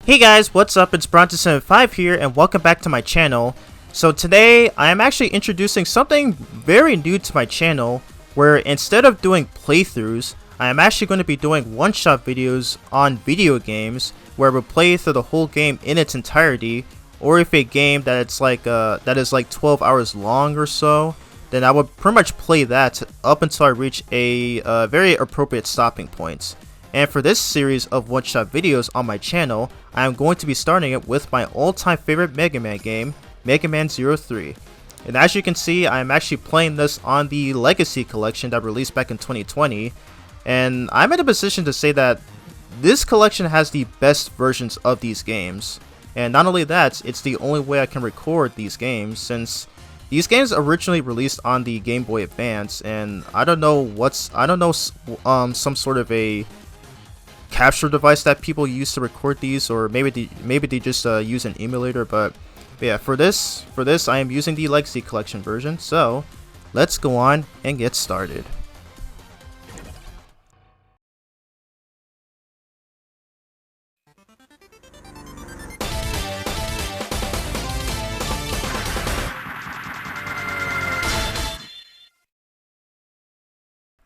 Hey guys, what's up? It's Bronte75 here and welcome back to my channel. So today I am actually introducing something very new to my channel where instead of doing playthroughs, I am actually going to be doing one-shot videos on video games where we'll play through the whole game in its entirety, or if a game that is like 12 hours long or so, then I would pretty much play that up until I reach a very appropriate stopping point. And for this series of one-shot videos on my channel, I am going to be starting it with my all-time favorite Mega Man game, Mega Man 03. And as you can see, I am actually playing this on the Legacy Collection that released back in 2020. And I'm in a position to say that this collection has the best versions of these games. And not only that, it's the only way I can record these games, since these games originally released on the Game Boy Advance, and I don't know some sort of a capture device that people use to record these, or maybe they just use an emulator. But yeah, for this I am using the Legacy Collection version. So let's go on and get started.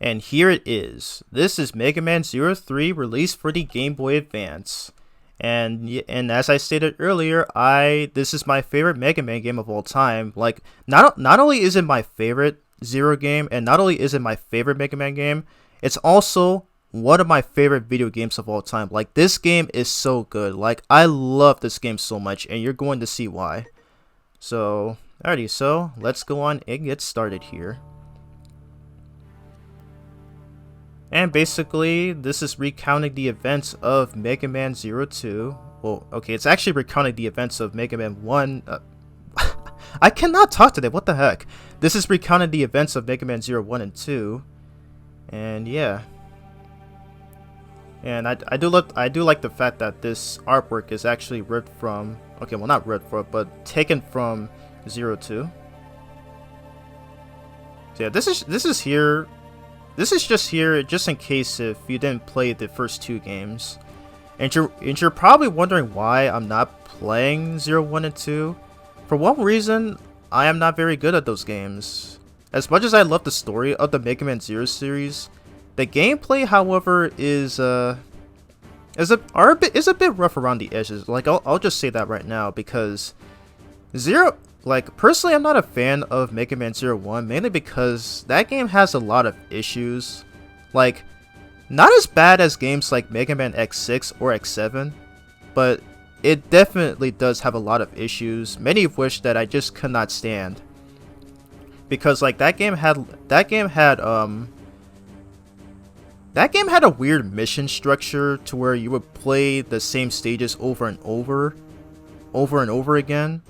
And here it is. This is Mega Man 03, released for the Game Boy Advance. And as I stated earlier, this is my favorite Mega Man game of all time. Like, not only is it my favorite Zero game, and not only is it my favorite Mega Man game, it's also one of my favorite video games of all time. Like, this game is so good. Like, I love this game so much, and you're going to see why. So, alrighty, so let's go on and get started here. And basically, this is recounting the events of Mega Man 02. Well, okay, it's actually recounting the events of Mega Man 1. I cannot talk today, what the heck? This is recounting the events of Mega Man 01 and 2. And yeah. And I do like the fact that this artwork is actually ripped from, okay, well, not ripped from, but taken from 02. So yeah, this is here. This is just here just in case if you didn't play the first two games. And you're probably wondering why I'm not playing 01 and 2. For one reason, I am not very good at those games. As much as I love the story of the Mega Man 0 series, the gameplay, however, is a bit rough around the edges. Like, I'll just say that right now, because personally, I'm not a fan of Mega Man 01, mainly because that game has a lot of issues. Like, not as bad as games like Mega Man X6 or X7, but it definitely does have a lot of issues, many of which that I just could not stand. Because like that game had a weird mission structure to where you would play the same stages over and over again.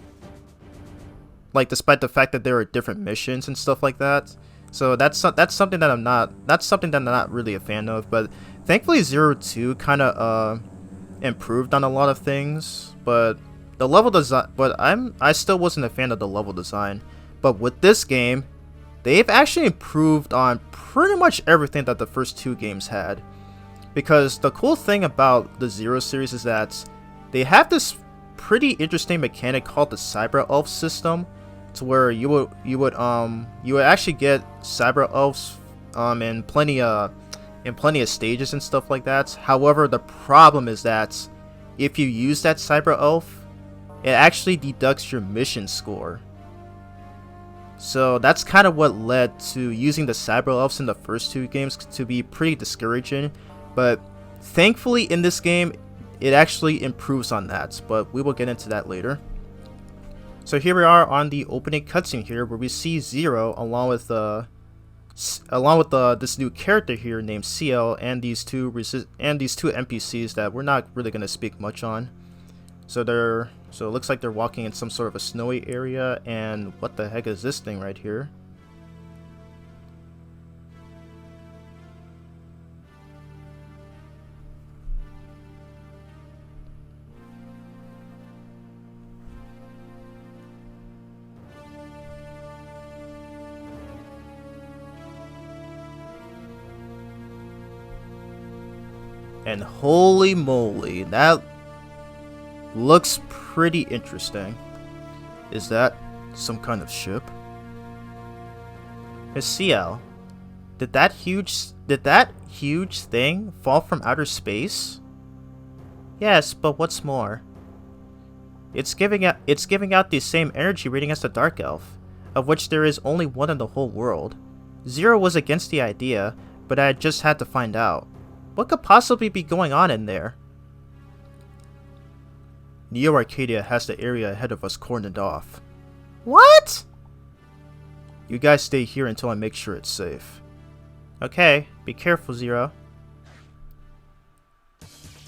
Like, despite the fact that there are different missions and stuff like that. So that's something that I'm not really a fan of. But thankfully 02 kind of improved on a lot of things, but the level design, I still wasn't a fan of the level design. But with this game, they've actually improved on pretty much everything that the first two games had. Because the cool thing about the Zero series is that they have this pretty interesting mechanic called the Cyber Elf system, to where you would actually get Cyber Elves in plenty of stages and stuff like that. However, the problem is that if you use that Cyber Elf, it actually deducts your mission score. So that's kind of what led to using the Cyber Elves in the first two games to be pretty discouraging. But thankfully in this game, it actually improves on that, but we will get into that later. So here we are on the opening cutscene here, where we see Zero along with this new character here named CL, and these two NPCs that we're not really gonna speak much on. So it looks like they're walking in some sort of a snowy area, and what the heck is this thing right here? And holy moly, that Looks pretty interesting. Is that some kind of ship? Miss CL, did that huge thing fall from outer space? Yes, but what's more? It's giving out the same energy reading as the Dark Elf, of which there is only one in the whole world. Zero was against the idea, but I just had to find out. What could possibly be going on in there? Neo Arcadia has the area ahead of us cordoned off. What? You guys stay here until I make sure it's safe. Okay, be careful, Zero.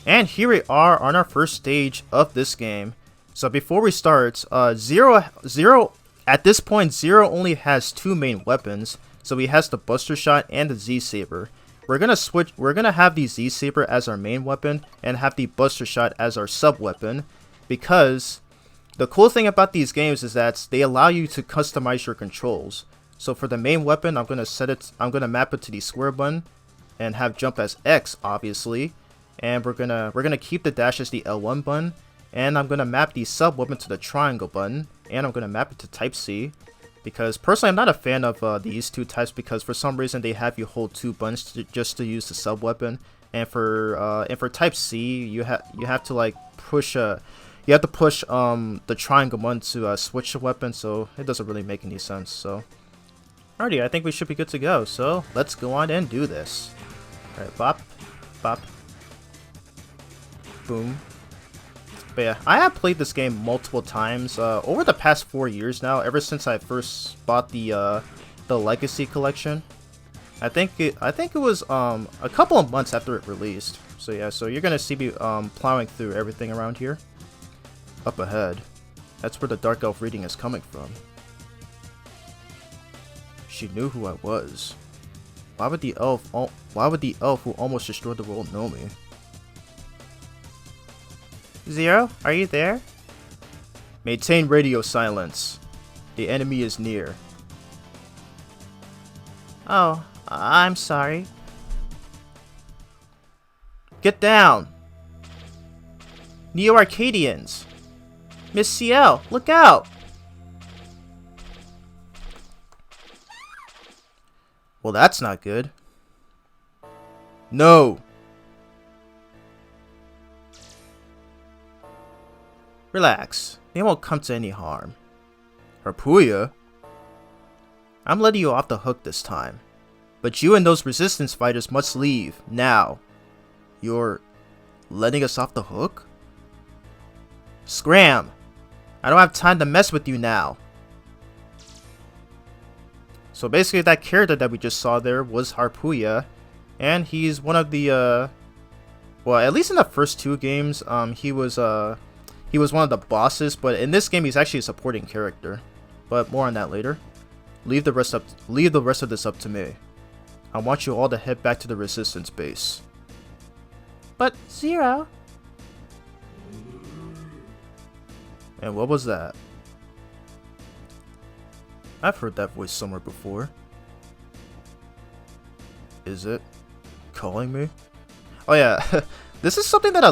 And here we are on our first stage of this game. So before we start, Zero at this point, Zero only has two main weapons. So he has the Buster Shot and the Z-Saber. We're gonna have the Z-Saber as our main weapon and have the Buster Shot as our sub-weapon, because the cool thing about these games is that they allow you to customize your controls. So for the main weapon, I'm gonna map it to the square button and have jump as X, obviously. And we're gonna keep the dash as the L1 button, and I'm gonna map the sub weapon to the triangle button, and I'm gonna map it to type C, because personally I'm not a fan of these two types, because for some reason they have you hold two buttons just to use the sub weapon, and for type C you have to like push the triangle button to switch the weapon, so it doesn't really make any sense. So alrighty, I think we should be good to go, so let's go on and do this. Alright, bop, bop, boom. But yeah, I have played this game multiple times over the past 4 years now, ever since I first bought the Legacy Collection. I think it was a couple of months after it released. So yeah, so you're gonna see me plowing through everything around here. Up ahead, that's where the Dark Elf reading is coming from. She knew who I was. Why would the elf who almost destroyed the world know me? Zero, are you there? Maintain radio silence. The enemy is near. Oh, I'm sorry. Get down! Neo Arcadians! Miss CL, look out! Well, that's not good. No! Relax. They won't come to any harm. Harpuya? I'm letting you off the hook this time. But you and those resistance fighters must leave, now. You're letting us off the hook? Scram! I don't have time to mess with you now. So basically that character that we just saw there was Harpuya, and he's one of the well, at least in the first two games, he was one of the bosses, but in this game he's actually a supporting character. But more on that later. Leave the rest of this up to me. I want you all to head back to the resistance base. But Zero. And what was that? I've heard that voice somewhere before. Is it calling me? Oh yeah, this is something that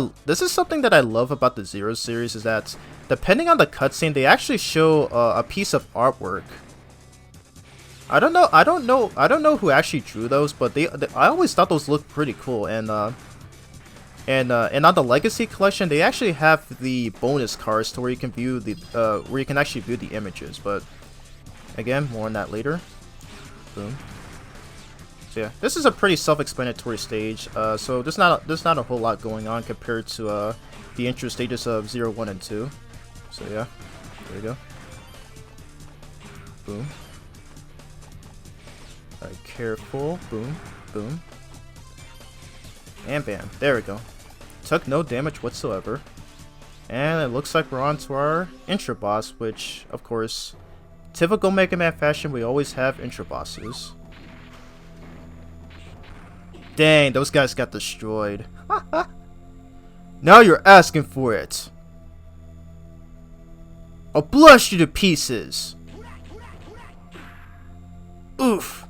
I love about the Zero series, is that depending on the cutscene, they actually show a piece of artwork. I don't know who actually drew those, but I always thought those looked pretty cool. And on the Legacy Collection, they actually have the bonus cards to where you can view where you can actually view the images. But again, more on that later. Boom. So yeah, this is a pretty self-explanatory stage. So there's not a whole lot going on compared to the intro stages of 0, 1, and 2. So yeah, there you go. Boom. Alright, careful. Boom, boom. And bam. There we go. Took no damage whatsoever. And it looks like we're on to our intro boss, which, of course, typical Mega Man fashion, we always have intro bosses. Dang, those guys got destroyed. Now you're asking for it. I'll blast you to pieces. Oof.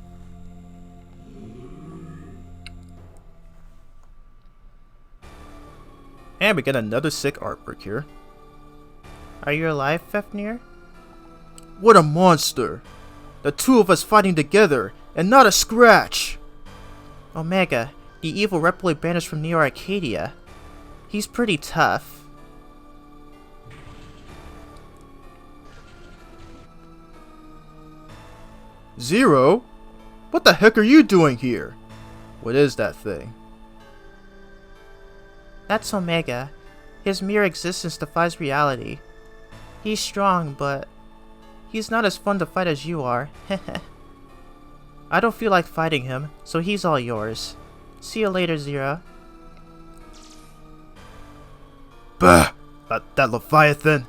And we get another sick artwork here. Are you alive, Fafnir? What a monster! The two of us fighting together, and not a scratch! Omega, the evil reploid banished from Neo Arcadia. He's pretty tough. Zero? What the heck are you doing here? What is that thing? That's Omega. His mere existence defies reality. He's strong, but he's not as fun to fight as you are. I don't feel like fighting him, so he's all yours. See you later, Zero. Bah! That Leviathan!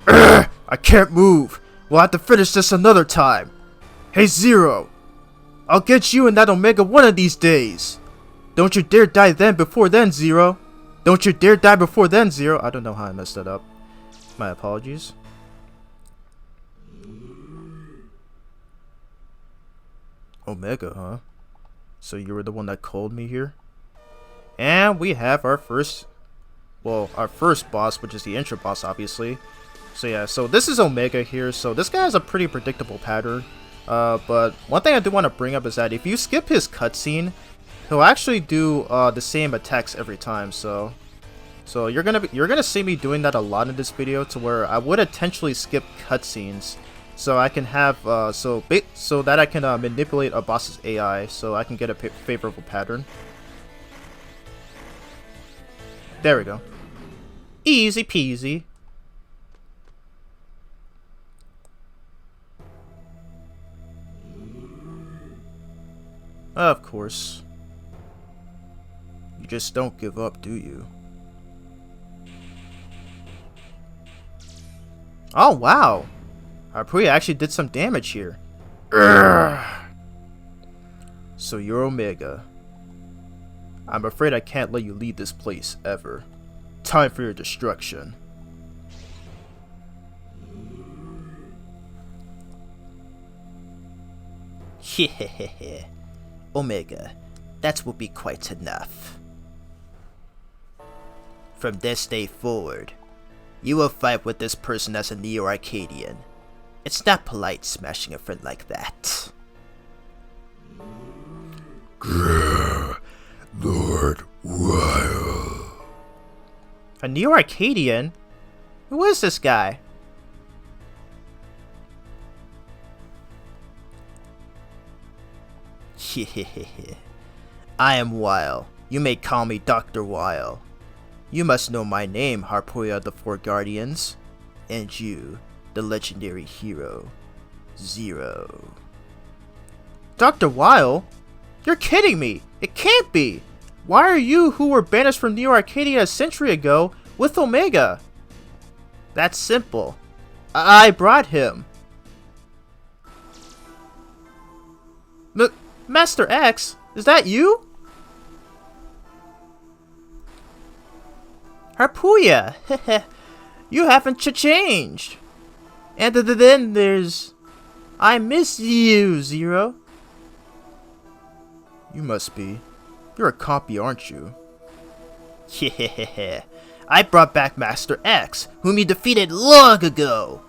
Urgh, I can't move! We'll have to finish this another time! Hey, Zero! I'll get you and that Omega one of these days! Don't you dare die before then, Zero! Don't you dare die before then, Zero! I don't know how I messed that up. My apologies. Omega, huh? So you were the one that called me here? And we have our first boss, which is the intro boss, obviously. So yeah, so this is Omega here. So this guy has a pretty predictable pattern. But one thing I do want to bring up is that if you skip his cutscene, he'll actually do the same attacks every time. So you're gonna see me doing that a lot in this video, to where I would intentionally skip cutscenes, so I can have so that I can manipulate a boss's AI, so I can get a favorable pattern. There we go. Easy peasy. Of course. You just don't give up, do you? Oh, wow. Harpuya actually did some damage here. Urgh. So you're Omega. I'm afraid I can't let you leave this place, ever. Time for your destruction. Hehehehe. Omega, that will be quite enough. From this day forward, you will fight with this person as a Neo-Arcadian. It's not polite smashing a friend like that. Grrr, Lord Weil. A Neo-Arcadian? Who is this guy? I am Weil. You may call me Dr. Weil. You must know my name, Harpuya of the Four Guardians. And you, the legendary hero, Zero. Dr. Weil? You're kidding me! It can't be! Why are you, who were banished from Neo Arcadia a century ago, with Omega? That's simple. I brought him. Master X? Is that you? Harpuya! You haven't changed. And then there's... I miss you, Zero. You must be. You're a copy, aren't you? Yeah. I brought back Master X, whom you defeated long ago,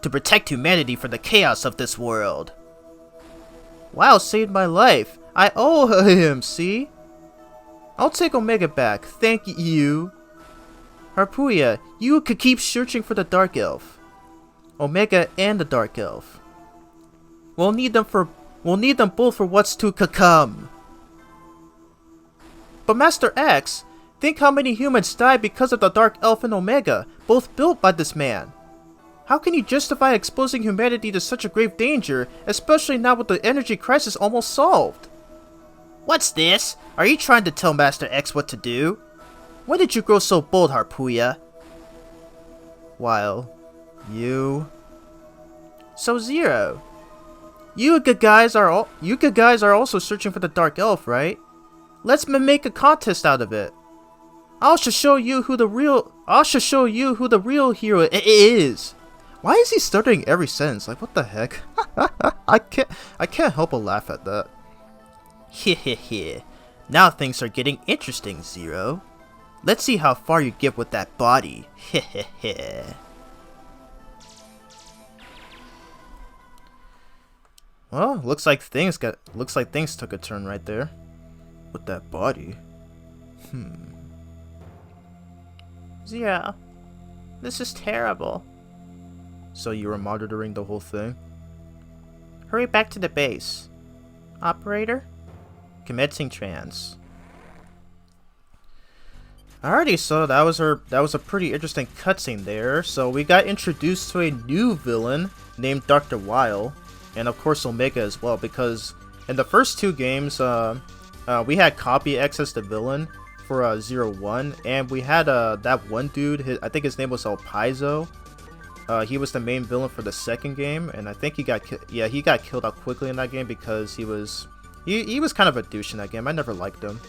to protect humanity from the chaos of this world. Wow, saved my life. I owe him, see? I'll take Omega back, thank you. Harpuya, you could keep searching for the Dark Elf. Omega and the Dark Elf. We'll need them both for what's to come. But Master X, think how many humans died because of the Dark Elf and Omega, both built by this man. How can you justify exposing humanity to such a grave danger, especially now with the energy crisis almost solved? What's this? Are you trying to tell Master X what to do? When did you grow so bold, Harpuya? While you... So Zero, you good guys are also searching for the Dark Elf, right? Let's make a contest out of it. I'll show you who the real hero is. Why is he stuttering every sentence? Like, what the heck? I can't help but laugh at that. Hehehe. Now things are getting interesting, Zero. Let's see how far you get with that body. Hehehe. Well, looks like things took a turn right there. With that body. Zero. This is terrible. So you were monitoring the whole thing? Hurry back to the base. Operator? Commencing trans. Alrighty, so that was a pretty interesting cutscene there. So we got introduced to a new villain named Dr. Weil, and of course Omega as well, because in the first two games, we had Copy X as the villain for 0-1, and we had that one dude, I think his name was El Paizo. He was the main villain for the second game, and I think he got killed out quickly in that game because he was kind of a douche in that game. I never liked him.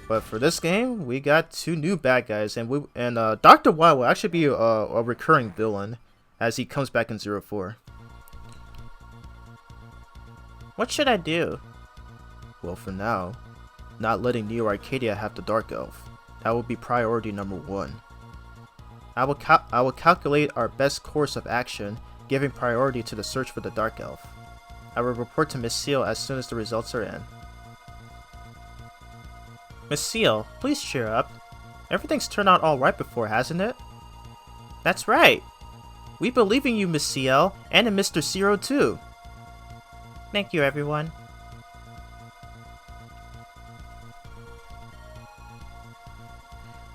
But for this game, we got two new bad guys, and Dr. Weil will actually be a recurring villain as he comes back in 0-4. What should I do? Well, for now, not letting Neo Arcadia have the Dark Elf. That will be priority number 1. I will calculate our best course of action, giving priority to the search for the Dark Elf. I will report to Miss Seal as soon as the results are in. Miss Seal, please cheer up. Everything's turned out alright before, hasn't it? That's right. We believe in you, Miss Seal, and in Mr. Zero too. Thank you, everyone.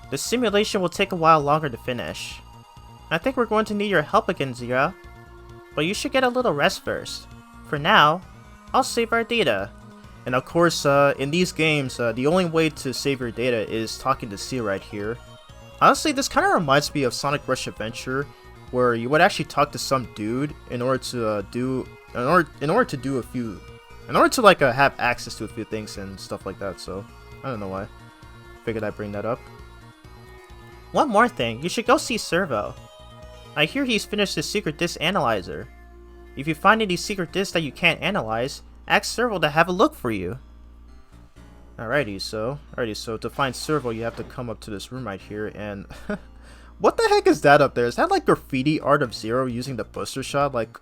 The simulation will take a while longer to finish. I think we're going to need your help again, Zero. But you should get a little rest first. For now, I'll save our data. And of course, in these games, the only way to save your data is talking to Seal right here. Honestly, this kind of reminds me of Sonic Rush Adventure, where you would actually talk to some dude in order to have access to a few things and stuff like that. So I don't know why. Figured I'd bring that up. One more thing, you should go see Servo. I hear he's finished his secret disk analyzer. If you find any secret disks that you can't analyze, ask Servo to have a look for you. Alrighty, so to find Servo, you have to come up to this room right here, and what the heck is that up there? Is that like graffiti art of Zero using the Buster Shot? Like,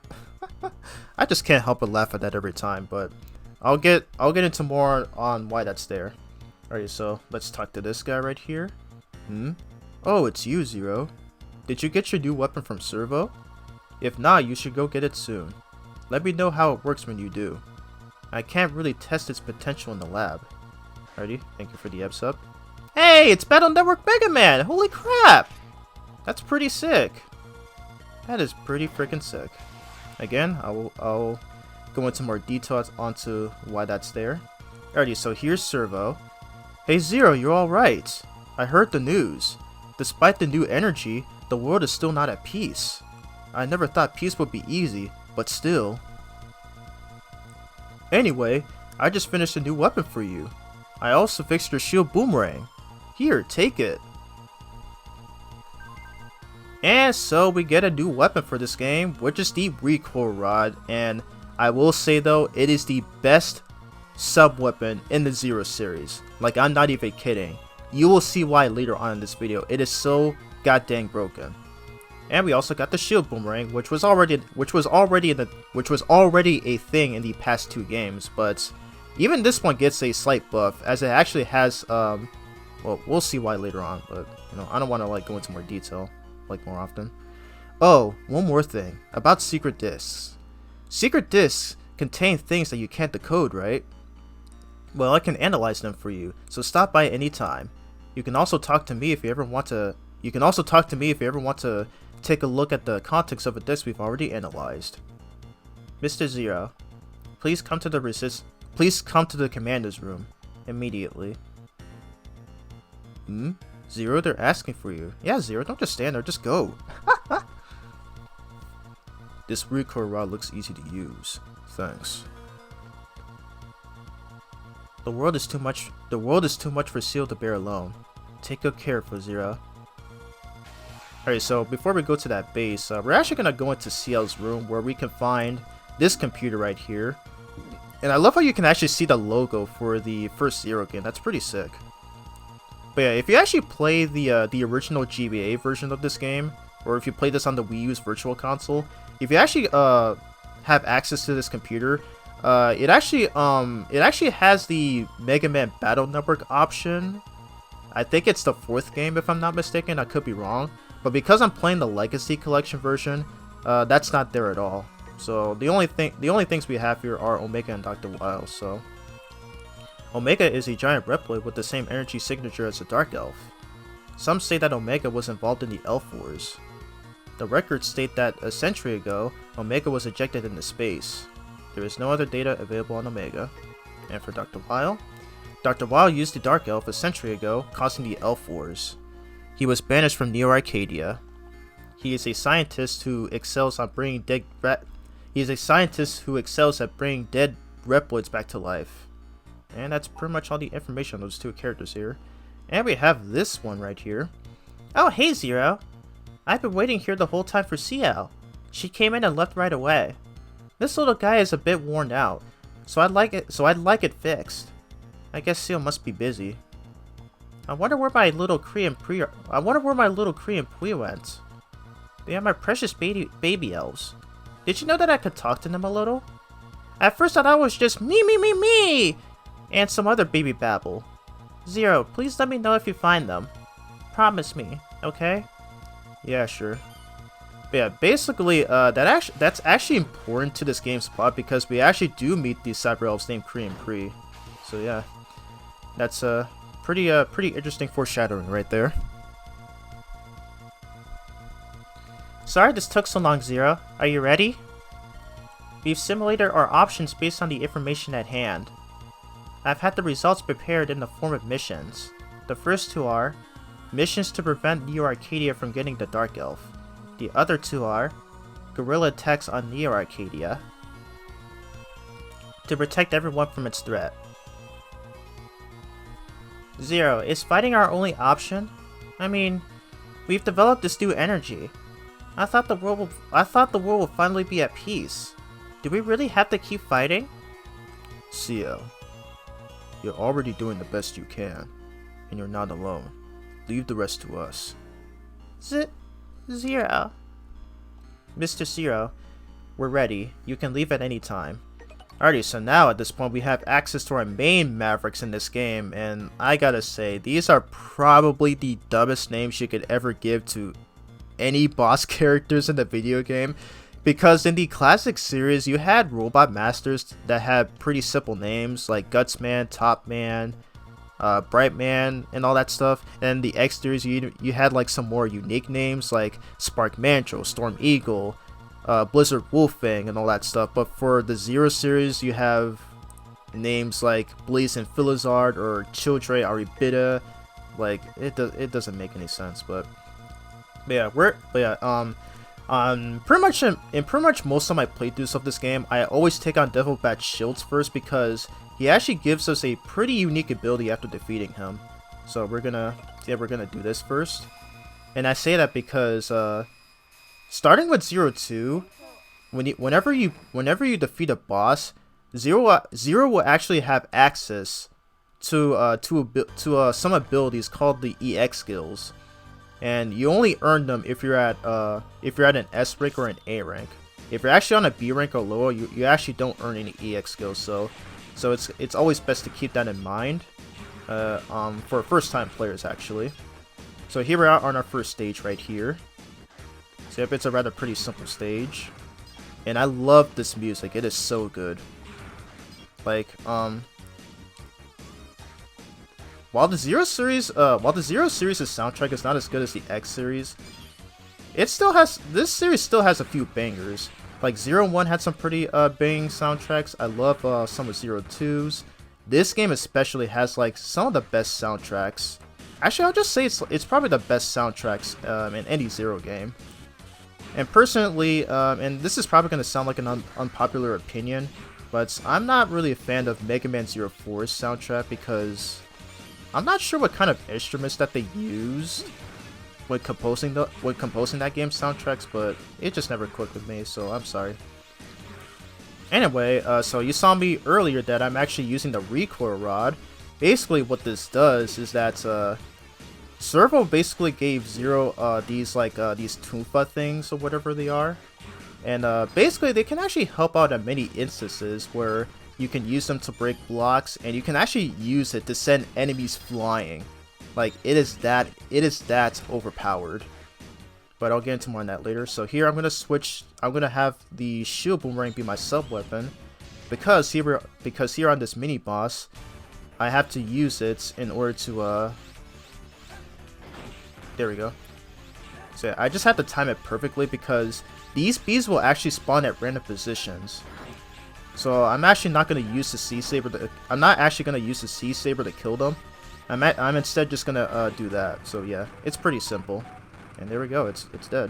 I just can't help but laugh at that every time. But I'll get into more on why that's there. Alright, so let's talk to this guy right here. Oh, it's you, Zero. Did you get your new weapon from Servo? If not, you should go get it soon. Let me know how it works when you do. I can't really test its potential in the lab. Alrighty, thank you for the Ebs up. Hey, it's Battle Network Mega Man! Holy crap! That's pretty sick. That is pretty freaking sick. Again, I'll go into more details onto why that's there. Alrighty, so here's Servo. Hey Zero, you're alright. I heard the news. Despite the new energy, the world is still not at peace. I never thought peace would be easy, but still. Anyway, I just finished a new weapon for you. I also fixed your shield boomerang. Here, take it. And so we get a new weapon for this game, which is the recoil rod, and I will say though, it is the best sub-weapon in the Zero series. Like, I'm not even kidding. You will see why later on in this video. It is so goddamn broken. And we also got the shield boomerang, which was already a thing in the past two games, but even this one gets a slight buff, as it actually has well, we'll see why later on, but you know, I don't want to like go into more detail like more often. Oh, one more thing about secret disks. Secret disks contain things that you can't decode, right? Well, I can analyze them for you, so stop by any time. You can also talk to me if you ever want to. Take a look at the contents of a disk we've already analyzed. Mr. Zero, please come to the commander's room immediately. Zero, they're asking for you. Yeah, Zero, don't just stand there, just go. This recoil rod looks easy to use. Thanks. The world is too much for Seal to bear alone. Take good care for Zero. Alright, so before we go to that base, we're actually going to go into CL's room where we can find this computer right here. And I love how you can actually see the logo for the first Zero game. That's pretty sick. But yeah, if you actually play the original GBA version of this game, or if you play this on the Wii U's Virtual Console, if you actually have access to this computer, it actually has the Mega Man Battle Network option. I think it's the 4th game if I'm not mistaken. I could be wrong, but because I'm playing the Legacy Collection version, that's not there at all. So the only things we have here are Omega and Dr. Wild. So Omega is a giant Reploid with the same energy signature as the Dark Elf. Some say that Omega was involved in the Elf Wars. The records state that a century ago, Omega was ejected into space. There is no other data available on Omega. And for Dr. Weil used the Dark Elf a century ago, causing the Elf Wars. He was banished from Neo Arcadia. He is a scientist who excels at bringing dead Reploids back to life. And that's pretty much all the information on those 2 characters here. And we have this one right here. Oh, hey Zero. I've been waiting here the whole time for CL. She came in and left right away. This little guy is a bit worn out, so I'd like it fixed. I guess CL must be busy. I wonder where my little Korean Pui went. They are my precious baby elves. Did you know that I could talk to them a little? At first I thought it was just me, and some other baby babble. Zero, please let me know if you find them. Promise me, okay? Yeah, sure. But yeah, basically, that's actually important to this game's plot because we actually do meet these cyber elves named Korean Pri. So yeah, that's pretty interesting foreshadowing right there. Sorry this took so long, Zero. Are you ready? We've simulated our options based on the information at hand. I've had the results prepared in the form of missions. The first 2 are missions to prevent Neo Arcadia from getting the Dark Elf. The other 2 are guerrilla attacks on Neo Arcadia to protect everyone from its threat. Zero, is fighting our only option? I mean, we've developed this new energy. I thought the world would finally be at peace. Do we really have to keep fighting? CL, you're already doing the best you can, and you're not alone. Leave the rest to us. Zero. Mr. Zero, we're ready. You can leave at any time. Alrighty, so now at this point we have access to our main Mavericks in this game, and I gotta say, these are probably the dumbest names you could ever give to any boss characters in the video game. Because in the classic series, you had robot masters that had pretty simple names like Gutsman, Topman, Brightman, and all that stuff. And in the X series, you had like some more unique names like Spark Mantro, Storm Eagle, Blizzard Wolfang, and all that stuff. But for the Zero series, you have names like Blazing Philizard or Childre Aribida. Like it doesn't make any sense. But yeah, pretty much most of my playthroughs of this game, I always take on Devil Bat Shields first because he actually gives us a pretty unique ability after defeating him. So we're gonna do this first. And I say that because starting with 0-2, whenever you defeat a boss, Zero will actually have access to some abilities called the EX skills. And you only earn them if you're at an S rank or an A rank. If you're actually on a B rank or lower, you actually don't earn any EX skills. So it's always best to keep that in mind for first time players actually. So here we are on our first stage right here. So yep, it's a rather pretty simple stage, and I love this music. It is so good. Like While the Zero series' soundtrack is not as good as the X series, this series still has a few bangers. Like 0-1 had some pretty banging soundtracks. I love some of 0-2's. This game especially has like some of the best soundtracks. Actually, I'll just say it's probably the best soundtracks in any Zero game. And personally, and this is probably going to sound like an unpopular opinion, but I'm not really a fan of Mega Man 04's soundtrack because I'm not sure what kind of instruments that they used when composing that game's soundtracks, but it just never clicked with me, so I'm sorry. Anyway, so you saw me earlier that I'm actually using the recoil rod. Basically what this does is that Servo basically gave Zero these Toompa things or whatever they are. And basically, they can actually help out at many instances where you can use them to break blocks, and you can actually use it to send enemies flying. Like, it is that overpowered. But I'll get into more on that later. So here I'm gonna have the shield boomerang be my sub weapon, because here on this mini boss, I have to use it in order to there we go. So I just have to time it perfectly because these bees will actually spawn at random positions. So I'm actually not gonna use the sea saber. I'm not actually gonna use the sea saber to kill them. I'm instead just gonna do that. So yeah, it's pretty simple. And there we go. It's dead.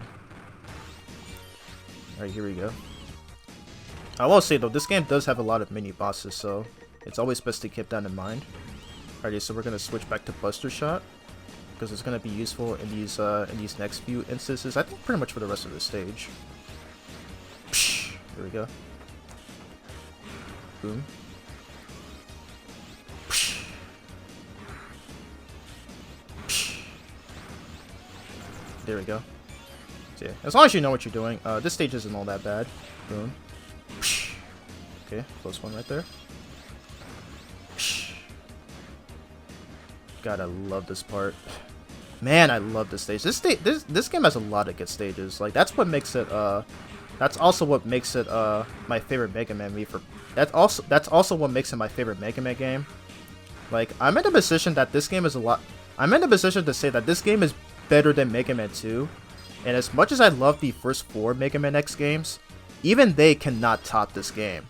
All right, here we go. I will say though, this game does have a lot of mini bosses, so it's always best to keep that in mind. Alrighty, so we're gonna switch back to Buster Shot because it's gonna be useful in these next few instances. I think pretty much for the rest of the stage. Psh, here we go. Boom. Psh. Psh. There we go. So yeah, as long as you know what you're doing, this stage isn't all that bad. Boom. Psh. Okay, close one right there. Psh. God, I love this part. Man, I love this stage. This game has a lot of good stages. Like that's what makes it that's also what makes it my favorite Mega Man that's also what makes it my favorite Mega Man game. Like I'm in a position that this game is I'm in a position to say that this game is better than Mega Man 2. And as much as I love the first 4 Mega Man X games, even they cannot top this game.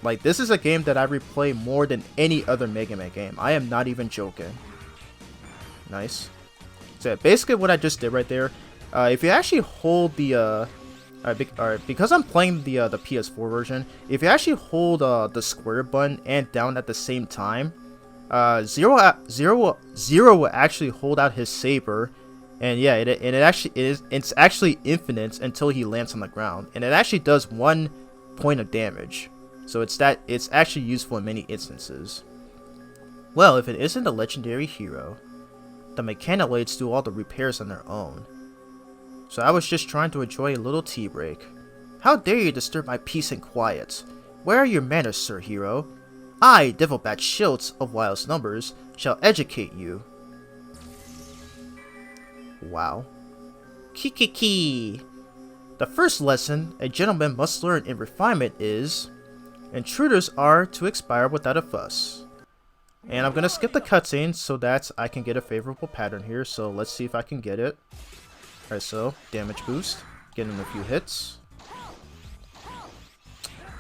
Like this is a game that I replay more than any other Mega Man game. I am not even joking. Nice. So basically what I just did right there, if you actually hold the because I'm playing the PS4 version, if you actually hold the square button and down at the same time, Zero will actually hold out his saber, and yeah, it's actually infinite until he lands on the ground, and it actually does 1 point of damage. So it's actually useful in many instances. Well, if it isn't a legendary hero, the Mechanolades do all the repairs on their own. So I was just trying to enjoy a little tea break. How dare you disturb my peace and quiet? Where are your manners, Sir Hero? I, Devilbat Schiltz of Wild's Numbers, shall educate you. Wow. Kikiki. The first lesson a gentleman must learn in refinement is, intruders are to expire without a fuss. And I'm gonna skip the cutscene so that I can get a favorable pattern here, so let's see if I can get it. Alright, so, damage boost, getting a few hits.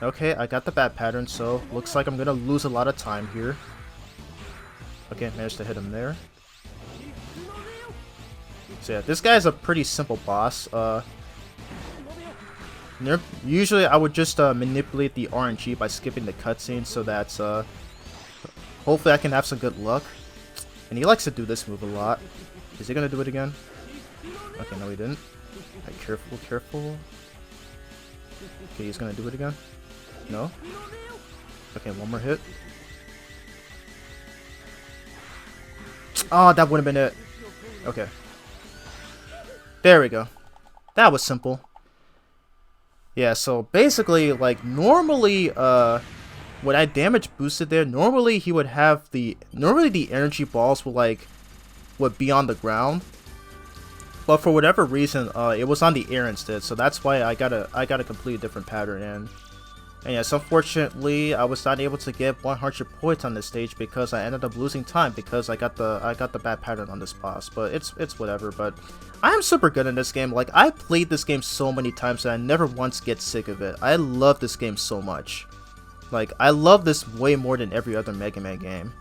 Okay, I got the bad pattern, so looks like I'm gonna lose a lot of time here. Okay, managed to hit him there. So yeah, this guy's a pretty simple boss. Usually I would just manipulate the RNG by skipping the cutscene so that hopefully I can have some good luck. And he likes to do this move a lot. Is he gonna do it again? Okay, no he didn't. Right, careful, careful. Okay, he's gonna do it again. No? Okay, one more hit. Oh, that would have been it. Okay. There we go. That was simple. Yeah, so basically, like, normally, when I damage boosted there, normally he would have normally the energy balls would be on the ground. But for whatever reason, it was on the air instead, so that's why I got a completely different pattern in. And yes, unfortunately, I was not able to get 100 points on this stage because I ended up losing time because I got the bad pattern on this boss. But it's whatever. But I am super good in this game. Like I played this game so many times that I never once get sick of it. I love this game so much. Like I love this way more than every other Mega Man game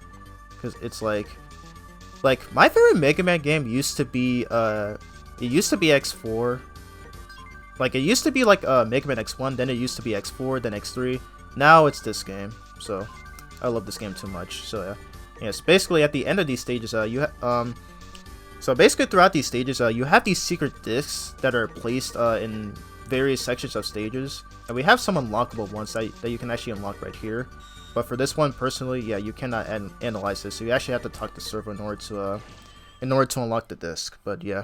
because it's like my favorite Mega Man game used to be it used to be X4. Like, it used to be like Mega Man X1, then it used to be X4, then X3. Now it's this game. So, I love this game too much. So, yeah. Yes, basically at the end of these stages, so basically throughout these stages, you have these secret discs that are placed in various sections of stages. And we have some unlockable ones that you can actually unlock right here. But for this one, personally, yeah, you cannot analyze this. So you actually have to talk to the server in order to unlock the disc. But, yeah.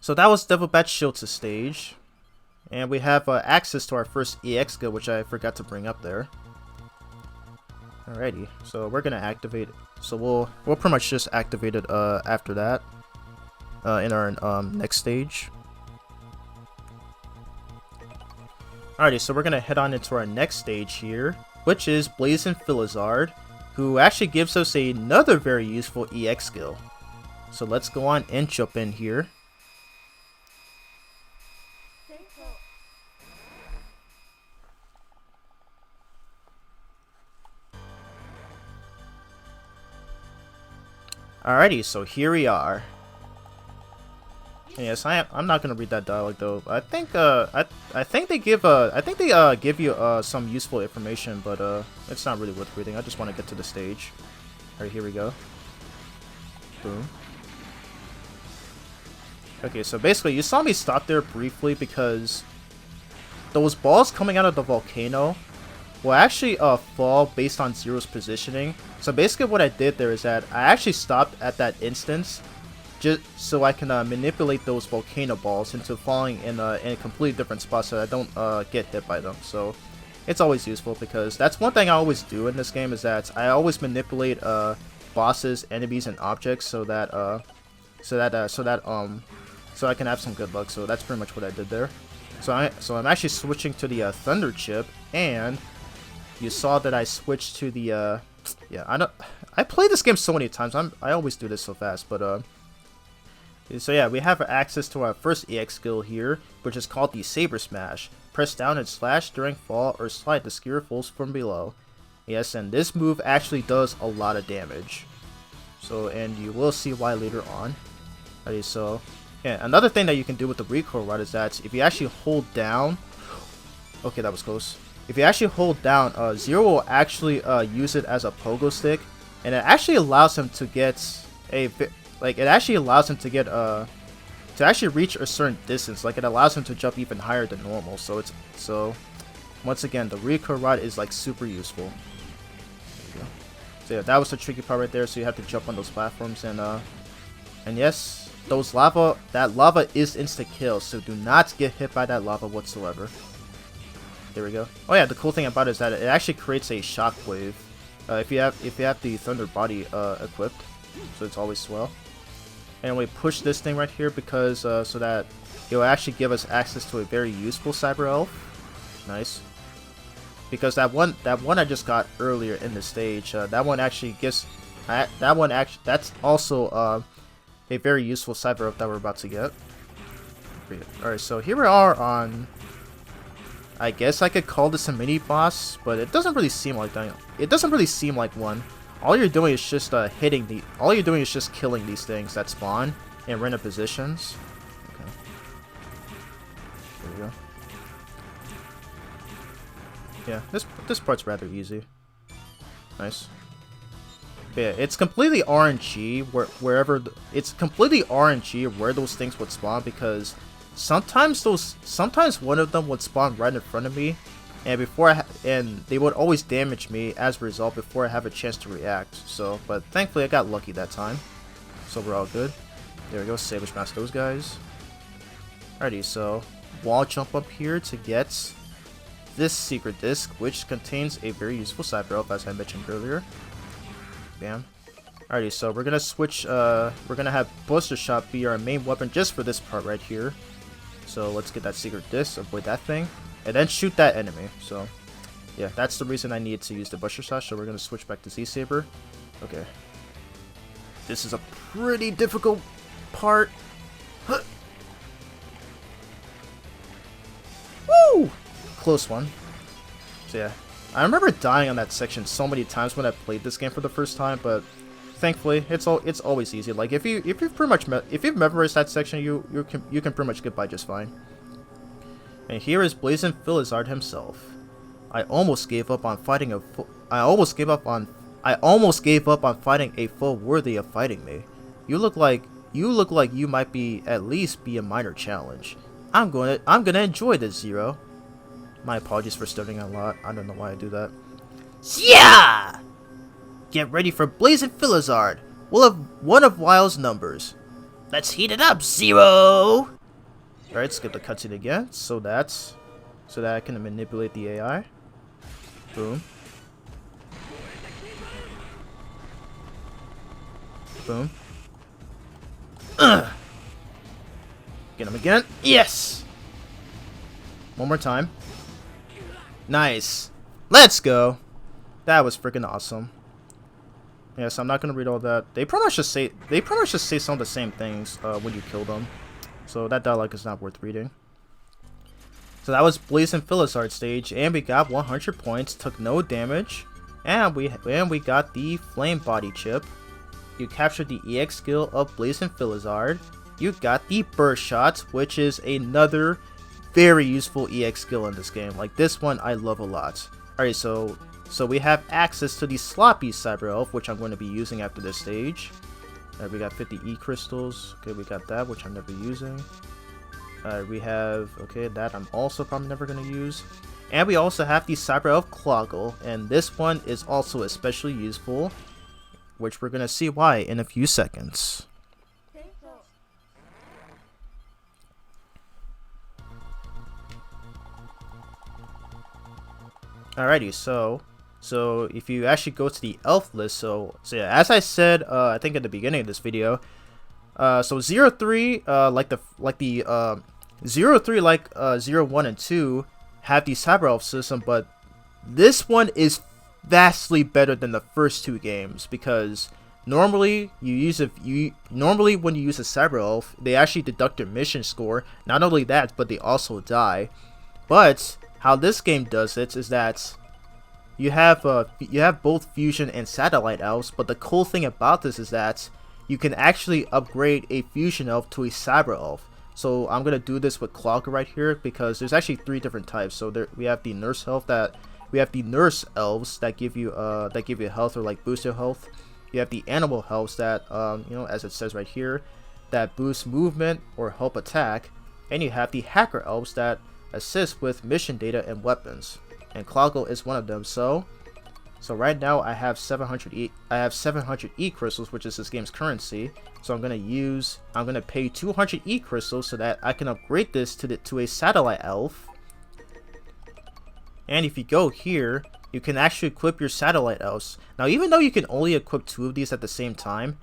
So that was Devilbat Schiltz's stage. And we have access to our first EX skill, which I forgot to bring up there. Alrighty, so we're gonna activate it. So we'll pretty much just activate it after that. In our next stage. Alrighty, so we're gonna head on into our next stage here, which is Blazing Philizard, who actually gives us another very useful EX skill. So let's go on and jump in here. Alrighty, so here we are. Yes, I'm not gonna read that dialogue though. I think they give you some useful information, but it's not really worth reading. I just want to get to the stage. Alright, here we go. Boom. Okay, so basically you saw me stop there briefly because those balls coming out of the volcano will actually fall based on Zero's positioning. So basically what I did there is that I actually stopped at that instance just so I can manipulate those volcano balls into falling in a completely different spot so I don't get hit by them. So it's always useful because that's one thing I always do in this game, is that I always manipulate bosses, enemies, and objects so I can have some good luck. So that's pretty much what I did there. So I'm actually switching to the Thunder Chip, and you saw that I switched to the yeah, I played this game so many times. I always do this so fast, but so yeah, we have access to our first EX skill here, which is called the Saber Smash. Press down and slash during fall or slide to skewer foes from below. Yes, and this move actually does a lot of damage. So, and you will see why later on. Okay, so yeah, another thing that you can do with the recoil rod is that if you actually hold down, okay, that was close. If you actually hold down, Zero will actually use it as a pogo stick, and it actually allows him to get to actually reach a certain distance. Like, it allows him to jump even higher than normal. So once again, the recoil rod is like super useful. There you go. So yeah, that was the tricky part right there. So you have to jump on those platforms, and yes, that lava is insta kill. So do not get hit by that lava whatsoever. There we go. Oh yeah, the cool thing about it is that it actually creates a shockwave if you have the Thunder Body equipped. So it's always swell. And we push this thing right here because so that it will actually give us access to a very useful Cyber Elf. Nice. Because that one I just got earlier in the stage, that one actually gives that's also a very useful Cyber Elf that we're about to get. Alright, so here we are on, I guess I could call this a mini boss, but it doesn't really seem like that. It doesn't really seem like one. All you're doing is just killing these things that spawn in random positions. Okay. There we go. Yeah, this part's rather easy. Nice. But yeah, it's completely RNG it's completely RNG where those things would spawn, because sometimes one of them would spawn right in front of me, and they would always damage me as a result before I have a chance to react. So, but thankfully I got lucky that time, so we're all good. There we go, Saber Smash those guys. Alrighty, so wall jump up here to get this secret disc, which contains a very useful Cyber Elf, as I mentioned earlier. Bam. Alrighty, so we're gonna switch. We're gonna have Buster Shot be our main weapon just for this part right here. So let's get that secret disc, avoid that thing, and then shoot that enemy. So yeah, that's the reason I needed to use the Buster Shot. So we're gonna switch back to Z-Saber. Okay. This is a pretty difficult part. Woo! Close one. So yeah, I remember dying on that section so many times when I played this game for the first time, but thankfully it's always easy. Like if you've memorized that section, you can pretty much get by just fine. And here is Blazing Philizard himself. I almost gave up on fighting a foe worthy of fighting me. You look like you might be at least be a minor challenge. I'm gonna enjoy this, Zero. My apologies for stuttering a lot. I don't know why I do that. Yeah! Get ready for Blazing Philizard. We'll have one of Wile's numbers. Let's heat it up, Zero! Alright, skip the cutscene again, so that I can manipulate the AI. Boom. Boom. Get him again. Yes! One more time. Nice. Let's go. That was freaking awesome. Yes, I'm not gonna read all that. They pretty much just say some of the same things when you kill them. So that dialogue is not worth reading. So that was Blaze and Phyllisard stage, and we got 100 points, took no damage, and we got the Flame Body chip. You captured the EX skill of Blaze and Phyllisard. You got the Burst Shot, which is another very useful EX skill in this game. Like, this one I love a lot. Alright, so we have access to the Sloppy Cyber Elf, which I'm going to be using after this stage. Alright, we got 50 E crystals. Okay, we got that, which I'm never using. We have, okay, that I'm also probably never going to use. And we also have the Cyber Elf Cloggle, and this one is also especially useful, which we're going to see why in a few seconds. Alrighty, so if you actually go to the elf list, so yeah, as I said, I think at the beginning of this video, so 03, like 01 and 2 have the Cyber Elf system, but this one is vastly better than the first two games, because normally when you use a Cyber Elf, they actually deduct your mission score. Not only that, but they also die. But how this game does it is that you have both fusion and satellite elves, but the cool thing about this is that you can actually upgrade a fusion elf to a cyber elf. So I'm gonna do this with Clogger right here, because there's actually 3 different types. So we have the nurse elves that give you health or like boost your health. You have the animal elves that you know, as it says right here, that boost movement or help attack, and you have the hacker elves that assist with mission data and weapons, and Cloggle is one of them. So right now I have 700 E crystals, which is this game's currency. So I'm gonna pay 200 E crystals so that I can upgrade this to a satellite elf. And if you go here, you can actually equip your satellite elves. Now, even though you can only equip 2 of these at the same time,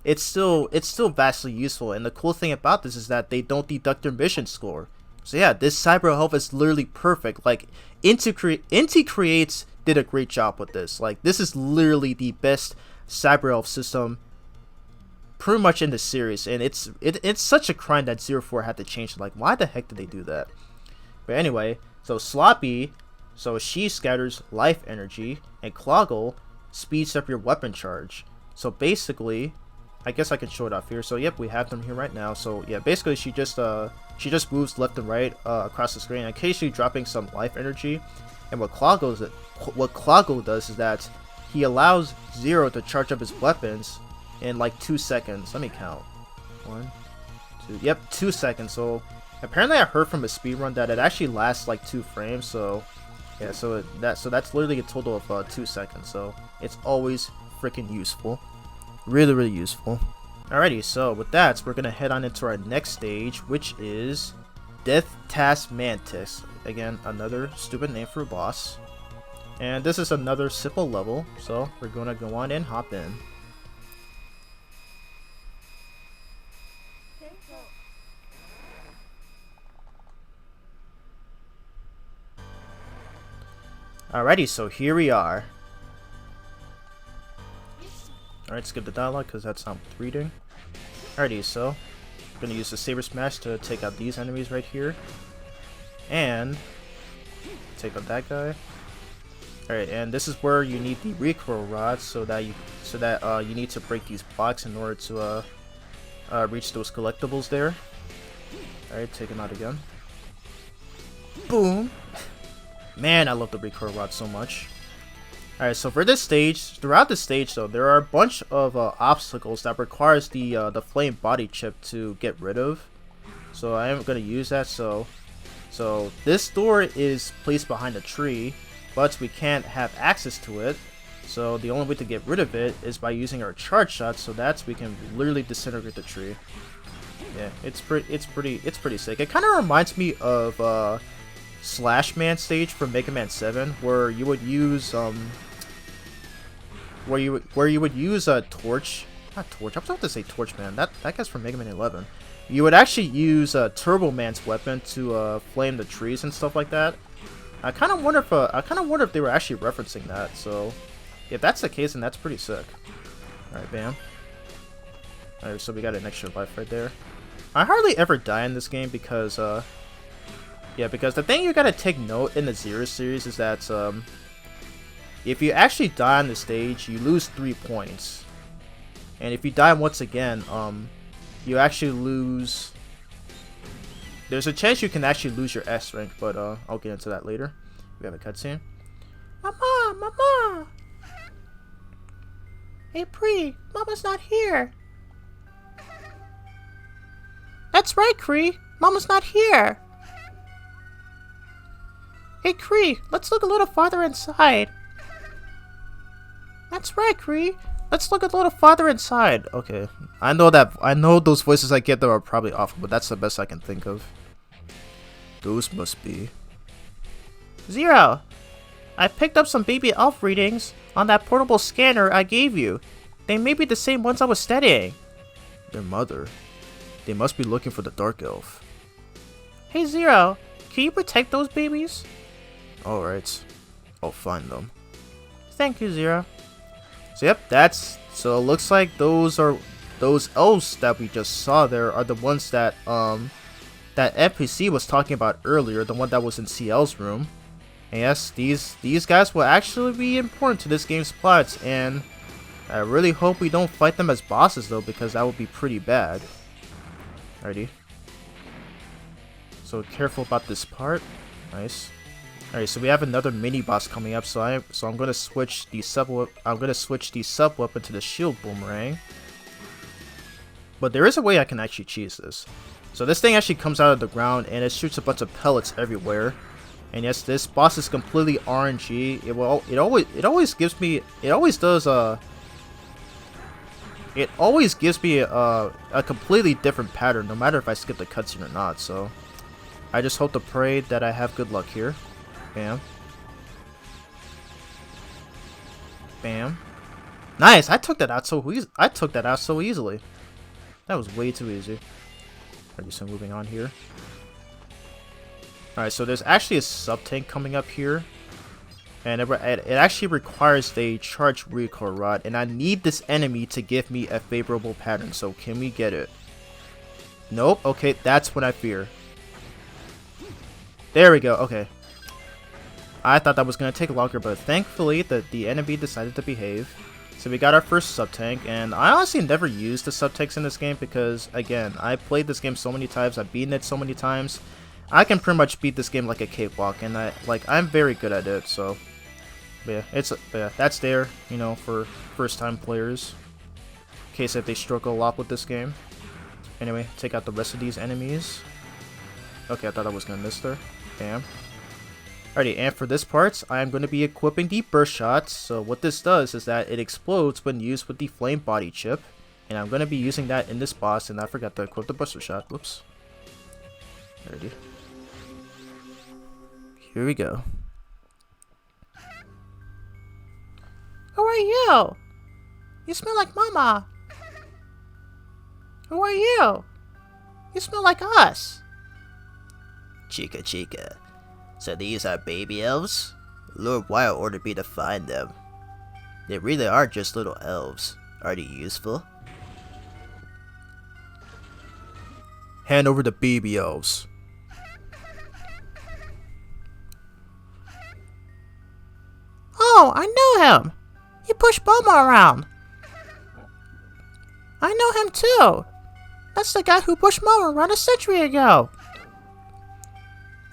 it's still vastly useful. And the cool thing about this is that they don't deduct your mission score. So yeah, this Cyber Elf is literally perfect. Like, Inti Creates did a great job with this. Like, this is literally the best Cyber Elf system pretty much in the series, and it's such a crime that 04 had to change it. Like, why the heck did they do that? But anyway, so Sloppy, so she scatters life energy, and Cloggle speeds up your weapon charge. So basically, I guess I can show it off here. So yep, we have them here right now. So yeah, basically she just moves left and right across the screen, occasionally dropping some life energy. And what Cloggle does is that he allows Zero to charge up his weapons in like 2 seconds. Let me count. 1, 2. Yep, 2 seconds. So apparently I heard from a speedrun that it actually lasts like 2 frames. So yeah, so that's literally a total of 2 seconds. So it's always freaking useful. Really, really useful. Alrighty, so with that, we're gonna head on into our next stage, which is Death Task Mantis. Again, another stupid name for a boss. And this is another simple level, so we're gonna go on and hop in. Alrighty, so here we are. Alright, skip the dialogue because that's not worth reading. Alrighty, so I'm gonna use the Saber Smash to take out these enemies right here. And take out that guy. Alright, and this is where you need the recoil rod so that you need to break these blocks in order to reach those collectibles there. Alright, take him out again. Boom! Man, I love the recoil rod so much. Alright, so for this stage, throughout the stage though, there are a bunch of obstacles that requires the flame body chip to get rid of. So I am going to use that. So this door is placed behind a tree, but we can't have access to it. So the only way to get rid of it is by using our charge shot, so that we can literally disintegrate the tree. Yeah, it's pretty sick. It kind of reminds me of Slash Man stage from Mega Man 7, where you would use where you would use a torch, not torch. I was about to say Torch Man. That guy's from Mega Man 11. You would actually use Turbo Man's weapon to flame the trees and stuff like that. I kind of wonder if they were actually referencing that. So if that's the case, then that's pretty sick. All right, bam. All right, so we got an extra life right there. I hardly ever die in this game because yeah, because the thing you gotta take note in the Zero series is that if you actually die on the stage, you lose 3 points, and if you die once again, you actually lose. There's a chance you can actually lose your S rank, but I'll get into that later. We have a cutscene. Mama, Mama. Hey, Pri, Mama's not here. That's right, Kree. Mama's not here. Hey, Kree, let's look a little farther inside. That's right, Kree. Let's look a little farther inside. Okay, I know those voices I get there are probably awful, but that's the best I can think of. Those must be. Zero, I picked up some baby elf readings on that portable scanner I gave you. They may be the same ones I was studying. Their mother. They must be looking for the Dark Elf. Hey, Zero, can you protect those babies? Alright, I'll find them. Thank you, Zero. So yep, so it looks like those elves that we just saw there are the ones that that NPC was talking about earlier, the one that was in CL's room. And yes, these guys will actually be important to this game's plots, and I really hope we don't fight them as bosses though, because that would be pretty bad. Alrighty. So careful about this part. Nice. Alright, so we have another mini boss coming up, so I'm gonna switch the sub weapon to the shield boomerang. But there is a way I can actually cheese this. So this thing actually comes out of the ground and it shoots a bunch of pellets everywhere. And yes, this boss is completely RNG. It always gives me a completely different pattern, no matter if I skip the cutscene or not. So I just hope to pray that I have good luck here. Bam. Bam. Nice. I took that out so easily. That was way too easy. Alright, so moving on here. Alright, so there's actually a sub-tank coming up here. And it actually requires a charged recoil rod. And I need this enemy to give me a favorable pattern. So can we get it? Nope. Okay, that's what I fear. There we go. Okay. I thought that was going to take longer, but thankfully the enemy decided to behave. So we got our first sub-tank, and I honestly never used the sub-tanks in this game because, again, I played this game so many times, I've beaten it so many times. I can pretty much beat this game like a cakewalk, and I'm very good at it, so yeah, that's there, you know, for first-time players, in case if they struggle a lot with this game. Anyway, take out the rest of these enemies. Okay, I thought I was going to miss there. Bam. Alrighty, and for this part, I am going to be equipping the burst shot. So what this does is that it explodes when used with the flame body chip. And I'm going to be using that in this boss, and I forgot to equip the buster shot. Whoops. Alrighty. Here we go. Who are you? You smell like Mama. Who are you? You smell like us. Chica Chica. So these are baby elves? Lord Wyle ordered me to find them. They really are just little elves. Are they useful? Hand over the baby elves. Oh, I know him. He pushed Bulma around. I know him too. That's the guy who pushed Mama around a century ago.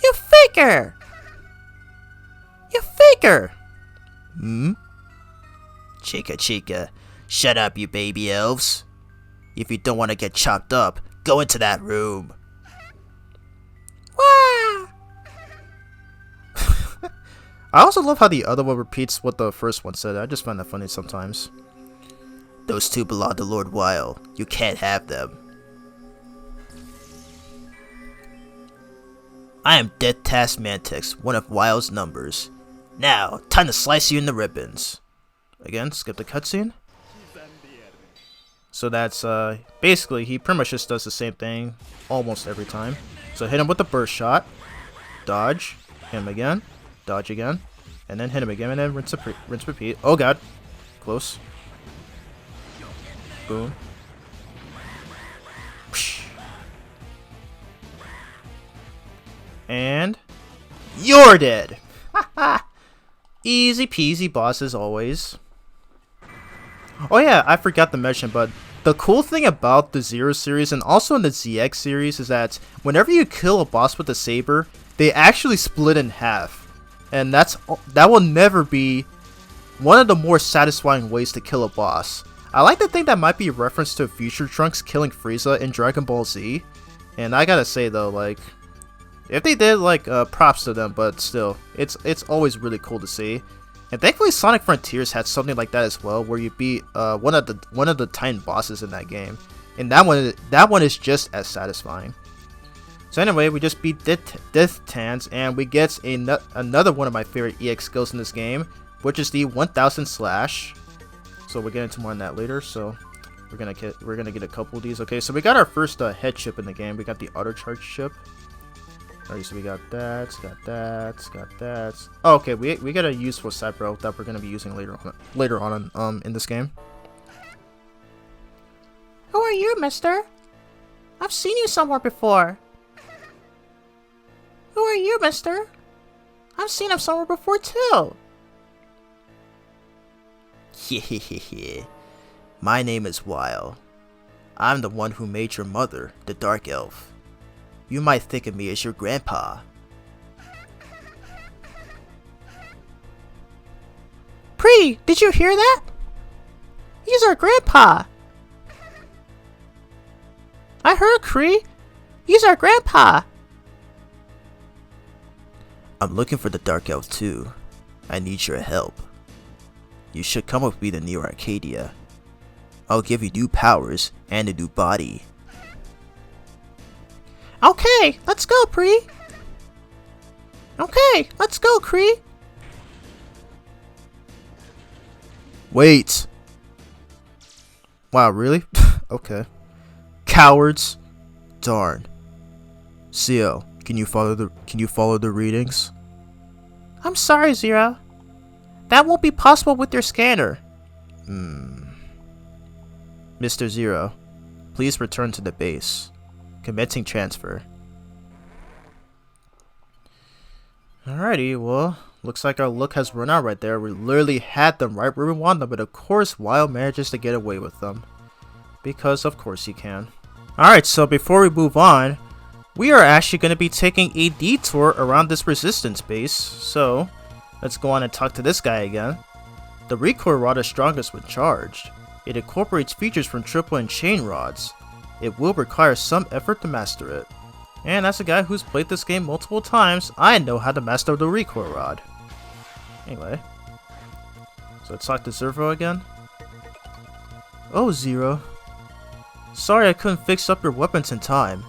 You faker! You faker! Hmm? Chica Chica, shut up, you baby elves. If you don't want to get chopped up, go into that room. Wah! I also love how the other one repeats what the first one said. I just find that funny sometimes. Those two belong to Lord Wyle. You can't have them. I am Death Task Mantix, one of Wild's numbers. Now, time to slice you into ribbons. Again, skip the cutscene. So that's, basically, he pretty much just does the same thing almost every time. So hit him with the burst shot, dodge, hit him again, dodge again, and then hit him again, and then rinse repeat. Oh god, close. Boom. And you're dead. Easy peasy boss as always. Oh yeah, I forgot to mention, but the cool thing about the Zero series and also in the ZX series is that whenever you kill a boss with a saber, they actually split in half. And that will never be one of the more satisfying ways to kill a boss. I like to think that might be a reference to Future Trunks killing Frieza in Dragon Ball Z. And I gotta say though, like, if they did, like, props to them, but still, it's always really cool to see. And thankfully Sonic Frontiers had something like that as well, where you beat one of the Titan bosses in that game. And that one is just as satisfying. So anyway, we just beat Death Tans, and we get another one of my favorite EX skills in this game, which is the 1000 slash. So we'll get into more on that later. So we're gonna get a couple of these. Okay, so we got our first head chip in the game. We got the auto charge chip. Alright, so we got that, got that. Oh, okay, we got a useful cyber that we're gonna be using later on in this game. Who are you, mister? I've seen you somewhere before. Who are you, mister? I've seen him somewhere before, too. My name is Weil. I'm the one who made your mother, the Dark Elf. You might think of me as your grandpa. Pre, did you hear that? He's our grandpa. I heard, Kree. He's our grandpa. I'm looking for the Dark Elf too. I need your help. You should come with me to Neo Arcadia. I'll give you new powers and a new body. Okay, let's go, Kree. Okay, let's go, Kree. Wait. Wow, really? Okay. Cowards. Darn. CO, can you follow the readings? I'm sorry, Zero. That won't be possible with your scanner. Mr. Zero, please return to the base. Commencing transfer. Alrighty, well, looks like our luck has run out right there. We literally had them right where we want them, but of course Wild manages to get away with them. Because of course he can. Alright, so before we move on, we are actually going to be taking a detour around this resistance base. So, let's go on and talk to this guy again. The recoil rod is strongest when charged. It incorporates features from triple and chain rods. It will require some effort to master it. And as a guy who's played this game multiple times, I know how to master the recoil rod. Anyway. So let's talk to Zervo again. Oh, Zero. Sorry I couldn't fix up your weapons in time.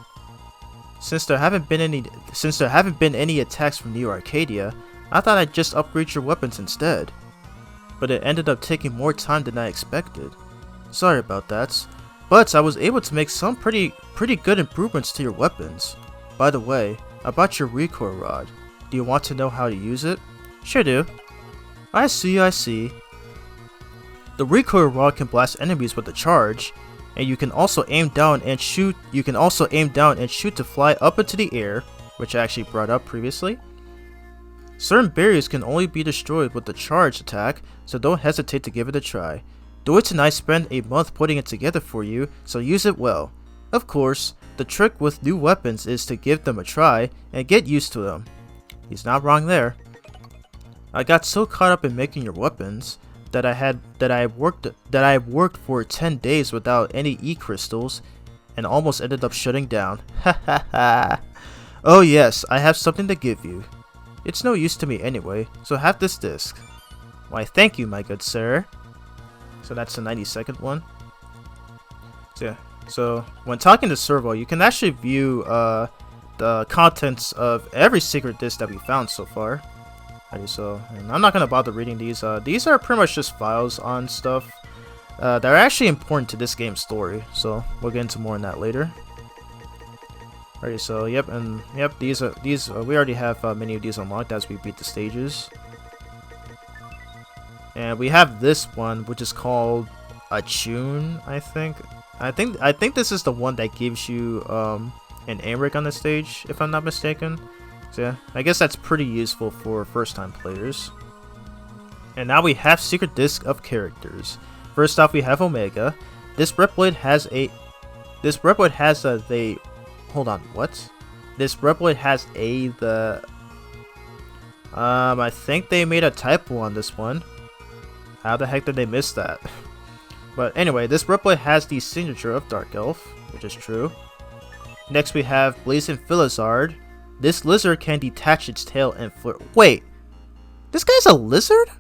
Since there haven't been any attacks from Neo Arcadia, I thought I'd just upgrade your weapons instead. But it ended up taking more time than I expected. Sorry about that. But I was able to make some pretty good improvements to your weapons. By the way, about your recoil rod. Do you want to know how to use it? Sure do. I see. The recoil rod can blast enemies with a charge, and you can also aim down and shoot. To fly up into the air, which I actually brought up previously. Certain barriers can only be destroyed with the charge attack, so don't hesitate to give it a try. Deutz and I spent a month putting it together for you, so use it well. Of course, the trick with new weapons is to give them a try and get used to them. He's not wrong there. I got so caught up in making your weapons that I worked for 10 days without any E-crystals and almost ended up shutting down. Ha ha ha. Oh yes, I have something to give you. It's no use to me anyway, so have this disc. Why thank you, my good sir. So that's the 90-second one. So yeah. So when talking to Servo, you can actually view the contents of every secret disc that we found so far. And I'm not gonna bother reading these. These are pretty much just files on stuff that are actually important to this game's story. So we'll get into more on that later. Alright, so yep, these we already have many of these unlocked as we beat the stages. And we have this one, which is called a tune, I think. I think this is the one that gives you an aim rig on the stage, if I'm not mistaken. So yeah, I guess that's pretty useful for first-time players. And now we have secret disc of characters. First off, we have Omega. This Reploid has hold on, what? This Reploid has I think they made a typo on this one. How the heck did they miss that? But anyway, this Reploid has the signature of Dark Elf, which is true. Next we have Blazing Philizard. This lizard can detach its tail and flirt. Wait, this guy's a lizard?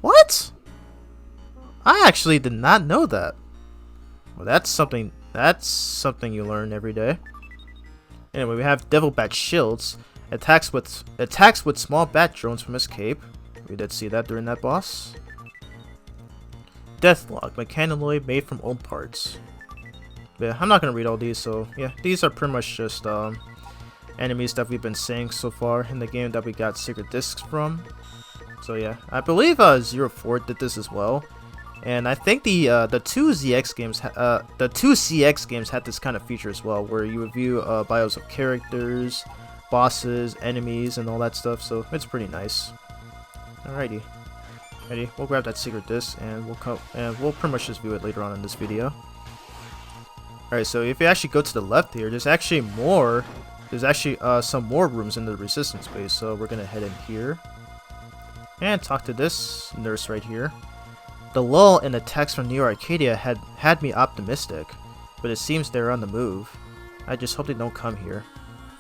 What? I actually did not know that. Well, that's something you learn every day. Anyway, we have Devil Bat Shields. Attacks with small bat drones from his cape. We did see that during that boss. Deathlog, mechanoid made from old parts. But yeah, I'm not gonna read all these, so yeah, these are pretty much just enemies that we've been seeing so far in the game that we got secret discs from. So yeah, I believe 04 did this as well, and I think the two CX games had this kind of feature as well, where you review bios of characters, bosses, enemies, and all that stuff. So it's pretty nice. Alrighty, we'll grab that secret disc and we'll pretty much just view it later on in this video. Alright, so if you actually go to the left here, there's actually some more rooms in the resistance base, so we're gonna head in here and talk to this nurse right here. The lull in the text from Neo Arcadia had me optimistic, but it seems they're on the move. I just hope they don't come here.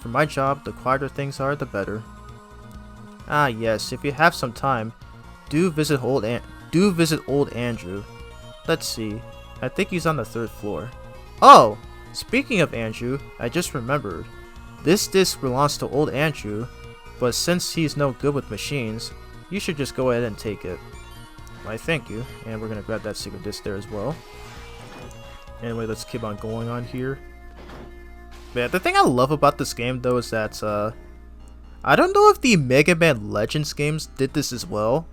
For my job, the quieter things are, the better. Ah yes, if you have some time, do visit old Andrew. Let's see, I think he's on the 3rd floor. Oh, speaking of Andrew, I just remembered. This disc belongs to old Andrew, but since he's no good with machines, you should just go ahead and take it. Why, thank you. And we're gonna grab that secret disc there as well. Anyway, let's keep on going on here. But yeah, the thing I love about this game though is that I don't know if the Mega Man Legends games did this as well,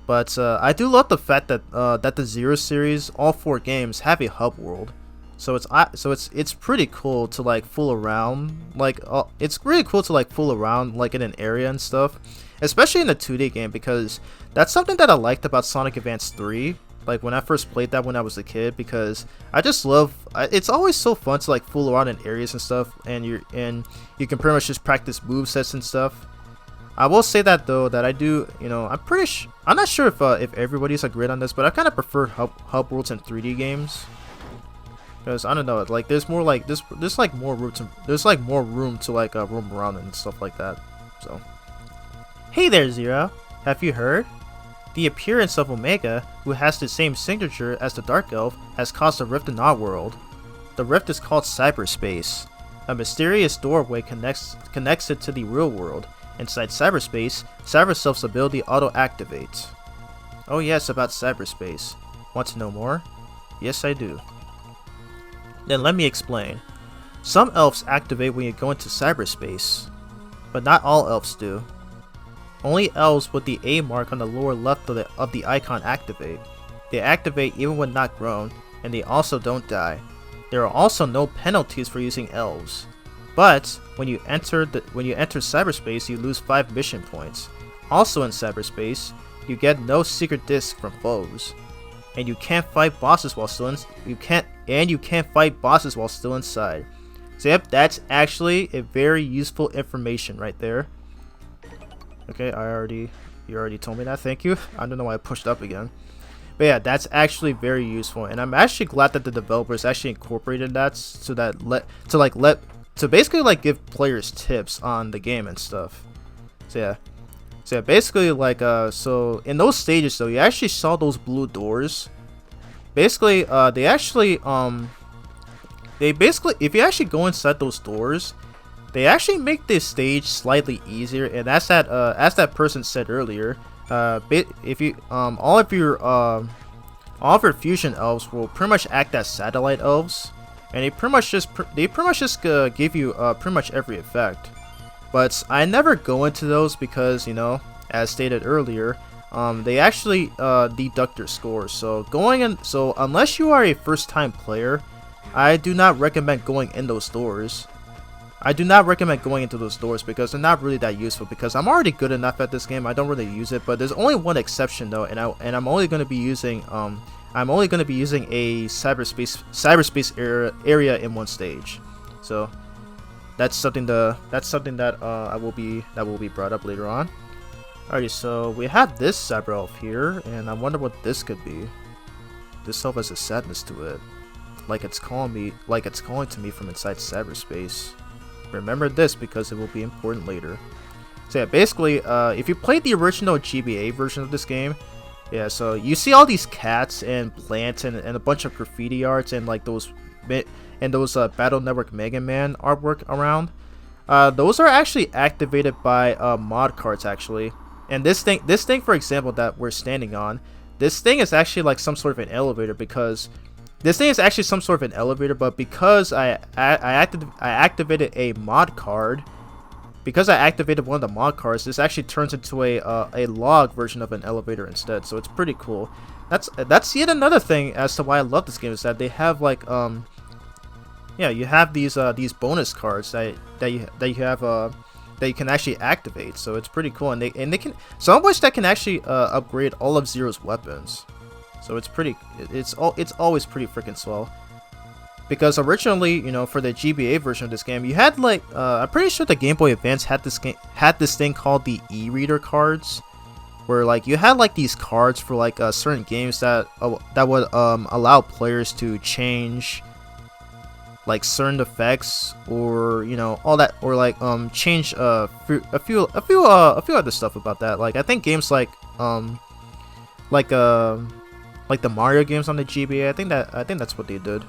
but I do love the fact that that the Zero series, all 4 games, have a hub world. So it's pretty cool to like fool around, like it's really cool to like fool around like in an area and stuff, especially in a 2D game, because that's something that I liked about Sonic Advance 3. Like when I first played that when I was a kid, because I just love. It's always so fun to like fool around in areas and stuff, and you can pretty much just practice movesets and stuff. I will say that though, that I do, I'm not sure if everybody's agreed on this, but I kind of prefer hub worlds in 3D games. Because I don't know, like there's more like there's like more room to like roam around and stuff like that. So, hey there, Zero. Have you heard? The appearance of Omega, who has the same signature as the Dark Elf, has caused a rift in our world. The rift is called cyberspace. A mysterious doorway connects it to the real world. Inside cyberspace, Cyberself's ability auto-activates. Oh yes, about cyberspace. Want to know more? Yes, I do. Then let me explain. Some elves activate when you go into cyberspace, but not all elves do. Only elves with the A mark on the lower left of the icon activate. They activate even when not grown, and they also don't die. There are also no penalties for using elves. But when you enter cyberspace, you lose 5 mission points. Also in cyberspace, you get no secret disc from foes. And you can't fight bosses while still fight bosses while still inside. So yep, that's actually a very useful information right there. Okay, you already told me that. Thank you. I don't know why I pushed up again. But yeah, that's actually very useful, and I'm actually glad that the developers actually incorporated that to basically like give players tips on the game and stuff. So yeah, basically like so in those stages though, you actually saw those blue doors. Basically, if you actually go inside those doors, they actually make this stage slightly easier, and as that person said earlier, if you all of your fusion elves will pretty much act as satellite elves, and they pretty much just give you pretty much every effect. But I never go into those because, you know, as stated earlier, they actually deduct your scores. So unless you are a first-time player, I do not recommend going in those doors. I do not recommend going into those doors because they're not really that useful, because I'm already good enough at this game. I don't really use it, but there's only one exception though, and I'm only going to be using a cyberspace area in one stage. So that's something that will be brought up later on. Alrighty, so we have this cyber elf here, and I wonder what this could be. This elf has a sadness to it, like it's calling to me from inside cyberspace. Remember this because it will be important later. So yeah, basically, if you played the original GBA version of this game, yeah, so you see all these cats and plants and a bunch of graffiti arts and like those Battle Network Mega Man artwork around. Those are actually activated by mod cards actually. And this thing, for example, that we're standing on, this thing is actually like some sort of an elevator because. This thing is actually some sort of an elevator, but because I activated a mod card, because I activated one of the mod cards, this actually turns into a log version of an elevator instead. So it's pretty cool. That's yet another thing as to why I love this game, is that they have like yeah, you have these bonus cards that you can actually activate. So it's pretty cool, and they can, some of which that can actually upgrade all of Zero's weapons. So it's always pretty freaking swell. Because originally, you know, for the GBA version of this game, you had like I'm pretty sure the Game Boy Advance had this thing called the e-reader cards, where like you had like these cards for like certain games that would allow players to change like certain effects, or you know, all that, or like change a few other stuff about that. Like I think games like the Mario games on the GBA, I think that's what they did.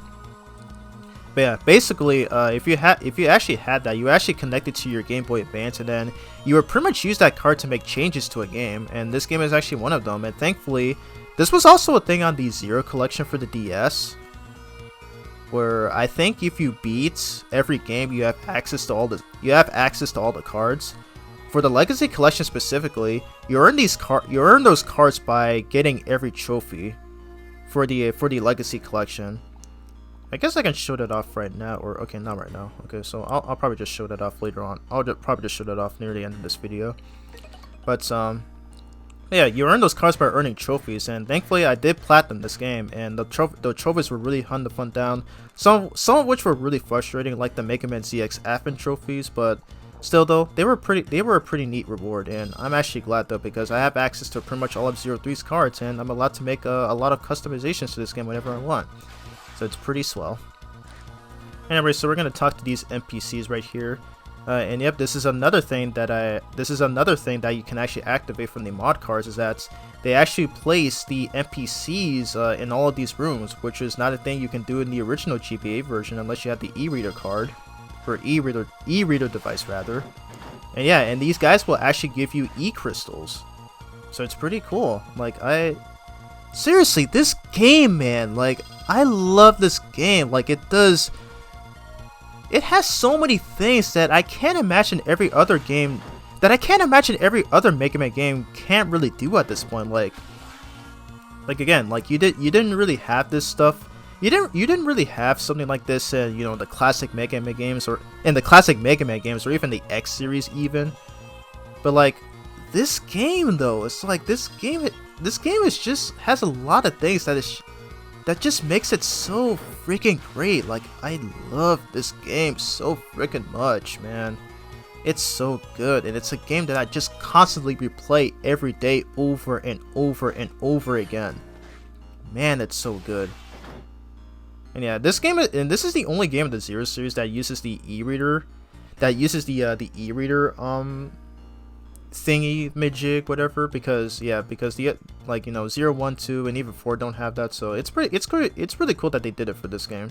But yeah, basically, if you actually had that, you actually connected to your Game Boy Advance, and then you would pretty much use that card to make changes to a game, and this game is actually one of them. And thankfully, this was also a thing on the Zero collection for the DS, where I think if you beat every game, you have access to all the cards. For the Legacy collection specifically, you earn those cards by getting every trophy for the Legacy collection. I guess I can show that off right now, or okay, not right now. Okay, so I'll probably just show that off later on. Probably just show that off near the end of this video. But yeah, you earn those cards by earning trophies, and thankfully I did platinum this game, and the trophies were really hard to hunt down. Some of which were really frustrating, like the Mega Man ZX Advent trophies, but still though, they were a pretty neat reward, and I'm actually glad though, because I have access to pretty much all of Zero 3's cards, and I'm allowed to make a lot of customizations to this game whenever I want. So it's pretty swell. Anyway, so we're gonna talk to these NPCs right here, and yep, this is another thing that you can actually activate from the mod cards, is that they actually place the NPCs in all of these rooms, which is not a thing you can do in the original GBA version unless you have the e-reader card. For e-reader device rather. And yeah, and these guys will actually give you e-crystals. So it's pretty cool. Like, seriously, this game, man, like, I love this game. Like, it has so many things that I can't imagine every other Mega Man game can't really do at this point. Like again, like you didn't really have this stuff. You didn't really have something like this in, you know, the classic Mega Man games, or in the classic Mega Man games, or even the X series even. But like this game though, it's like this game is just has a lot of things that just makes it so freaking great. Like, I love this game so freaking much, man. It's so good, and it's a game that I just constantly replay every day over and over and over again. Man, it's so good. And yeah, this is the only game of the Zero series that uses the e-reader, the e-reader thingy majig, whatever, because the, like, you know, 0, 1, 2 and even 4 don't have that, so it's really cool that they did it for this game.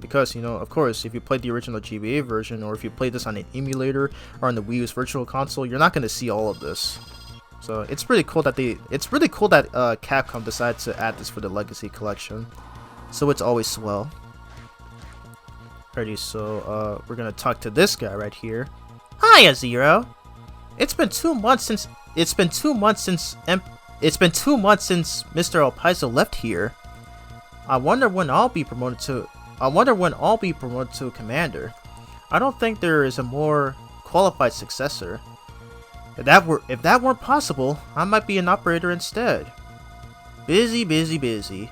Because, you know, of course, if you played the original GBA version, or if you played this on an emulator or on the Wii U's Virtual Console, you're not going to see all of this. So it's pretty cool that Capcom decided to add this for the Legacy Collection. So it's always swell. Alrighty, so we're gonna talk to this guy right here. Hiya, Zero. It's been 2 months since Mr. El Paiso left here. I wonder when I'll be promoted to a commander. I don't think there is a more qualified successor. If that weren't possible, I might be an operator instead. Busy, busy, busy.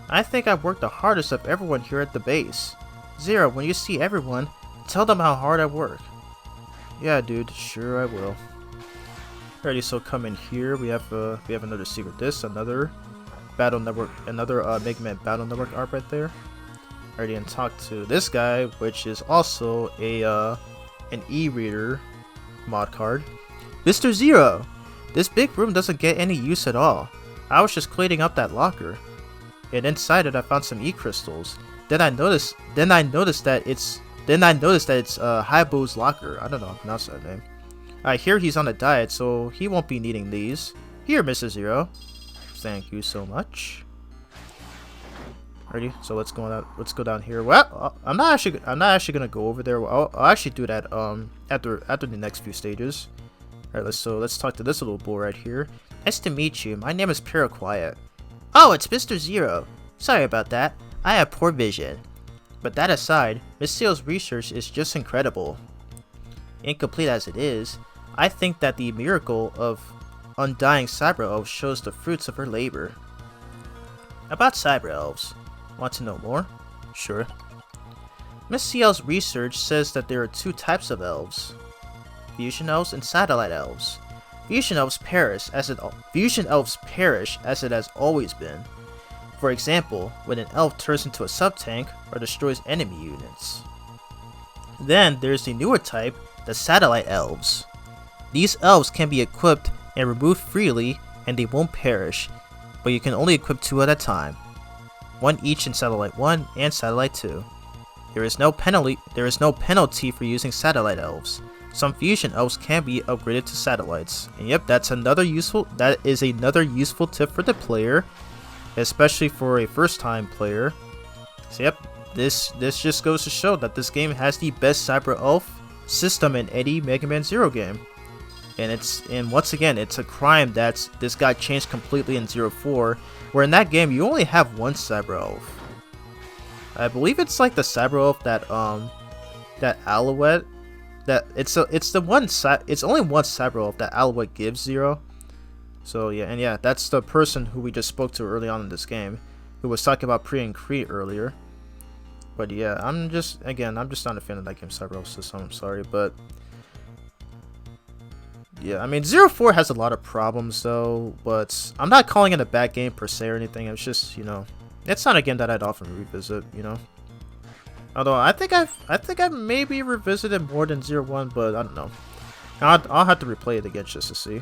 I think I've worked the hardest of everyone here at the base. Zero, when you see everyone, tell them how hard I work. Yeah, dude, sure I will. Alrighty, so come in here. We have another secret disc, another Battle Network, another Mega Man Battle Network art right there. Alrighty, and talk to this guy, which is also an e-reader mod card. Mr. Zero, this big room doesn't get any use at all. I was just cleaning up that locker, and inside it I found some e-crystals. Then I noticed that it's Haibo's locker. I don't know how to pronounce that name. I hear he's on a diet, so he won't be needing these. Here, Mr. Zero. Thank you so much. Alrighty, so let's go down here. Well, I'm not actually gonna go over there. I'll actually do that after the next few stages. Alright, let's talk to this little boy right here. Nice to meet you. My name is Paraquiet. Oh, it's Mr. Zero. Sorry about that. I have poor vision. But that aside, Miss Seal's research is just incredible. Incomplete as it is, I think that the miracle of undying cyber elves shows the fruits of her labor. About cyber elves, want to know more? Sure. Miss Seal's research says that there are 2 types of elves. Fusion elves and satellite elves. Fusion elves perish as it has always been. For example, when an elf turns into a sub-tank or destroys enemy units. Then there's the newer type, the satellite elves. These elves can be equipped and removed freely and they won't perish, but you can only equip 2 at a time. 1 each in Satellite 1 and Satellite 2. There is no penalty for using satellite elves. Some fusion elves can be upgraded to satellites. And yep, that is another useful tip for the player, especially for a first-time player. So yep, this just goes to show that this game has the best cyber elf system in any Mega Man Zero game. And once again, it's a crime that this got changed completely in 04, where in that game you only have 1 cyber elf. I believe it's like the cyber elf that Alouette. It's only one cyber elf that Alouette gives Zero. So yeah, that's the person who we just spoke to early on in this game, who was talking about Pre and Cree earlier. But yeah, I'm just not a fan of that game's cyber elf system. I'm sorry, but yeah, I mean 04 has a lot of problems though, but I'm not calling it a bad game per se or anything. It's just, you know, it's not a game that I'd often revisit, you know. Although I think I've maybe revisited more than 01, but I don't know. I'll have to replay it again just to see.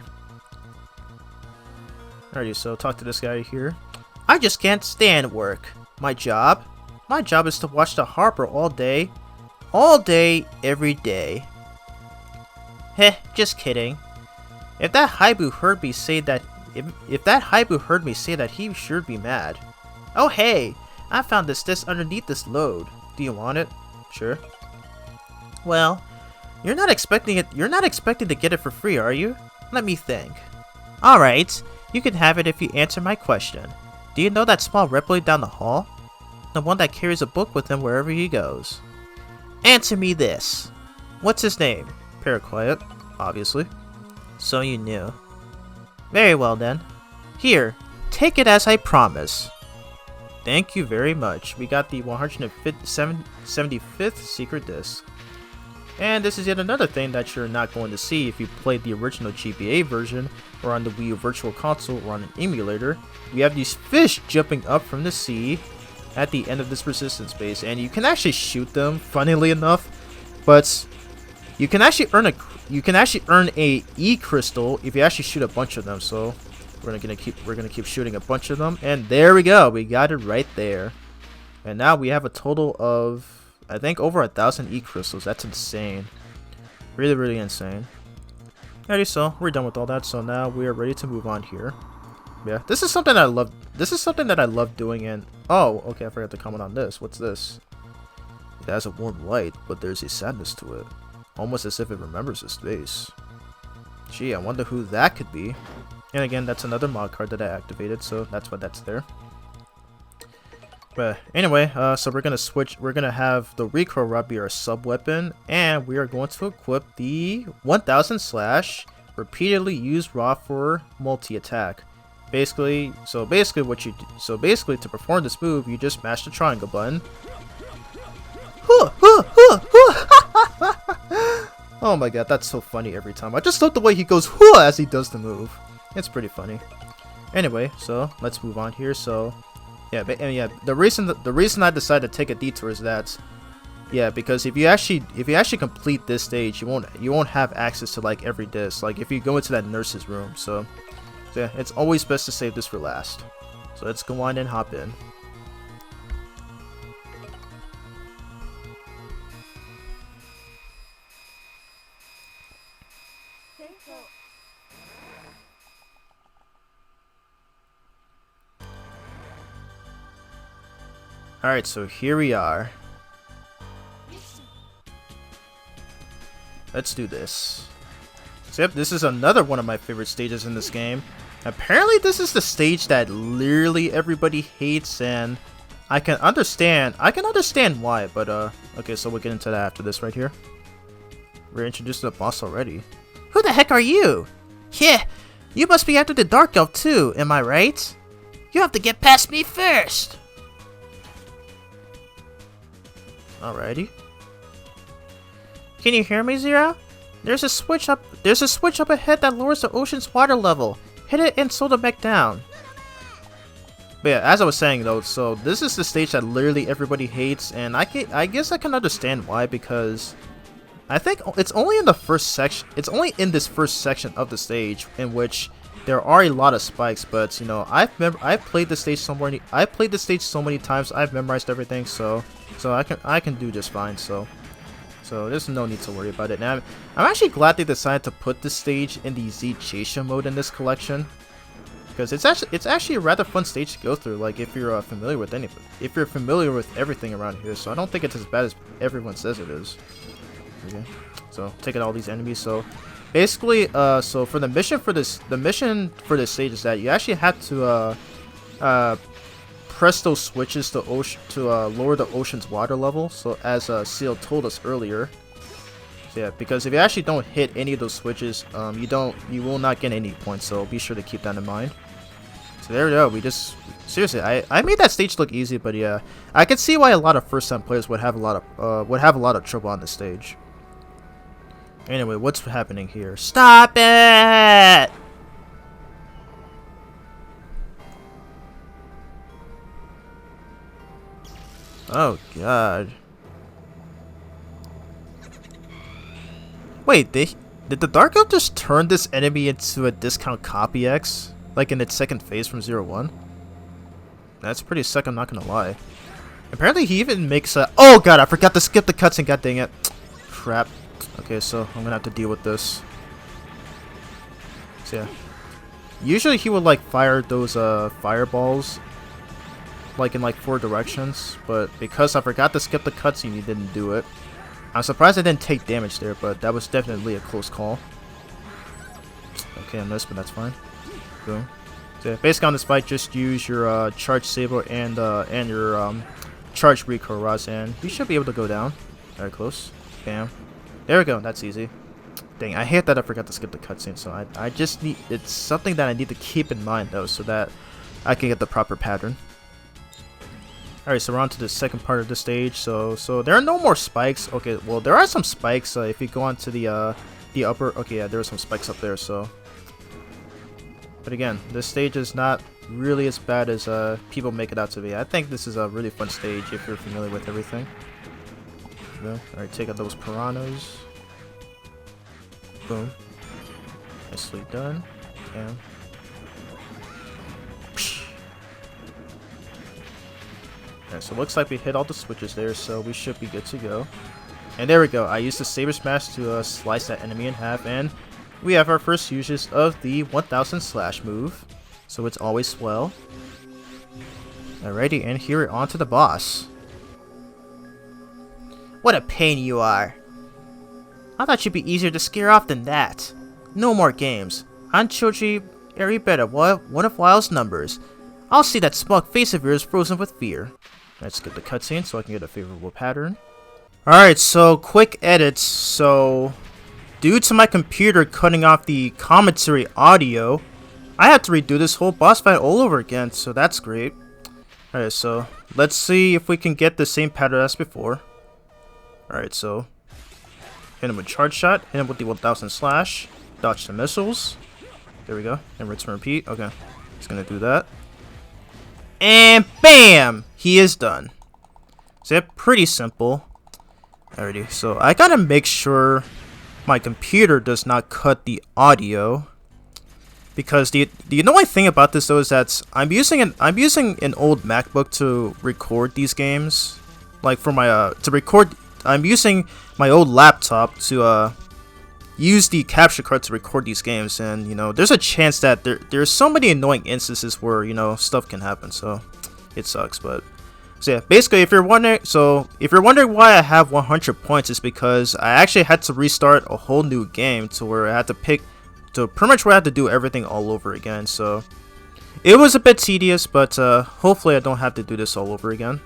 Alrighty, so talk to this guy here. I just can't stand work. My job is to watch the harbor all day, every day. Heh, just kidding. If that Haibu heard me say that, he should be mad. Oh hey, I found this disc underneath this load. Do you want it? Sure. Well, you're not expecting to get it for free, are you? Let me think. Alright, you can have it if you answer my question. Do you know that small reptile down the hall? The one that carries a book with him wherever he goes. Answer me this. What's his name? Paraquiet, obviously. So you knew. Very well then. Here, take it as I promise. Thank you very much. We got the 175th secret disc. And this is yet another thing that you're not going to see if you played the original GBA version or on the Wii U Virtual Console or on an emulator. We have these fish jumping up from the sea at the end of this resistance base, and you can actually shoot them, funnily enough, but you can actually earn a E crystal if you actually shoot a bunch of them. So we're gonna keep shooting a bunch of them, and there we go. We got it right there. And now we have a total of, I think, over 1,000 E-crystals. That's insane. Really, really insane. Alrighty, so we're done with all that. So now we are ready to move on here. Yeah, this is something I love. This is something that I love doing in... Oh, okay, I forgot to comment on this. What's this? It has a warm light, but there's a sadness to it. Almost as if it remembers its space. Gee, I wonder who that could be. And again, that's another mod card that I activated, so that's why that's there. But anyway, so we're gonna switch. We're gonna have the Recro Rod be our sub weapon, and we are going to equip the 1000/ repeatedly used rod for multi attack. Basically, what you do, to perform this move, you just mash the triangle button. Oh my god, that's so funny every time. I just love the way he goes as he does the move. It's pretty funny. Anyway, so let's move on here. So yeah, the reason I decided to take a detour is that, yeah, because if you actually complete this stage, you won't have access to like every disc. Like if you go into that nurse's room, so yeah, it's always best to save this for last. So let's go on and hop in. Alright, so here we are. Let's do this. Yep, this is another one of my favorite stages in this game. Apparently this is the stage that literally everybody hates, and I can understand why, but okay, so we'll get into that after this right here. We're introduced to the boss already. Who the heck are you? Yeah, you must be after the Dark Elf too, am I right? You have to get past me first. Alrighty. Can you hear me, Zero? There's a switch up ahead that lowers the ocean's water level. Hit it and slow the mech down. But yeah, as I was saying though, so this is the stage that literally everybody hates, and I guess I can understand why, because I think it's only in the first section. It's only in this first section of the stage in which there are a lot of spikes. But you know, I've played the stage so many times. I've memorized everything, so I can do just fine. So there's no need to worry about it. Now I'm actually glad they decided to put this stage in the Z Chasha mode in this collection, because it's actually a rather fun stage to go through. Like if you're familiar with everything around here. So I don't think it's as bad as everyone says it is. Okay, so taking all these enemies. So basically, so for the mission for this stage is that you actually have to press those switches to lower the ocean's water level. So as Seal told us earlier. So yeah, because if you actually don't hit any of those switches, you will not get any points. So be sure to keep that in mind. So there we go. We just seriously, I made that stage look easy, but yeah, I could see why a lot of first-time players would have a lot of trouble on this stage. Anyway, what's happening here? Stop it! Oh god. Wait, did the Dark Elf just turn this enemy into a discount copy X? Like in its second phase from 01? That's pretty sick, I'm not gonna lie. Apparently he even makes a... Oh god, I forgot to skip the cutscene, god dang it. Crap. Okay, so I'm gonna have to deal with this. So yeah. Usually he would like fire those fireballs like in like 4 directions, but because I forgot to skip the cutscene, he didn't do it. I'm surprised I didn't take damage there, but that was definitely a close call. Okay, I missed, but that's fine. Boom. So yeah, basically on this fight, just use your charge saber and your charge recur rods, and you should be able to go down. Very close. Bam. There we go. That's easy. Dang, I hate that I forgot to skip the cutscene, so I just need... It's something that I need to keep in mind, though, so that I can get the proper pattern. Alright, so we're on to the second part of the stage. So there are no more spikes. Okay, well, there are some spikes. If you go on to the upper... Okay, yeah, there are some spikes up there, so... But again, this stage is not really as bad as people make it out to be. I think this is a really fun stage if you're familiar with everything. Alright, take out those piranhas. Boom. Nicely done. And Alright, so it looks like we hit all the switches there, so we should be good to go. And there we go. I used the Saber Smash to slice that enemy in half, and we have our first uses of the 1000 slash move. So it's always swell. Alrighty, and here we're on to the boss. What a pain you are. I thought you'd be easier to scare off than that. No more games. Anchochi Eribeta, one of Wild's numbers. I'll see that smug face of yours frozen with fear. Let's skip the cutscene so I can get a favorable pattern. Alright, so quick edits. So, due to my computer cutting off the commentary audio, I have to redo this whole boss fight all over again, so that's great. Alright, so let's see if we can get the same pattern as before. Alright, so hit him with charge shot, hit him with the 1000 slash, dodge the missiles. There we go, and rinse and repeat. Okay, he's gonna do that. And BAM! He is done. So yeah, pretty simple. Alrighty, so I gotta make sure my computer does not cut the audio. Because the annoying thing about this though is that I'm using an old MacBook to record these games. Like for my I'm using my old laptop to use the capture card to record these games, and you know there's a chance that there's so many annoying instances where you know stuff can happen, so it sucks. But so yeah, basically if you're wondering why I have 100 points, it's because I actually had to restart a whole new game to where I had to pretty much where I had to do everything all over again. So it was a bit tedious, but hopefully I don't have to do this all over again.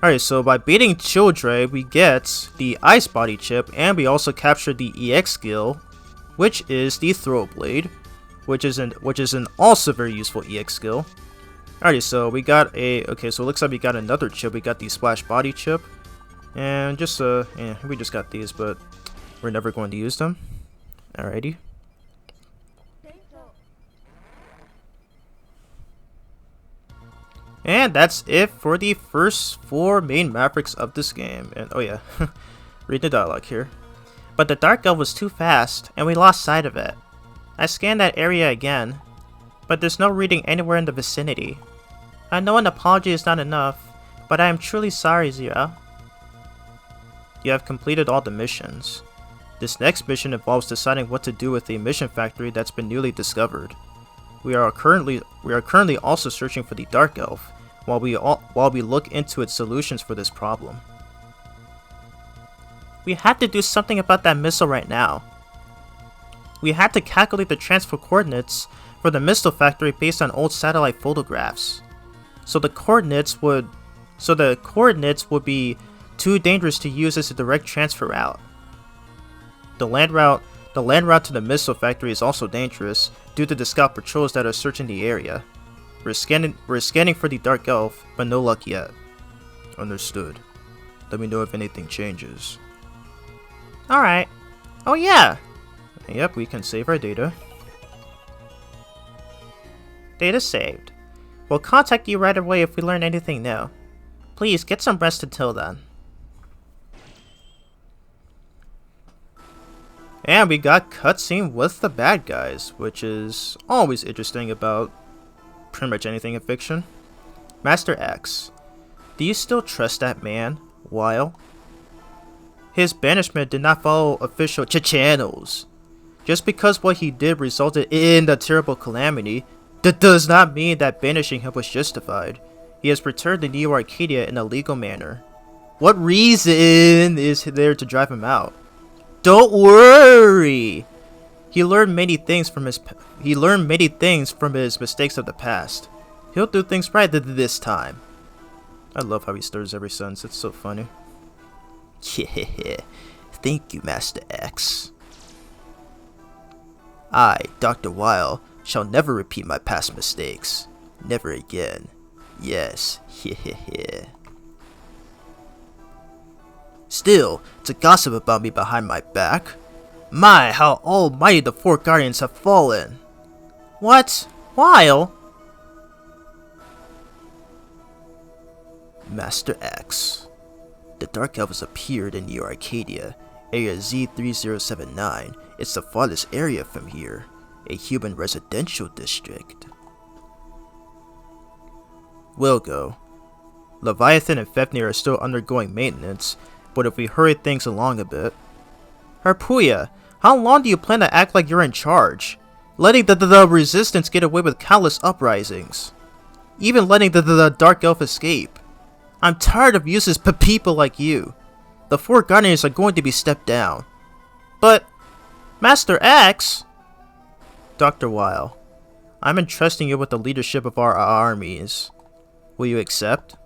Alright, so by beating Childre, we get the Ice Body chip, and we also capture the EX skill, which is the Throw Blade, which is an also very useful EX skill. Alrighty, so we got so it looks like we got another chip. We got the Splash Body chip, and just we just got these, but we're never going to use them. Alrighty. And that's it for the first 4 main Mavericks of this game. And oh yeah, read the dialogue here. But the Dark Elf was too fast, and we lost sight of it. I scanned that area again, but there's no reading anywhere in the vicinity. I know an apology is not enough, but I am truly sorry, Zira. You have completed all the missions. This next mission involves deciding what to do with the mission factory that's been newly discovered. We are currently also searching for the Dark Elf, while we look into its solutions for this problem. We have to do something about that missile right now. We had to calculate the transfer coordinates for the missile factory based on old satellite photographs. So the coordinates would be too dangerous to use as a direct transfer route. The land route to the missile factory is also dangerous due to the scout patrols that are searching the area. We're scanning for the Dark Elf, but no luck yet. Understood. Let me know if anything changes. Alright. Oh yeah! Yep, we can save our data. Data saved. We'll contact you right away if we learn anything new. Please, get some rest until then. And we got cutscene with the bad guys, which is always interesting about pretty much anything in fiction. Master X. Do you still trust that man, Weil? His banishment did not follow official channels. Just because what he did resulted in the terrible calamity, that does not mean that banishing him was justified. He has returned to Neo Arcadia in a legal manner. What reason is there to drive him out? Don't worry! He learned many things from his mistakes of the past. He'll do things right this time. I love how he stirs every sentence. It's so funny. Yeah, thank you, Master X. I, Dr. Weil, shall never repeat my past mistakes. Never again. Yes, yeah. Still, to gossip about me behind my back? My, how almighty the 4 Guardians have fallen! What? Weil? Master X. The Dark Elf has appeared in Neo Arcadia, area Z3079. It's the farthest area from here, a human residential district. We'll go. Leviathan and Fefnir are still undergoing maintenance, but if we hurry things along a bit... Harpuya, how long do you plan to act like you're in charge? Letting the Resistance get away with countless uprisings. Even letting the Dark Elf escape. I'm tired of useless people like you. The 4 Guardians are going to be stepped down. But, Master X... Dr. Weil, I'm entrusting you with the leadership of our armies. Will you accept?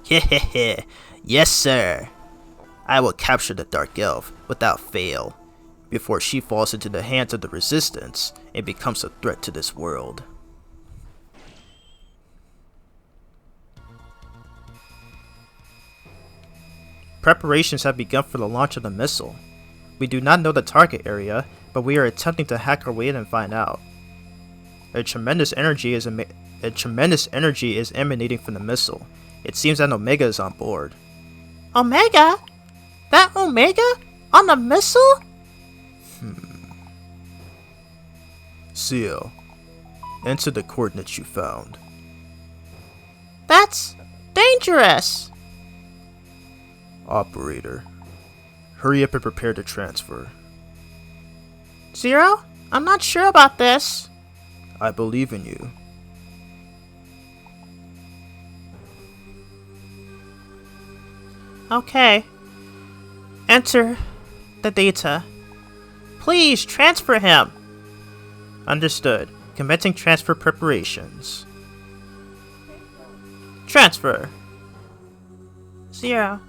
Hehehe, yes sir. I will capture the Dark Elf without fail, before she falls into the hands of the Resistance and becomes a threat to this world. Preparations have begun for the launch of the missile. We do not know the target area, but we are attempting to hack our way in and find out. A tremendous energy is emanating from the missile. It seems that Omega is on board. Omega? That Omega? On the missile? Seal, enter the coordinates you found. That's dangerous. Operator, hurry up and prepare to transfer. Zero? I'm not sure about this. I believe in you. Okay. Enter the data. Please transfer him. Understood. Commencing transfer preparations. Transfer. Zero.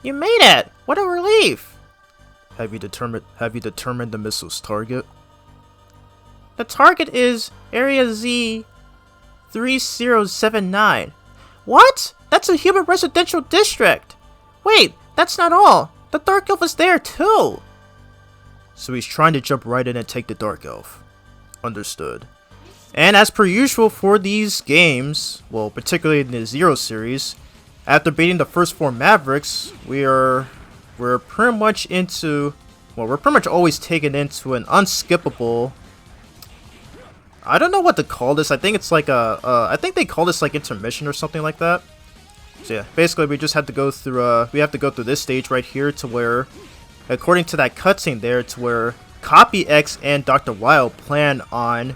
You made it! What a relief! Have you determined the missile's target? The target is Area Z 3079. What? That's a human residential district! Wait, that's not all. The Dark Elf is there too! So he's trying to jump right in and take the Dark Elf. Understood. And as per usual for these games, well, particularly in the Zero series, after beating the first 4 Mavericks, we're pretty much into, well, we're pretty much always taken into an unskippable, I don't know what to call this. I think it's like I think they call this like intermission or something like that. So yeah, basically we just have to go through, we have to go through this stage right here to where, according to that cutscene there, to where Copy X and Dr. Weil plan on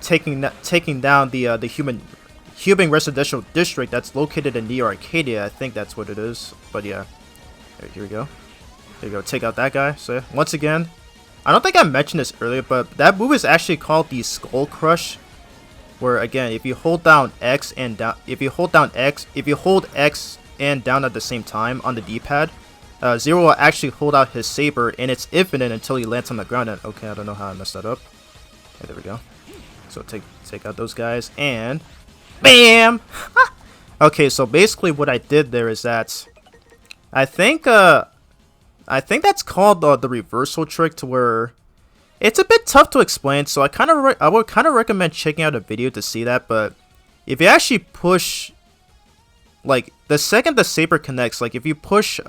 taking down the human residential district that's located in Neo Arcadia. I think that's what it is. But yeah, right, here we go. There you go. Take out that guy. So yeah, once again, I don't think I mentioned this earlier, but that move is actually called the Skull Crush. Where again, if you hold down X and down, if you hold X and down at the same time on the D-pad, Zero will actually hold out his saber, and it's infinite until he lands on the ground. And okay, I don't know how I messed that up. Okay, there we go. So take out those guys and BAM! Okay, so basically what I did there is that I think that's called the reversal trick, to where it's a bit tough to explain. So I would kind of recommend checking out a video to see that. But if you actually push, like the second the saber connects, like if you push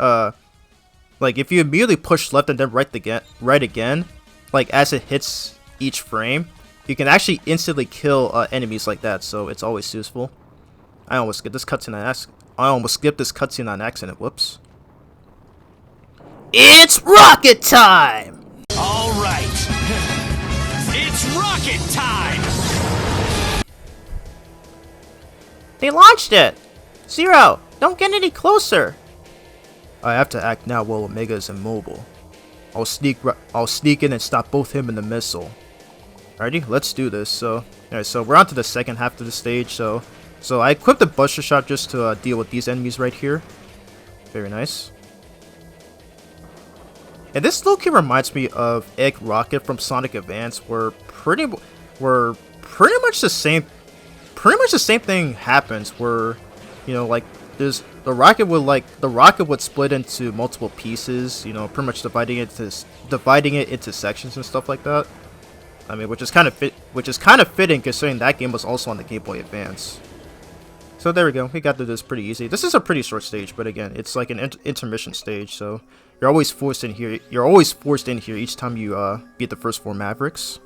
like if you immediately push left and then right again, like as it hits each frame, you can actually instantly kill enemies like that, so it's always useful. I almost skipped this cutscene on accident. Whoops. It's rocket time! All right. It's rocket time! They launched it! Zero, don't get any closer! I have to act now while Omega is immobile. I'll sneak in and stop both him and the missile. Alrighty, let's do this. So, alright, so we're on to the second half of the stage. So I equipped the Buster Shot just to deal with these enemies right here. Very nice. And this low-key reminds me of Egg Rocket from Sonic Advance, where pretty much the same thing happens. Where, you know, like there's the rocket would split into multiple pieces. You know, pretty much dividing it into sections and stuff like that. I mean, which is kind of fitting considering that game was also on the Game Boy Advance. So there we go. We got through this pretty easy. This is a pretty short stage, but again, it's like an intermission stage, so you're always forced in here. You're always forced in here each time you beat the first 4 Mavericks.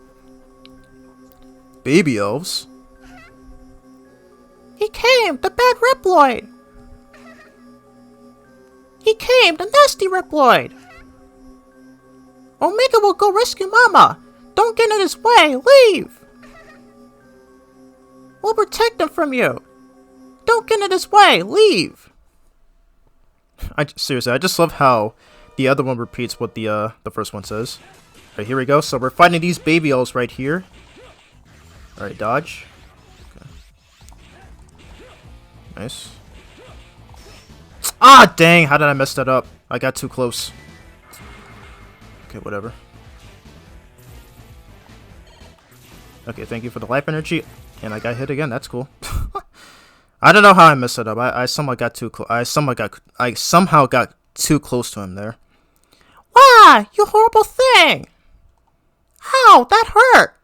Baby elves? He came, the bad Reploid! He came, the nasty Reploid! Omega will go rescue Mama! Don't get in his way! Leave! We'll protect him from you! Don't get in his way! Leave! Seriously, I just love how the other one repeats what the first one says. Alright, here we go. So we're fighting these baby elves right here. Alright, dodge. Okay. Nice. Ah, dang! How did I mess that up? I got too close. Okay, whatever. Okay, thank you for the life energy. And I got hit again. That's cool. I don't know how I messed it up. I somehow got too close. I somehow got too close to him there. Why, you horrible thing! Ow, that hurt!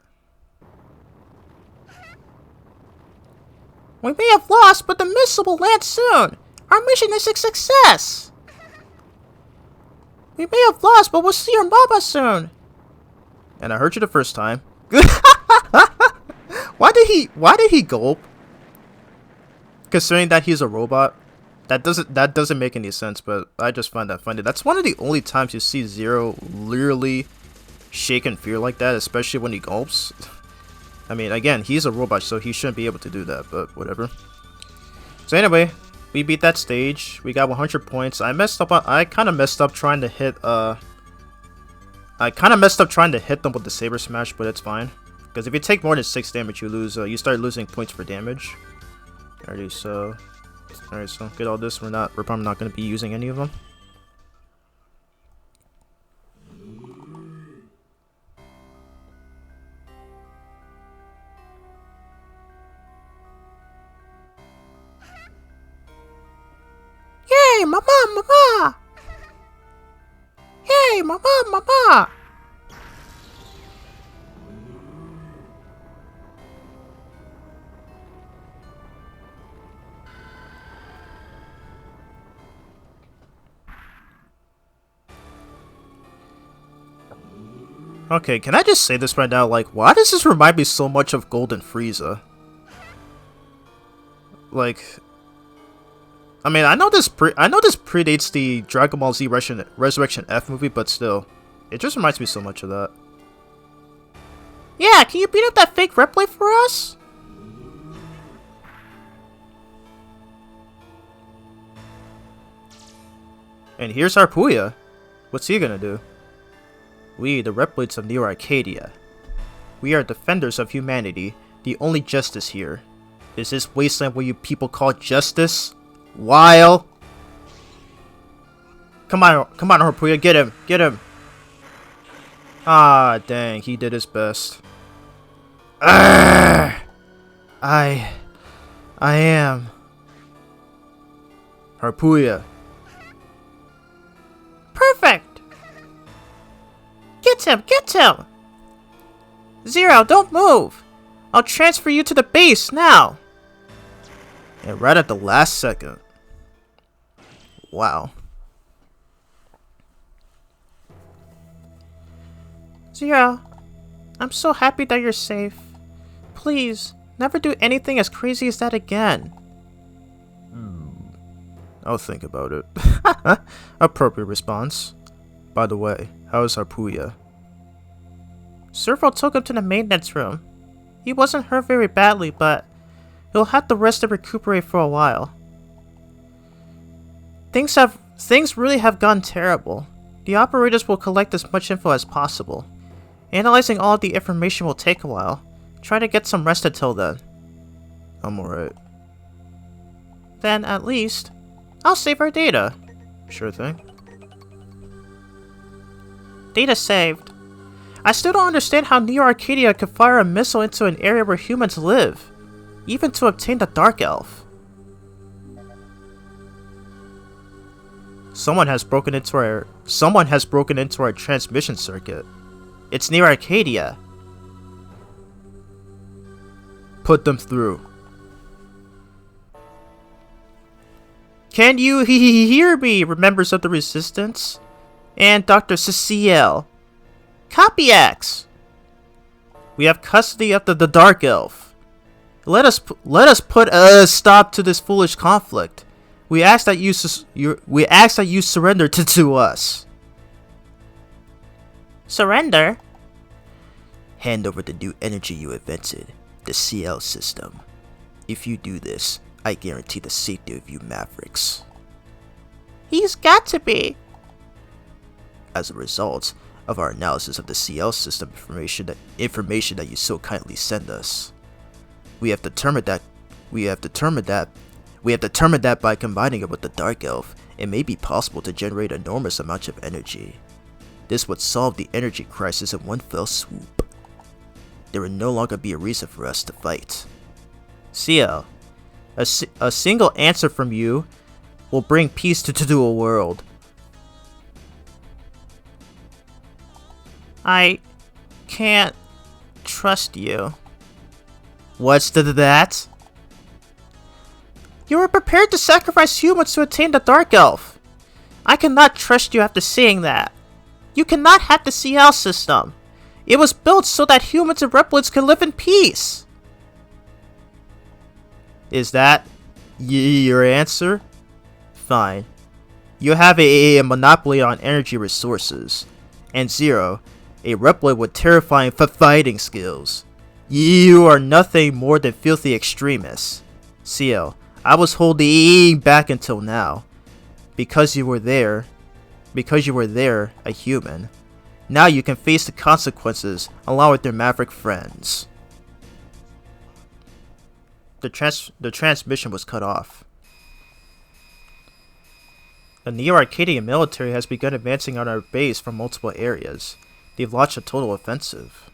We may have lost, but the missile will land soon. Our mission is a success. We may have lost, but we'll see your mama soon. And I heard you the first time. Why did he gulp? Considering that he's a robot, that doesn't make any sense. But I just find that funny. That's one of the only times you see Zero literally shake in fear like that, especially when he gulps. I mean, again, he's a robot, so he shouldn't be able to do that. But whatever. So anyway, we beat that stage. We got 100 points. I kind of messed up trying to hit them with the Saber Smash, but it's fine. Because if you take more than 6 damage, you start losing points for damage. Alright, so get all this. We're probably not going to be using any of them. Yay, mama! Yay, mama! Okay, can I just say this right now? Like, why does this remind me so much of Golden Frieza? Like, I mean, I know this predates the Dragon Ball Z Resurrection F movie, but still, it just reminds me so much of that. Yeah, can you beat up that fake replay for us? And here's Harpuya. What's he gonna do? We, the Reploids of Neo Arcadia. We are defenders of humanity, the only justice here. Is this wasteland what you people call justice? While... Come on, Harpuya, get him! Ah, dang, he did his best. I am... Harpuya. Perfect! Get him! Zero, don't move! I'll transfer you to the base now! And right at the last second. Wow. Zero, I'm so happy that you're safe. Please, never do anything as crazy as that again. I'll think about it. Appropriate response. By the way, how is Harpuya? Servo took him to the maintenance room. He wasn't hurt very badly, but he'll have to rest and recuperate for a while. Things really have gone terrible. The operators will collect as much info as possible. Analyzing all of the information will take a while. Try to get some rest until then. I'm alright. Then, at least, I'll save our data. Sure thing. Data saved. I still don't understand how Neo Arcadia could fire a missile into an area where humans live, even to obtain the Dark Elf. Someone has broken into our transmission circuit. It's Neo Arcadia. Put them through. Can you hear me, members of the Resistance? And Dr. Cecile. Copy X! We have custody of the Dark Elf. Let us put a stop to this foolish conflict. We ask that you surrender to us. Surrender? Hand over the new energy you invented, the CL system. If you do this, I guarantee the safety of you Mavericks. He's got to be. As a result of our analysis of the CL system information that you so kindly send us, we have determined that by combining it with the Dark Elf, it may be possible to generate enormous amounts of energy. This would solve the energy crisis in one fell swoop. There would no longer be a reason for us to fight. CL, a single answer from you will bring peace to a world. I can't trust you. What's that? You were prepared to sacrifice humans to attain the Dark Elf. I cannot trust you after seeing that. You cannot have the CL system. It was built so that humans and Reploids can live in peace. Is that your answer? Fine. You have a monopoly on energy resources. And Zero, a Reploid with terrifying fighting skills. You are nothing more than filthy extremists. CL, I was holding back until now. Because you were there, a human. Now you can face the consequences along with your Maverick friends. The transmission was cut off. The Neo-Arcadian military has begun advancing on our base from multiple areas. They've launched a total offensive.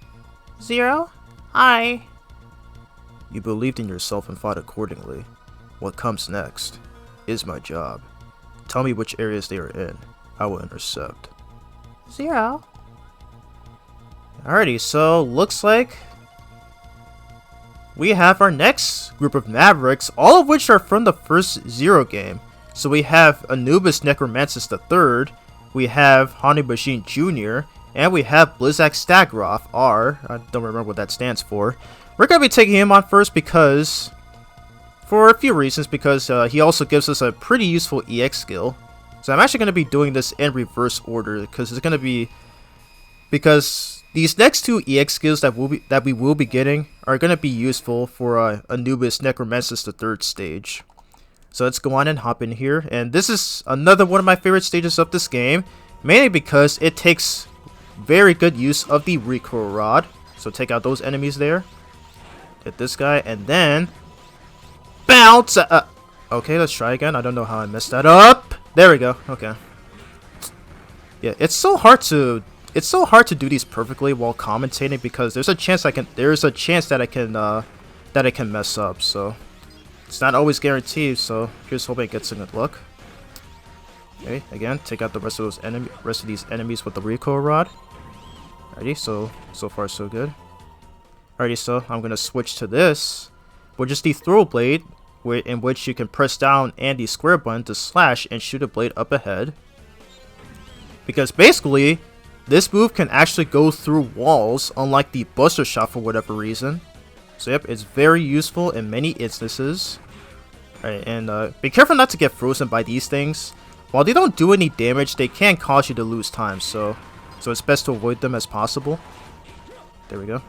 Zero? You believed in yourself and fought accordingly. What comes next is my job. Tell me which areas they are in. I will intercept. Zero? Alrighty, so looks like we have our next group of Mavericks, all of which are from the first Zero game. So we have Anubis Necromancis III, we have Hanibashin Jr., and we have Blizzak Stagroth R. I don't remember what that stands for. We're going to be taking him on first because, for a few reasons, because he also gives us a pretty useful EX skill. So I'm actually going to be doing this in reverse order because it's going to be, because these next two EX skills that we will be getting are going to be useful for Anubis Necromancis III stage. So let's go on and hop in here, and this is another one of my favorite stages of this game, mainly because it takes very good use of the recoil rod. So take out those enemies there, hit this guy, and then bounce. Okay, let's try again. I don't know how I messed that up. There we go. Okay. Yeah, it's so hard to do these perfectly while commentating because there's a chance that I can mess up. So it's not always guaranteed. So here's hoping it gets some good luck. Okay, again, take out the rest of these enemies with the recoil rod. Alrighty, so far so good. Alrighty, so I'm gonna switch to this, which is the throw blade, in which you can press down and the square button to slash and shoot a blade up ahead. Because basically, this move can actually go through walls, unlike the Buster Shot for whatever reason. So yep, it's very useful in many instances. Alright, and be careful not to get frozen by these things. While they don't do any damage, they can cause you to lose time, so it's best to avoid them as possible. There we go.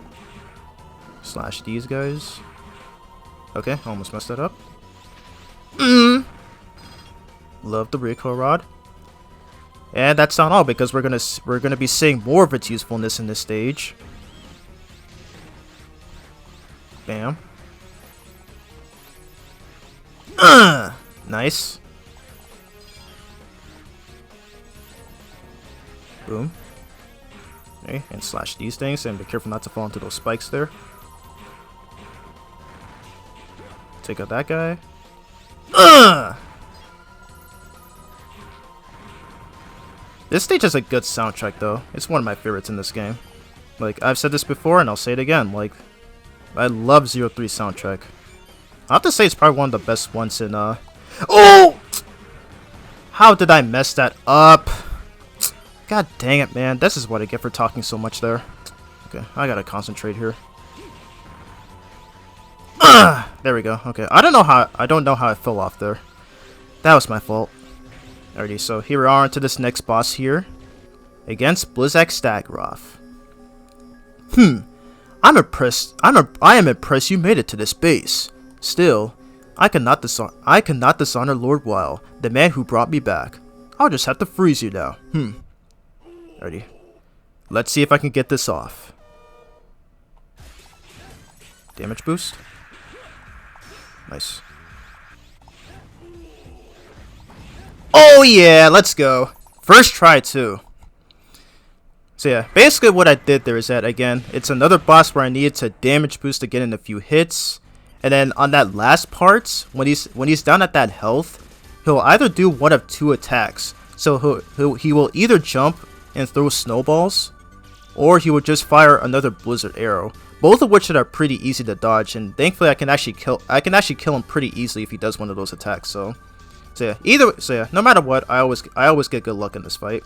Slash these guys. Okay, almost messed that up. Love the recoil rod. And that's not all, because we're gonna be seeing more of its usefulness in this stage. Bam. Nice. Boom. Okay, and slash these things, and be careful not to fall into those spikes there. Take out that guy. This stage has a good soundtrack though. It's one of my favorites in this game. Like, I've said this before and I'll say it again, like, I love 03 soundtrack. I have to say it's probably one of the best ones in Oh! How did I mess that up? God dang it, man. This is what I get for talking so much there. Okay, I gotta concentrate here. There we go. Okay, I don't know how I fell off there. That was my fault. Alrighty, so here we are onto this next boss here. Against Blizzak Stagroth. I am impressed you made it to this base. Still, I cannot dishonor Lord Weil, the man who brought me back. I'll just have to freeze you now. Alrighty. Let's see if I can get this off. Damage boost. Nice. Oh yeah, let's go. First try too. So yeah, basically what I did there is that, again, it's another boss where I needed to damage boost to get in a few hits. And then on that last part, when he's down at that health, he'll either do one of two attacks. So he will either jump and throw snowballs, or he will just fire another blizzard arrow. Both of which are pretty easy to dodge, and thankfully I can actually kill him pretty easily if he does one of those attacks. So yeah, no matter what, I always get good luck in this fight.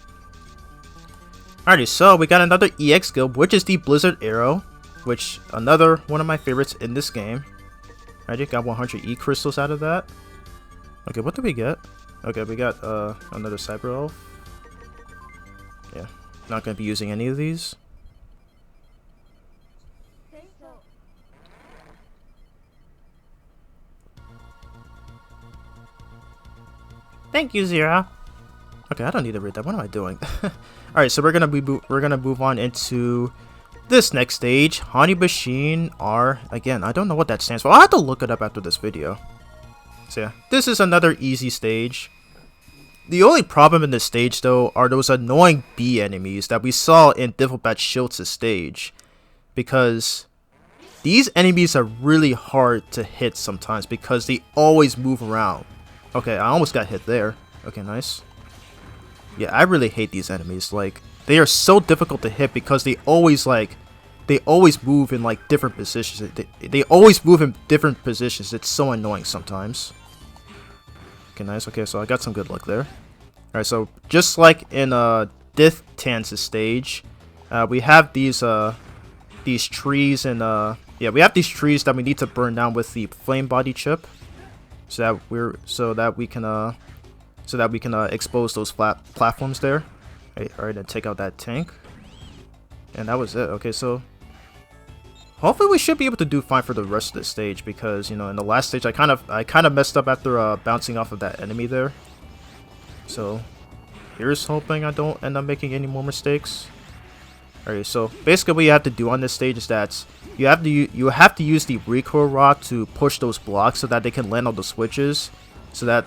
Alrighty, so we got another EX skill, which is the Blizzard Arrow, which another one of my favorites in this game. Alrighty, got 100 E crystals out of that. Okay, what do we get? Okay, we got another Cyber Elf. Yeah, not gonna be using any of these. Thank you, Zero. Okay, I don't need to read that. What am I doing? Alright, so we're gonna move on into this next stage, Honey Machine R. Again, I don't know what that stands for. I'll have to look it up after this video. So yeah, this is another easy stage. The only problem in this stage though are those annoying bee enemies that we saw in Difflebat Schultz's stage. Because these enemies are really hard to hit sometimes because they always move around. Okay, I almost got hit there. Okay, nice. Yeah, I really hate these enemies. Like, they are so difficult to hit because they always move in like different positions. They always move in different positions. It's so annoying sometimes. Okay, nice. Okay, so I got some good luck there. Alright, so just like in Dith Tanz's stage, we have these trees and yeah, we have these trees that we need to burn down with the flame body chip. So that we can expose those platforms there. Alright, and take out that tank. And that was it. Okay, so hopefully we should be able to do fine for the rest of the stage because, you know, in the last stage I kind of messed up after bouncing off of that enemy there. So here's hoping I don't end up making any more mistakes. Alright, so basically what you have to do on this stage is that you have to use the recoil rod to push those blocks so that they can land on the switches, so that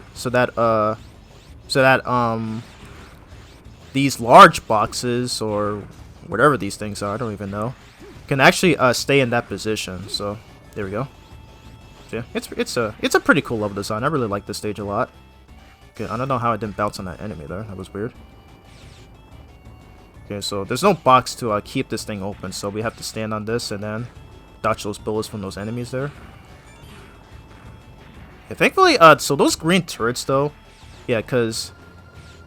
these large boxes or whatever these things are, I don't even know, can actually stay in that position. So there we go. So, yeah, it's a pretty cool level design. I really like this stage a lot. Okay, I don't know how I didn't bounce on that enemy there. That was weird. Okay, so there's no box to keep this thing open, so we have to stand on this and then dodge those bullets from those enemies there. Yeah, thankfully, so those green turrets though, yeah, because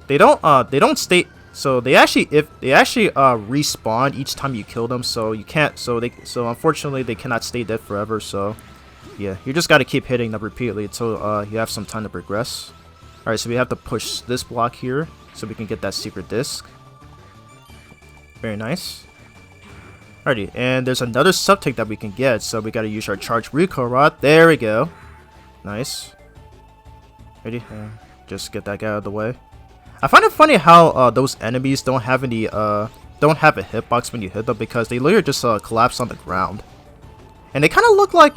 they don't stay. So they actually respawn each time you kill them. So you can't. So unfortunately they cannot stay dead forever. So yeah, you just got to keep hitting them repeatedly until you have some time to progress. All right, so we have to push this block here so we can get that secret disc. Very nice. Alrighty, and there's another sub-tank that we can get, so we gotta use our charged recoil rod. There we go. Nice. Ready? Just get that guy out of the way. I find it funny how those enemies don't have any don't have a hitbox when you hit them because they literally just collapse on the ground. And they kind of look like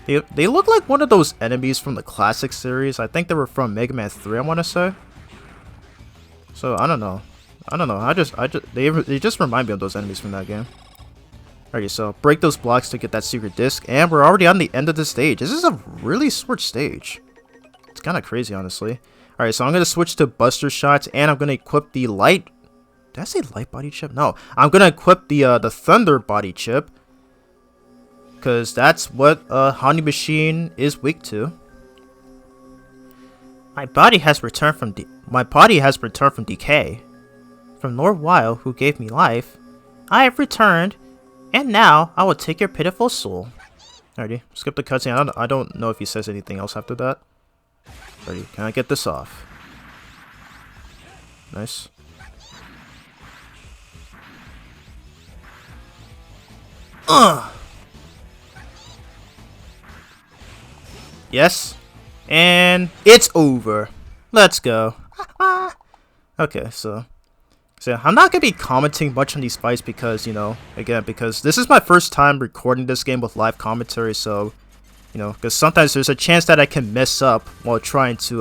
they look like one of those enemies from the classic series. I think they were from Mega Man 3, I want to say. So I don't know. They just remind me of those enemies from that game. Alright, so break those blocks to get that secret disc, and we're already on the end of the stage. This is a really short stage. It's kind of crazy, honestly. Alright, so I'm gonna switch to Buster Shots, and I'm gonna equip the light. Did I say light body chip? No, I'm gonna equip the thunder body chip, because that's what Honey Machine is weak to. My body has returned from decay. From Lord Weil, who gave me life, I have returned, and now I will take your pitiful soul. Alrighty, skip the cutscene. I don't know if he says anything else after that. Alrighty, can I get this off? Nice. Yes. And it's over. Let's go. Okay, so I'm not gonna be commenting much on these fights because, you know, again, because this is my first time recording this game with live commentary, so, you know, because sometimes there's a chance that I can mess up while trying to,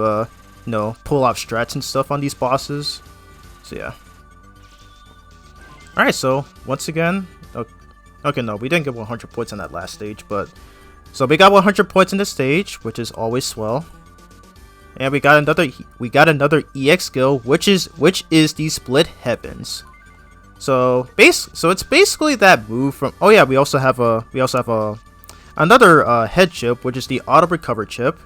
you know, pull off strats and stuff on these bosses. So yeah. Alright, so once again, okay, no, we didn't get 100 points on that last stage, but so we got 100 points in this stage, which is always swell. And we got another EX skill, which is the Split Heavens. So it's basically that move from. Oh yeah, we also have another head chip, which is the auto recover chip,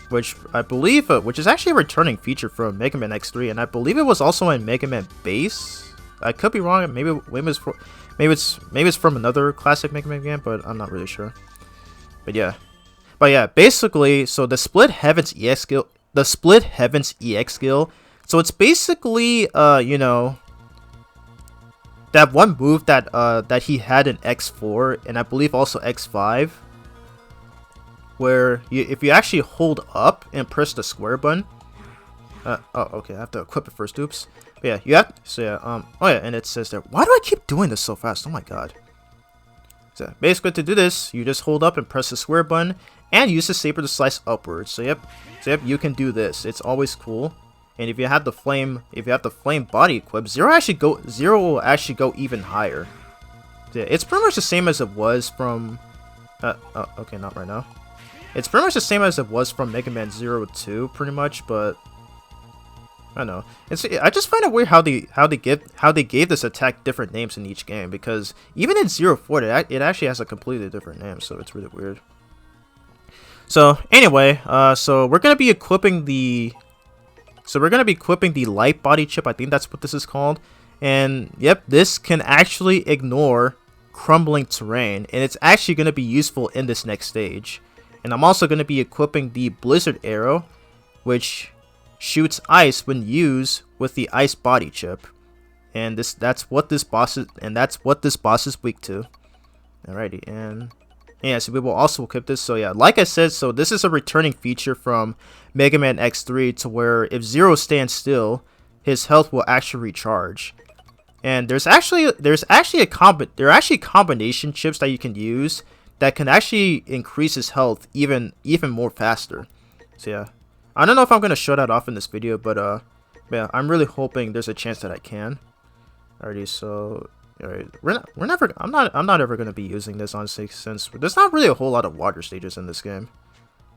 which I believe which is actually a returning feature from Mega Man X3, and I believe it was also in Mega Man Base. I could be wrong. Maybe it's from another classic Mega Man game, but I'm not really sure. But yeah, basically, so the Split Heavens EX skill, so it's basically, you know, that one move that he had in X4 and I believe also X5, where if you actually hold up and press the square button, oh, okay, I have to equip it first. Oops. But yeah, you have. So yeah, oh yeah, and it says there. Why do I keep doing this so fast? Oh my god. So basically, to do this, you just hold up and press the square button, and use the saber to slice upwards. So yep, you can do this. It's always cool. And if you have the flame, body equipped, zero will actually go even higher. So yeah, it's pretty much the same as it was from. Oh, okay, not right now. It's pretty much the same as it was from Mega Man 2, pretty much, but I don't know. I just find it weird how they gave this attack different names in each game, because even in 4, it actually has a completely different name, so it's really weird. So anyway, so we're gonna be equipping the light body chip. I think that's what this is called. And yep, this can actually ignore crumbling terrain, and it's actually gonna be useful in this next stage. And I'm also gonna be equipping the blizzard arrow, which shoots ice when used with the ice body chip. And that's what this boss is weak to. Alrighty, and yeah, so we will also equip this. So yeah, like I said, so this is a returning feature from Mega Man X3, to where if Zero stands still, his health will actually recharge. And there are actually combination chips that you can use that can actually increase his health even more faster. So yeah, I don't know if I'm gonna show that off in this video, but yeah, I'm really hoping there's a chance that I can. Alrighty, so alright, I'm not ever gonna be using this, honestly, since there's not really a whole lot of water stages in this game.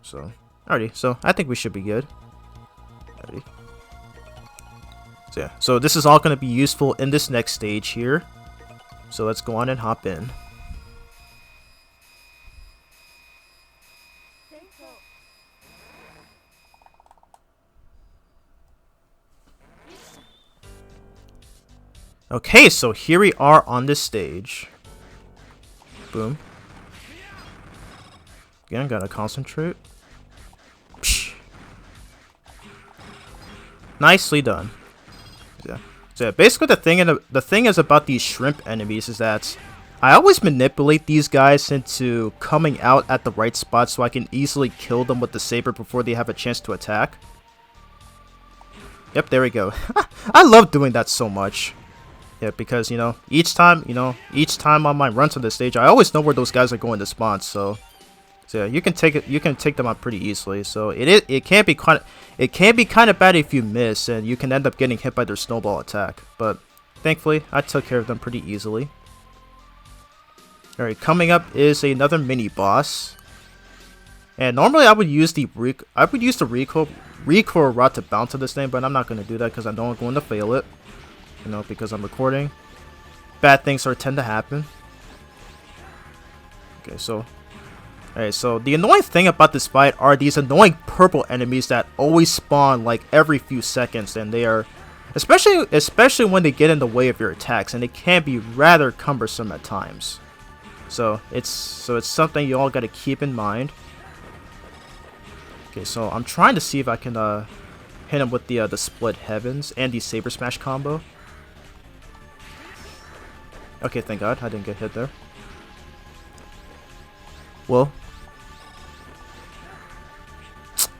So alrighty, so I think we should be good. Alrighty. So yeah, so this is all gonna be useful in this next stage here. So let's go on and hop in. Okay, so here we are on this stage. Boom. Again, gotta concentrate. Psh. Nicely done. Yeah. So yeah, basically the thing is about these shrimp enemies is that I always manipulate these guys into coming out at the right spot so I can easily kill them with the saber before they have a chance to attack. Yep, there we go. I love doing that so much. Yeah, because each time on my runs on this stage, I always know where those guys are going to spawn. So yeah, you can take them out pretty easily. So it can be kind of bad if you miss, and you can end up getting hit by their snowball attack. But thankfully, I took care of them pretty easily. All right, coming up is another mini boss. And normally I would use the recoil route to bounce to this thing, but I'm not going to do that because I know I'm going to fail it. Because I'm recording. Bad things tend to happen. Okay, so alright, so the annoying thing about this fight are these annoying purple enemies that always spawn like every few seconds, and they are especially when they get in the way of your attacks, and it can be rather cumbersome at times. So it's something you all got to keep in mind. Okay, so I'm trying to see if I can hit him with the split heavens and the saber smash combo. Okay, thank God I didn't get hit there. Well,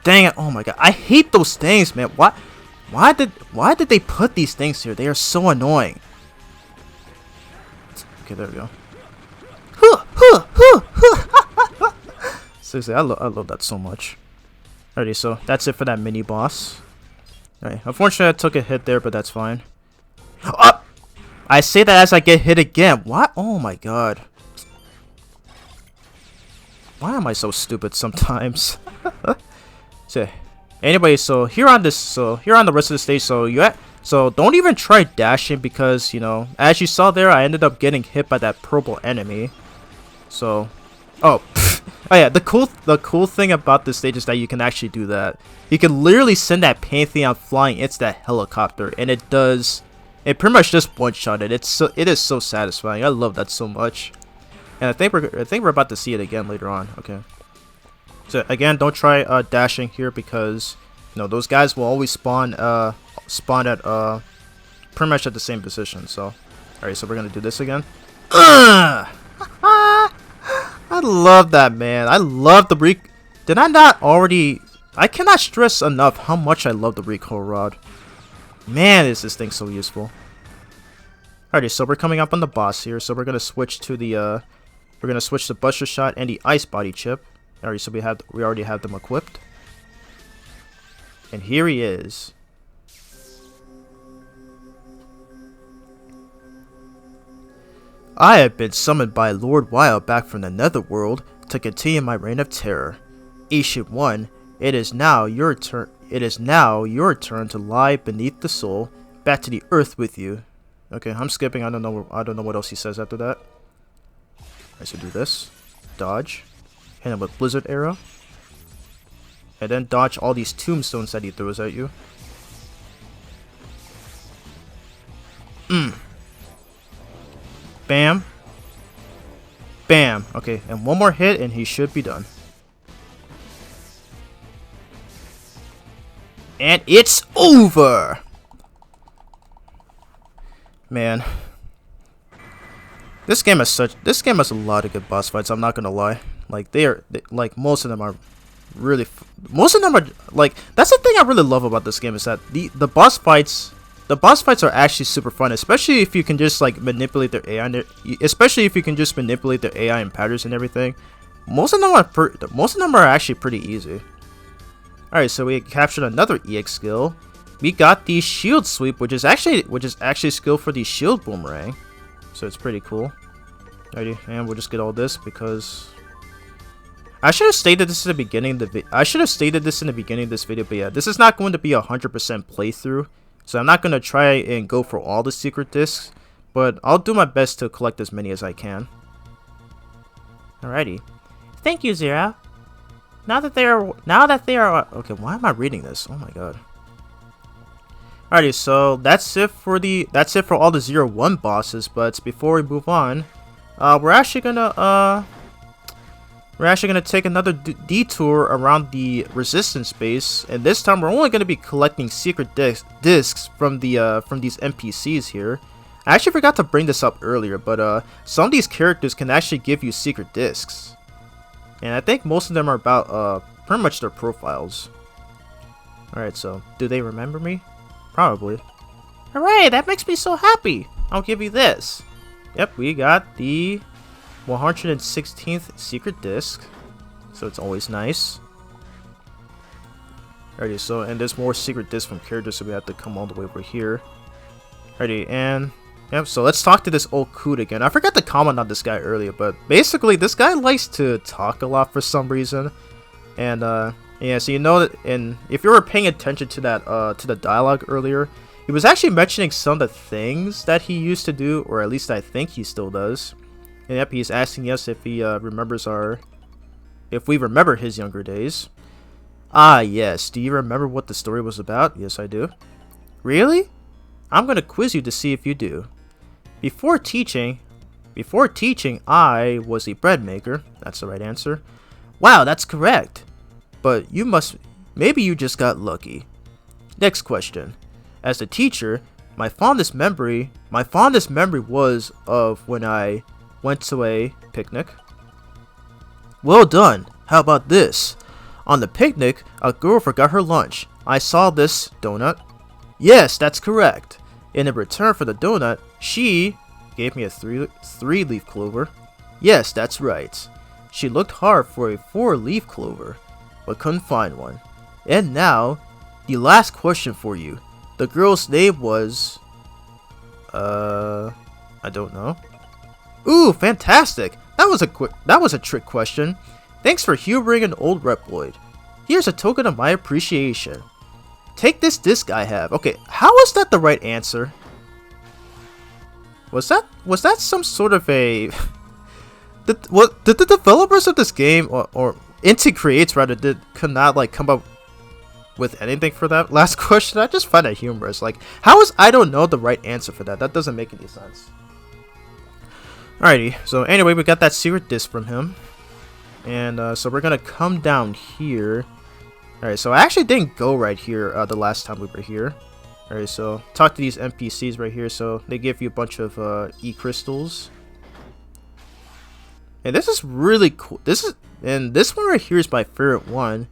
dang it! Oh my God, I hate those things, man. Why did they put these things here? They are so annoying. Okay, there we go. Seriously, I love that so much. Alrighty, so that's it for that mini boss. Alright, unfortunately I took a hit there, but that's fine. I say that as I get hit again. What? Oh my God. Why am I so stupid sometimes? So, anyway, so here on the rest of the stage, so don't even try dashing because, you know, as you saw there, I ended up getting hit by that purple enemy. So, oh yeah, the cool thing about this stage is that you can actually do that. You can literally send that Pantheon flying into that helicopter, and it pretty much just one-shot it. It is so satisfying. I love that so much. And I think we're about to see it again later on. Okay. So again, don't try dashing here because, you know, those guys will always spawn at pretty much at the same position. So, alright, so we're gonna do this again. I love that, man. I love the Did I not already? I cannot stress enough how much I love the recoil rod. Man, is this thing so useful. Alrighty, so we're coming up on the boss here. So we're gonna switch to the Buster Shot and the Ice Body chip. Alright, so we already have them equipped. And here he is. I have been summoned by Lord Wild back from the Netherworld to continue my reign of terror. Ancient One, it is now your turn. It is now your turn to lie beneath the soul, back to the earth with you. Okay, I'm skipping. I don't know what else he says after that. I should do this. Dodge. Hit him with Blizzard Arrow. And then dodge all these tombstones that he throws at you. Bam. Bam. Okay, and one more hit and he should be done. And it's over! Man. This game has a lot of good boss fights, I'm not gonna lie. Like, like, most of them are really... Most of them are, like... That's the thing I really love about this game, is that the boss fights... The boss fights are actually super fun, especially if you can just, like, manipulate their AI and patterns and everything. Most of them are actually pretty easy. Alright, so we captured another EX skill. We got the shield sweep, which is actually a skill for the shield boomerang. So it's pretty cool. Alrighty, and we'll just get all this because I should have stated this in the beginning of this video, but yeah, this is not going to be a 100% playthrough. So I'm not going to try and go for all the secret discs, but I'll do my best to collect as many as I can. Alrighty. Thank you, Zero. Now that they are okay, why am I reading this? Oh my God. Alrighty, so that's it for all the 0-1 bosses, but before we move on, we're actually gonna take another detour around the resistance base, and this time we're only gonna be collecting secret discs from these NPCs here. I actually forgot to bring this up earlier, but some of these characters can actually give you secret discs, and I think most of them are about pretty much their profiles. Alright, so do they remember me? Probably. Hooray, that makes me so happy. I'll give you this. Yep, we got the 116th secret disc, so it's always nice. Alrighty, so and there's more secret discs from characters, so we have to come all the way over here. Alrighty, and yep, so let's talk to this old coot again. I forgot to comment on this guy earlier, but basically this guy likes to talk a lot for some reason. And yeah, so you know that, and if you were paying attention to that to the dialogue earlier, he was actually mentioning some of the things that he used to do, or at least I think he still does. And yep, he's asking us if he if we remember his younger days. Ah, yes. Do you remember what the story was about? Yes, I do. Really? I'm gonna quiz you to see if you do. Before teaching, I was a bread maker. That's the right answer. Wow, that's correct. But maybe you just got lucky. Next question. As a teacher, my fondest memory was of when I went to a picnic. Well done. How about this? On the picnic, a girl forgot her lunch. I saw this donut. Yes, that's correct. And in return for the donut, she gave me a three-leaf clover. Yes, that's right. She looked hard for a 4-leaf clover, but couldn't find one. And now, the last question for you. The girl's name was... I don't know. Ooh, fantastic! That was a trick question. Thanks for humoring an old Reploid. Here's a token of my appreciation. Take this disc I have. Okay, how is that the right answer? Was that some sort of a... did the developers of this game, or Inti Creates rather, could not like come up with anything for that last question? I just find it humorous. Like, how is I don't know the right answer for that? That doesn't make any sense. Alrighty, so anyway, we got that secret disc from him. And so we're gonna come down here. Alright, so I actually didn't go right here the last time we were here. Alright, so talk to these NPCs right here. So they give you a bunch of E-crystals. And this is really cool. This one right here is my favorite one,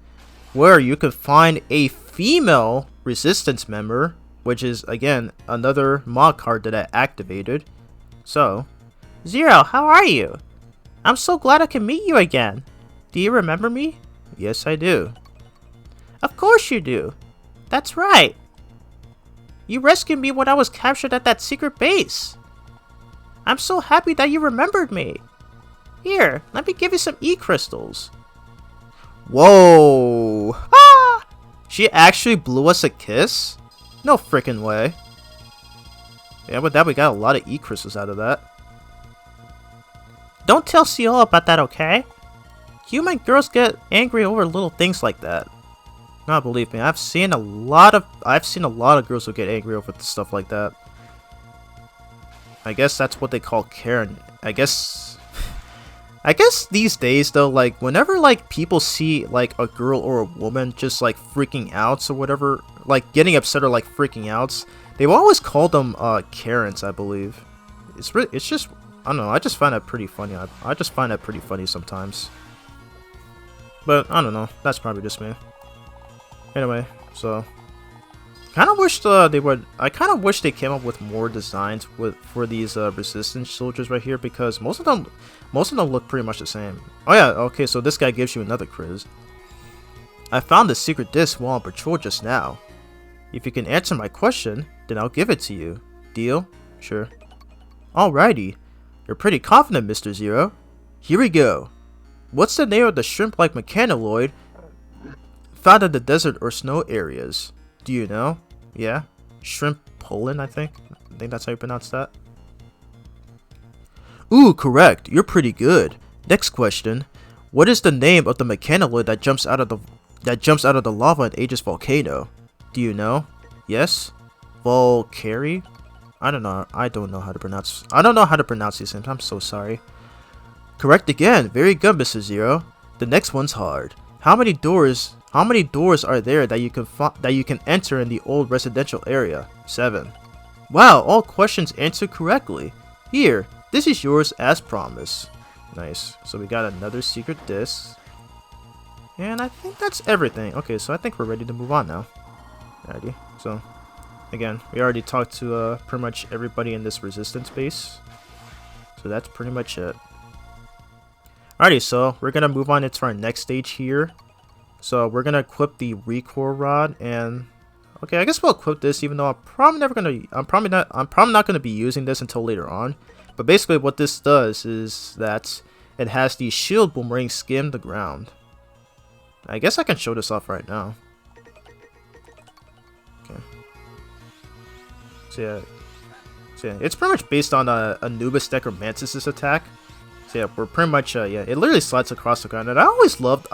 where you can find a female resistance member, which is again another mod card that I activated. So, Zero, how are you? I'm so glad I can meet you again. Do you remember me? Yes, I do. Of course you do. That's right. You rescued me when I was captured at that secret base. I'm so happy that you remembered me. Here, let me give you some E-crystals. Whoa! Ah! She actually blew us a kiss? No frickin' way. Yeah, with that we got a lot of E-crystals out of that. Don't tell Ciel about that, okay? Human girls get angry over little things like that. No, believe me, I've seen a lot of girls who get angry over stuff like that. I guess that's what they call Karen. I guess these days though, like whenever like people see like a girl or a woman just like freaking out or whatever, like getting upset or like freaking out, they will always call them Karens, I believe. It's just, I don't know, I just find that pretty funny. I just find that pretty funny sometimes. But I don't know, that's probably just me. Anyway, so kind of wish I kind of wish they came up with more designs for these resistance soldiers right here, because most of them look pretty much the same. Oh yeah, okay, so this guy gives you another quiz. I found the secret disc while on patrol just now. If you can answer my question, then I'll give it to you. Deal? Sure. Alrighty. You're pretty confident, Mr. Zero. Here we go. What's the name of the shrimp-like mechanoid found in the desert or snow areas? Do you know? Yeah? Shrimp Poland, I think that's how you pronounce that. Ooh, correct. You're pretty good. Next question. What is the name of the mechanoid that jumps out of the lava in Aegis volcano? Do you know? Yes? Valkyrie? I don't know how to pronounce these names. I'm so sorry. Correct again. Very good, Mr. Zero. The next one's hard. How many doors are there that you can enter in the old residential area? 7. Wow, all questions answered correctly. Here, this is yours as promised. Nice. So we got another secret disc. And I think that's everything. Okay, so I think we're ready to move on now. Alrighty. So, again, we already talked to pretty much everybody in this resistance base. So that's pretty much it. Alrighty, so we're gonna move on into our next stage here. So we're gonna equip the recoil rod, and okay, I guess we'll equip this, even though I'm probably not gonna be using this until later on. But basically, what this does is that it has the shield boomerang skim the ground. I guess I can show this off right now. Okay. So yeah, it's pretty much based on Anubis Decker Mantis' attack. So yeah, we're pretty much yeah, it literally slides across the ground, and I always loved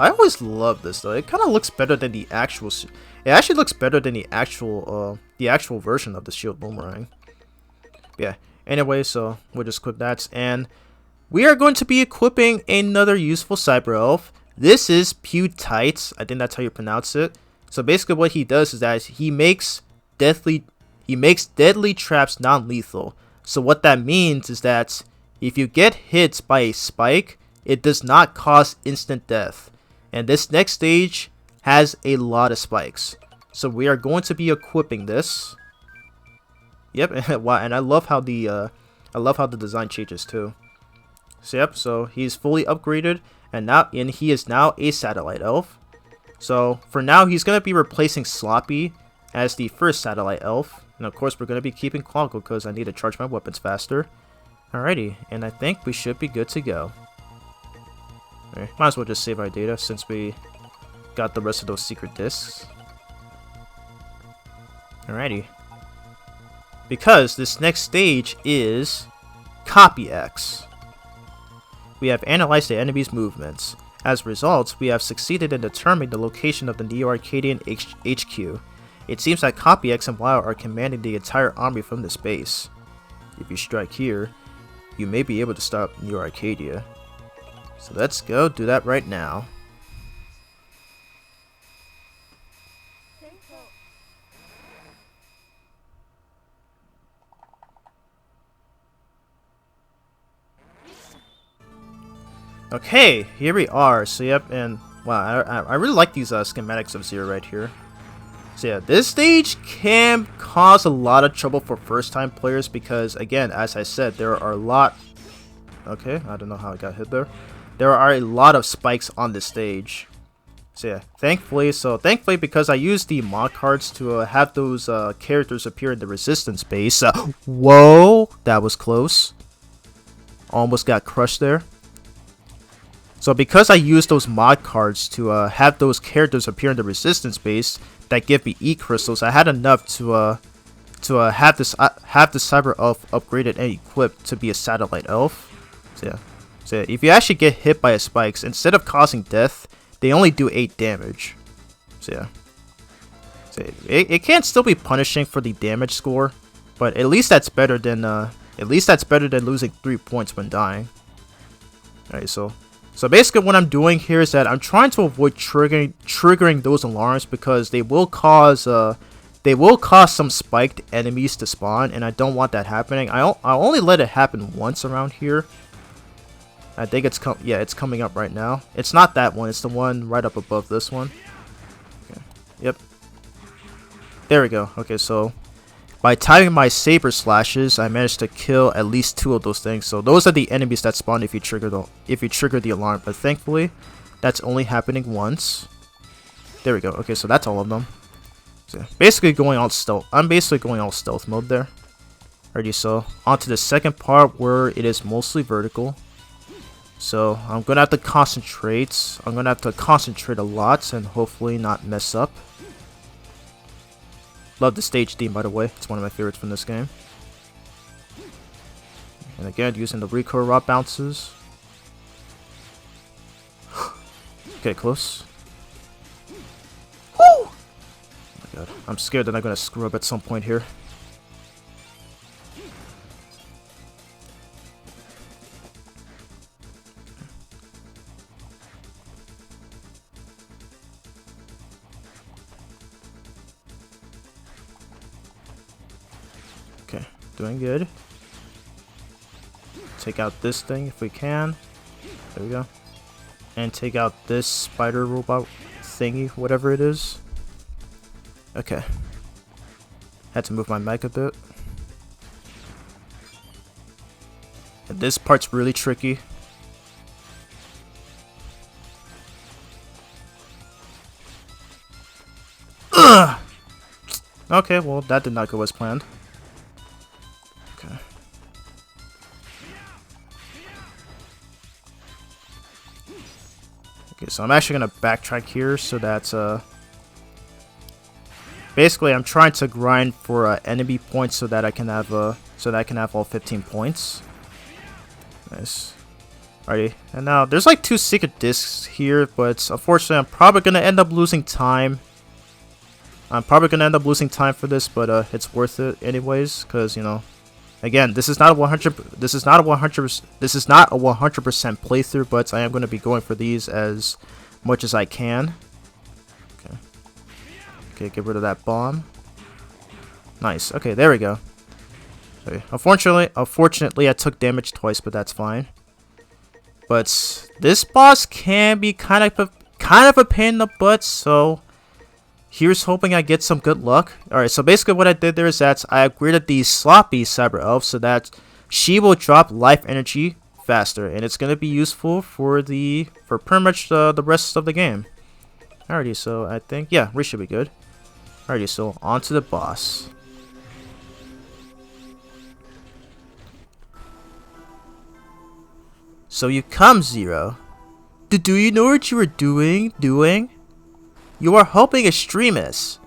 this though. It kind of looks better than the actual. It actually looks better than the actual version of the shield boomerang. Yeah. Anyway, so we'll just equip that, and we are going to be equipping another useful cyber elf. This is Pew Tights. I think that's how you pronounce it. So basically, what he does is that he makes deadly traps non-lethal. So what that means is that if you get hit by a spike, it does not cause instant death. And this next stage has a lot of spikes. So we are going to be equipping this. Yep, wow, and I love how the design changes too. So yep, so he's fully upgraded, and he is now a satellite elf. So for now, he's gonna be replacing Sloppy as the first satellite elf. And of course, we're gonna be keeping Quackle because I need to charge my weapons faster. Alrighty, and I think we should be good to go. Alright, might as well just save our data since we got the rest of those secret discs. Alrighty. Because this next stage is Copy X. We have analyzed the enemy's movements. As results, we have succeeded in determining the location of the Neo-Arcadian HQ. It seems that Copy X and WoW are commanding the entire army from this base. If you strike here, you may be able to stop Neo-Arcadia. So let's go do that right now. Okay, here we are. So yep, and wow, I really like these schematics of Zero right here. So yeah, this stage can cause a lot of trouble for first-time players because, again, as I said, there are a lot... Okay, I don't know how I got hit there. There are a lot of spikes on this stage. So yeah, thankfully, because I used the mod cards to have those characters appear in the resistance base. Whoa, that was close. Almost got crushed there. So because I used those mod cards to have those characters appear in the resistance base that give me E crystals, I had enough to have the cyber elf upgraded and equipped to be a satellite elf. So yeah, if you actually get hit by a spikes, instead of causing death, they only do 8 damage. So yeah, it can still be punishing for the damage score, but at least that's better than losing 3 points when dying. Alright, so basically what I'm doing here is that I'm trying to avoid triggering those alarms because they will cause some spiked enemies to spawn, and I don't want that happening. I'll only let it happen once around here. I think it's coming up right now. It's not that one, it's the one right up above this one. Okay. Yep. There we go. Okay, so by timing my saber slashes, I managed to kill at least 2 of those things. So those are the enemies that spawn if you trigger the alarm. But thankfully, that's only happening once. There we go. Okay, so that's all of them. So basically going all stealth. I'm basically going all stealth mode there. Alrighty, so on to the second part where it is mostly vertical. So I'm gonna have to concentrate. I'm gonna have to concentrate a lot and hopefully not mess up. Love the stage theme, by the way. It's one of my favorites from this game. And again, using the recoil rod bounces. Okay, close. Woo! Oh my god, I'm scared that I'm gonna screw up at some point here. Okay, doing good. Take out this thing if we can. There we go. And take out this spider robot thingy, whatever it is. Okay. Had to move my mic a bit. And this part's really tricky. Ugh! Okay, well, that did not go as planned. Okay. Okay, so I'm actually gonna backtrack here so that basically I'm trying to grind for enemy points so that I can have all 15 points. Nice. Alrighty, and now there's like 2 secret discs here, but unfortunately I'm probably gonna end up losing time. For this, but it's worth it anyways, because you know, again, this is not a 100% playthrough, but I am going to be going for these as much as I can. Okay, get rid of that bomb. Nice. Okay, there we go. Okay. Unfortunately, I took damage twice, but that's fine. But this boss can be kind of a pain in the butt, so here's hoping I get some good luck. Alright, so basically what I did there is that I upgraded the sloppy cyber elf so that she will drop life energy faster, and it's gonna be useful for pretty much the rest of the game. Alrighty, so I think we should be good. Alrighty, so on to the boss. So you come, Zero. Do you know what you were doing? You are helping extremists.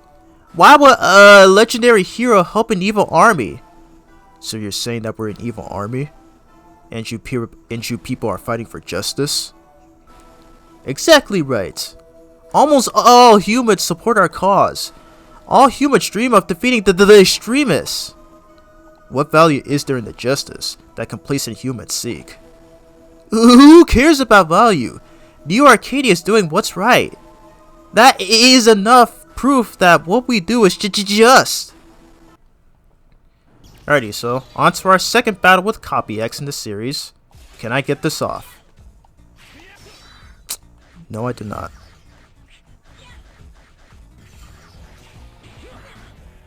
Why would a legendary hero help an evil army? So you're saying that we're an evil army? And you people are fighting for justice? Exactly right. Almost all humans support our cause. All humans dream of defeating the extremists. What value is there in the justice that complacent humans seek? Who cares about value? Neo Arcadia is doing what's right. That is enough proof that what we do is just. Alrighty, so on to our second battle with Copy X in the series. Can I get this off? No, I did not.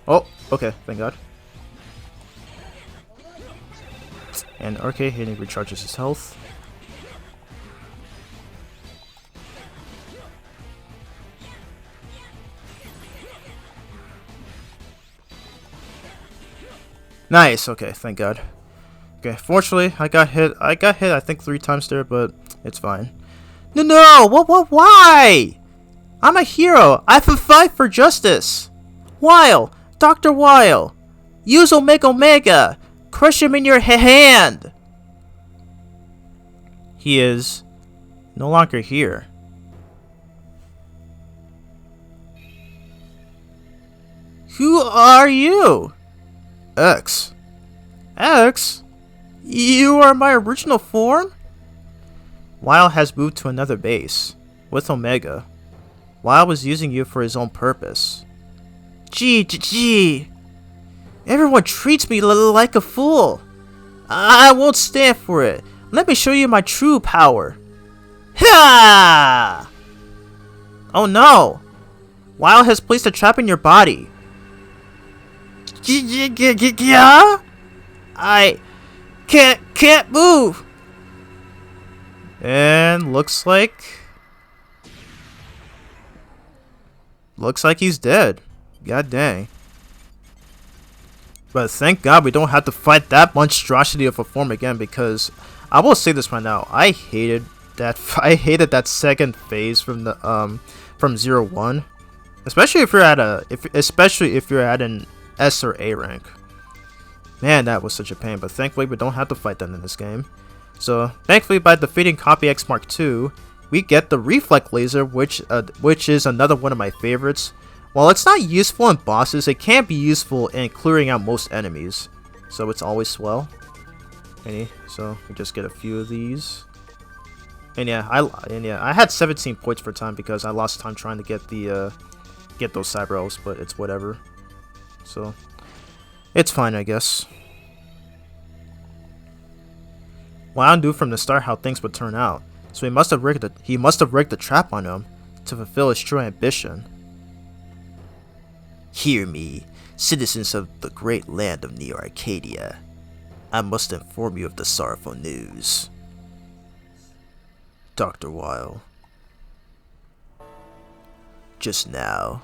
Oh, okay, thank God. And RK hitting recharges his health. Nice, okay, thank God. Okay, fortunately, I got hit I think 3 times there, but it's fine. No, why? I'm a hero, I have to fight for justice. Weil, Dr. Weil, use Omega, crush him in your hand. He is no longer here. Who are you? X. X? You are my original form? Weil has moved to another base, with Omega. Weil was using you for his own purpose. Gee. Everyone treats me like a fool. I won't stand for it. Let me show you my true power. Ha! Oh no! Weil has placed a trap in your body. Yeah? I can't move. And looks like he's dead. God dang. But thank God we don't have to fight that monstrosity of a form again, because I will say this right now, I hated that second phase from the from 0-1. Especially if you're at an S or A rank. Man, that was such a pain, but thankfully we don't have to fight that in this game. So, thankfully by defeating Copy X Mark II, we get the Reflect Laser, which is another one of my favorites. While it's not useful in bosses, it can be useful in clearing out most enemies. So it's always swell. So we just get a few of these. And yeah, I had 17 points for time because I lost time trying to get those cyber elves, but it's whatever. So it's fine, I guess. Well, I knew from the start how things would turn out, so he must have rigged the trap on him to fulfill his true ambition. Hear me, citizens of the great land of Neo Arcadia. I must inform you of the sorrowful news. Dr. Weil. Just now,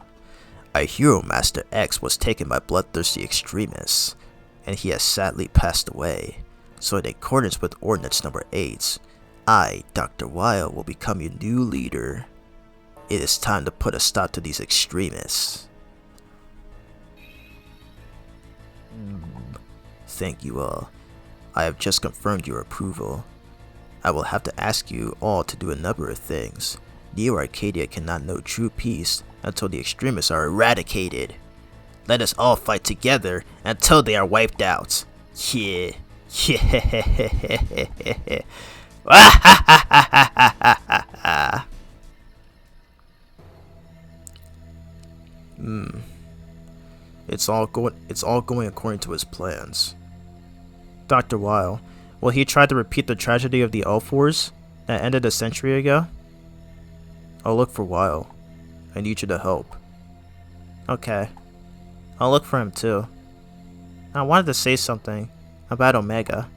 our hero Master X was taken by bloodthirsty extremists, and he has sadly passed away. So in accordance with Ordinance Number 8, I, Dr. Weil, will become your new leader. It is time to put a stop to these extremists. Thank you all. I have just confirmed your approval. I will have to ask you all to do a number of things. Neo Arcadia cannot know true peace until the extremists are eradicated. Let us all fight together until they are wiped out. Yeah. It's all going according to his plans. Dr. Weil, will he try to repeat the tragedy of the Elf Wars that ended a century ago? I'll look for Weil. I need you to help. Okay. I'll look for him too. I wanted to say something about Omega.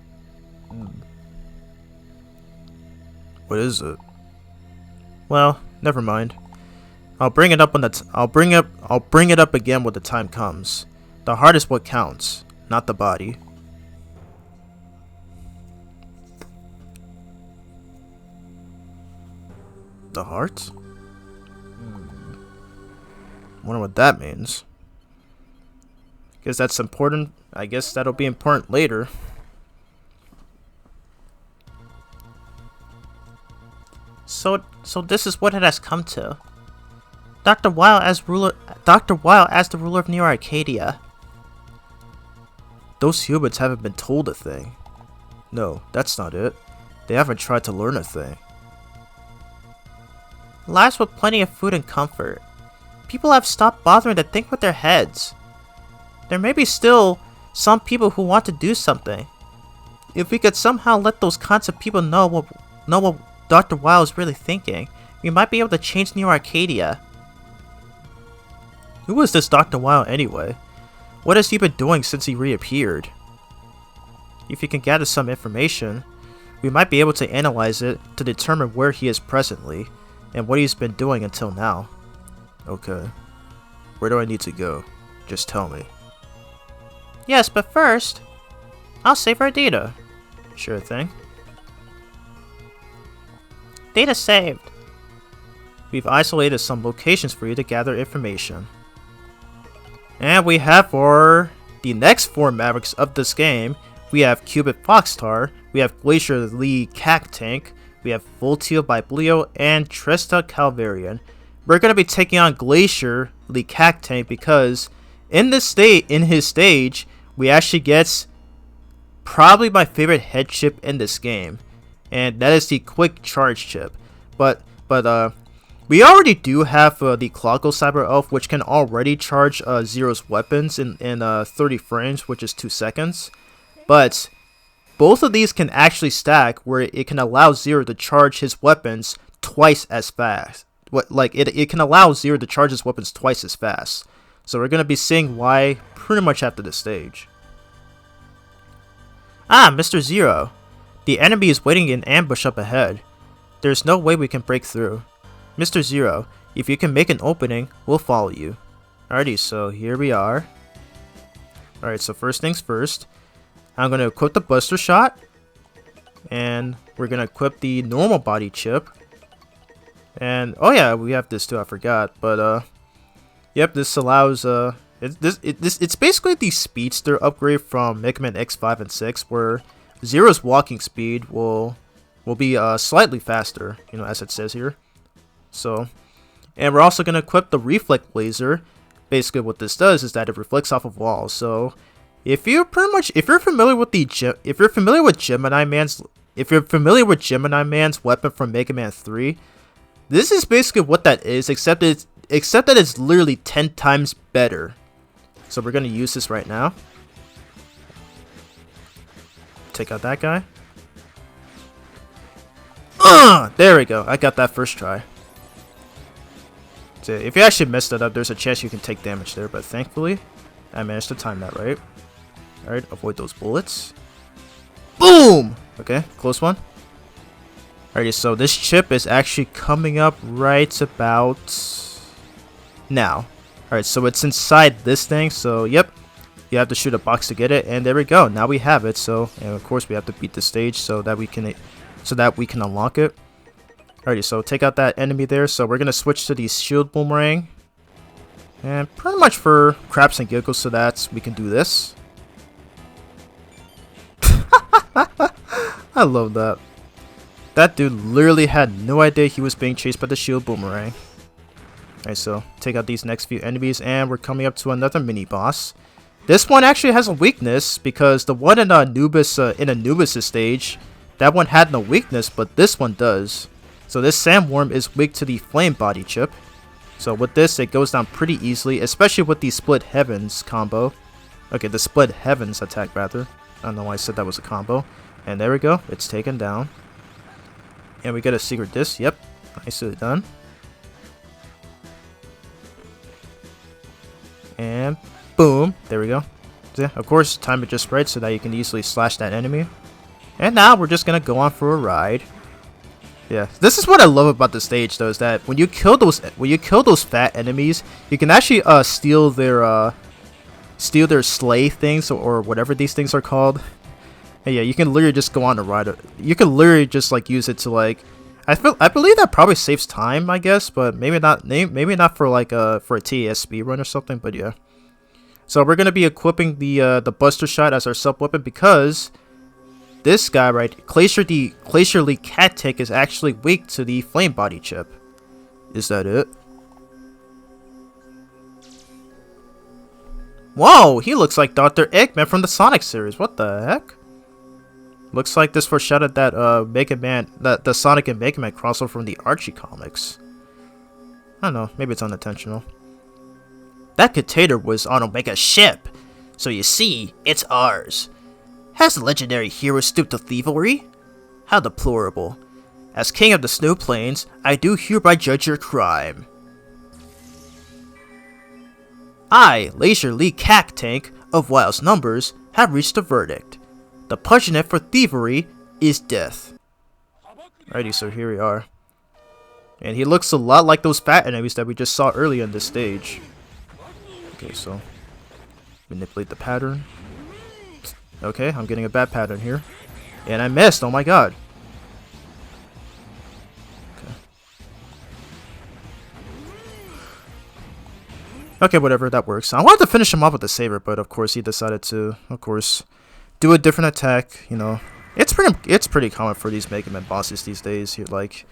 What is it? Well, never mind. I'll bring it up again when the time comes. The heart is what counts, not the body. The heart? Wonder what that means. Guess that's important. I guess that'll be important later. So this is what it has come to. Dr. Weil as the ruler of Neo Arcadia. Those humans haven't been told a thing. No, that's not it. They haven't tried to learn a thing. Lives with plenty of food and comfort. People have stopped bothering to think with their heads. There may be still some people who want to do something. If we could somehow let those kinds of people know what Dr. Weil is really thinking, we might be able to change Neo Arcadia. Who is this Dr. Weil anyway? What has he been doing since he reappeared? If you can gather some information, we might be able to analyze it to determine where he is presently and what he's been doing until now. Okay. Where do I need to go? Just tell me. Yes, but first, I'll save our data. Sure thing. Data saved. We've isolated some locations for you to gather information. And we have for the next 4 Mavericks of this game, we have Cupid Foxtar, we have Glacier Lee Cactank, we have Voltio Biblio, and Trista Calvarian. We're going to be taking on Glacier Lee Cactank because in his stage, we actually get probably my favorite head chip in this game, and that is the Quick Charge chip. But we already do have the Cloco Cyber Elf, which can already charge Zero's weapons in 30 frames, which is 2 seconds. But both of these can actually stack, where it can allow Zero to charge his weapons twice as fast. It can allow Zero to charge his weapons twice as fast. So we're gonna be seeing why pretty much after this stage. Ah, Mr. Zero. The enemy is waiting in ambush up ahead. There's no way we can break through. Mr. Zero, if you can make an opening, we'll follow you. Alrighty, so here we are. Alright, so first things first. I'm going to equip the Buster Shot. And we're going to equip the normal body chip. And, oh yeah, we have this too, I forgot. But, yep, this allows, it's basically the Speedster upgrade from Mega Man X5 and 6, where Zero's walking speed will be slightly faster, you know, as it says here. So, and we're also going to equip the Reflect Laser. Basically what this does is that it reflects off of walls. So, if you're familiar with Gemini Man's weapon from Mega Man 3, this is basically what that is, except that it's literally 10 times better. So we're going to use this right now. Take out that guy. There we go. I got that first try. So if you actually messed that up, there's a chance you can take damage there, but thankfully, I managed to time that right. Alright, avoid those bullets. Boom! Okay, close one. Alrighty, so this chip is actually coming up right about now. Alright, so it's inside this thing, so yep. You have to shoot a box to get it, and there we go. Now we have it, so, and of course we have to beat the stage so that we can unlock it. Alrighty, so take out that enemy there. So we're gonna switch to the shield boomerang, and pretty much for craps and giggles, so that we can do this. I love that. That dude literally had no idea he was being chased by the shield boomerang. Alright, so take out these next few enemies, and we're coming up to another mini boss. This one actually has a weakness, because the one in Anubis' stage, that one had no weakness, but this one does. So this sandworm is weak to the flame body chip. So with this, it goes down pretty easily, especially with the split heavens combo. Okay, the split heavens attack rather. I don't know why I said that was a combo. And there we go, it's taken down. And we get a secret disc, yep, nicely done. And boom, there we go. So yeah, of course, time it just right so that you can easily slash that enemy. And now we're just gonna go on for a ride. Yeah, this is what I love about the stage though, is that when you kill those fat enemies, you can actually steal their sleigh things or whatever these things are called. And yeah, you can literally just go on a ride. You can literally just like use it to like, I believe that probably saves time, I guess, but maybe not for like for a TAS speed run or something. But yeah, so we're gonna be equipping the Buster Shot as our sub weapon because this guy right, Glacier League Cat Tank, is actually weak to the flame body chip. Is that it? Whoa, he looks like Dr. Eggman from the Sonic series. What the heck? Looks like this foreshadowed that Mega Man, the Sonic and Mega Man crossover from the Archie comics. I don't know, maybe it's unintentional. That container was on Omega's ship, so you see, it's ours. Has the legendary hero stooped to thievery? How deplorable. As king of the Snow Plains, I do hereby judge your crime. I, Glacier League Cat Tank, of Wild's numbers, have reached a verdict. The punishment for thievery is death. Alrighty, so here we are. And he looks a lot like those fat enemies that we just saw earlier in this stage. Okay, so manipulate the pattern. Okay, I'm getting a bad pattern here. And I missed, oh my god. Okay, whatever, that works. I wanted to finish him off with the saber, but of course he decided to, of course, do a different attack. You know, it's pretty common for these Mega Man bosses these days. You're like,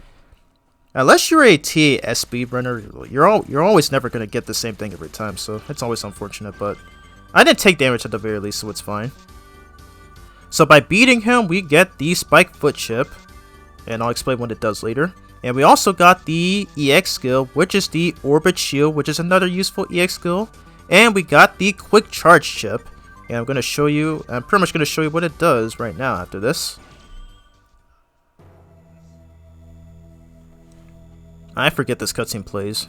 unless you're a TAS speedrunner, you're always never gonna get the same thing every time. So it's always unfortunate, but I didn't take damage at the very least, so it's fine. So by beating him, we get the Spike Foot Chip, and I'll explain what it does later. And we also got the EX skill, which is the Orbit Shield, which is another useful EX skill. And we got the Quick Charge Chip. And I'm pretty much going to show you what it does right now after this. I forget this cutscene plays.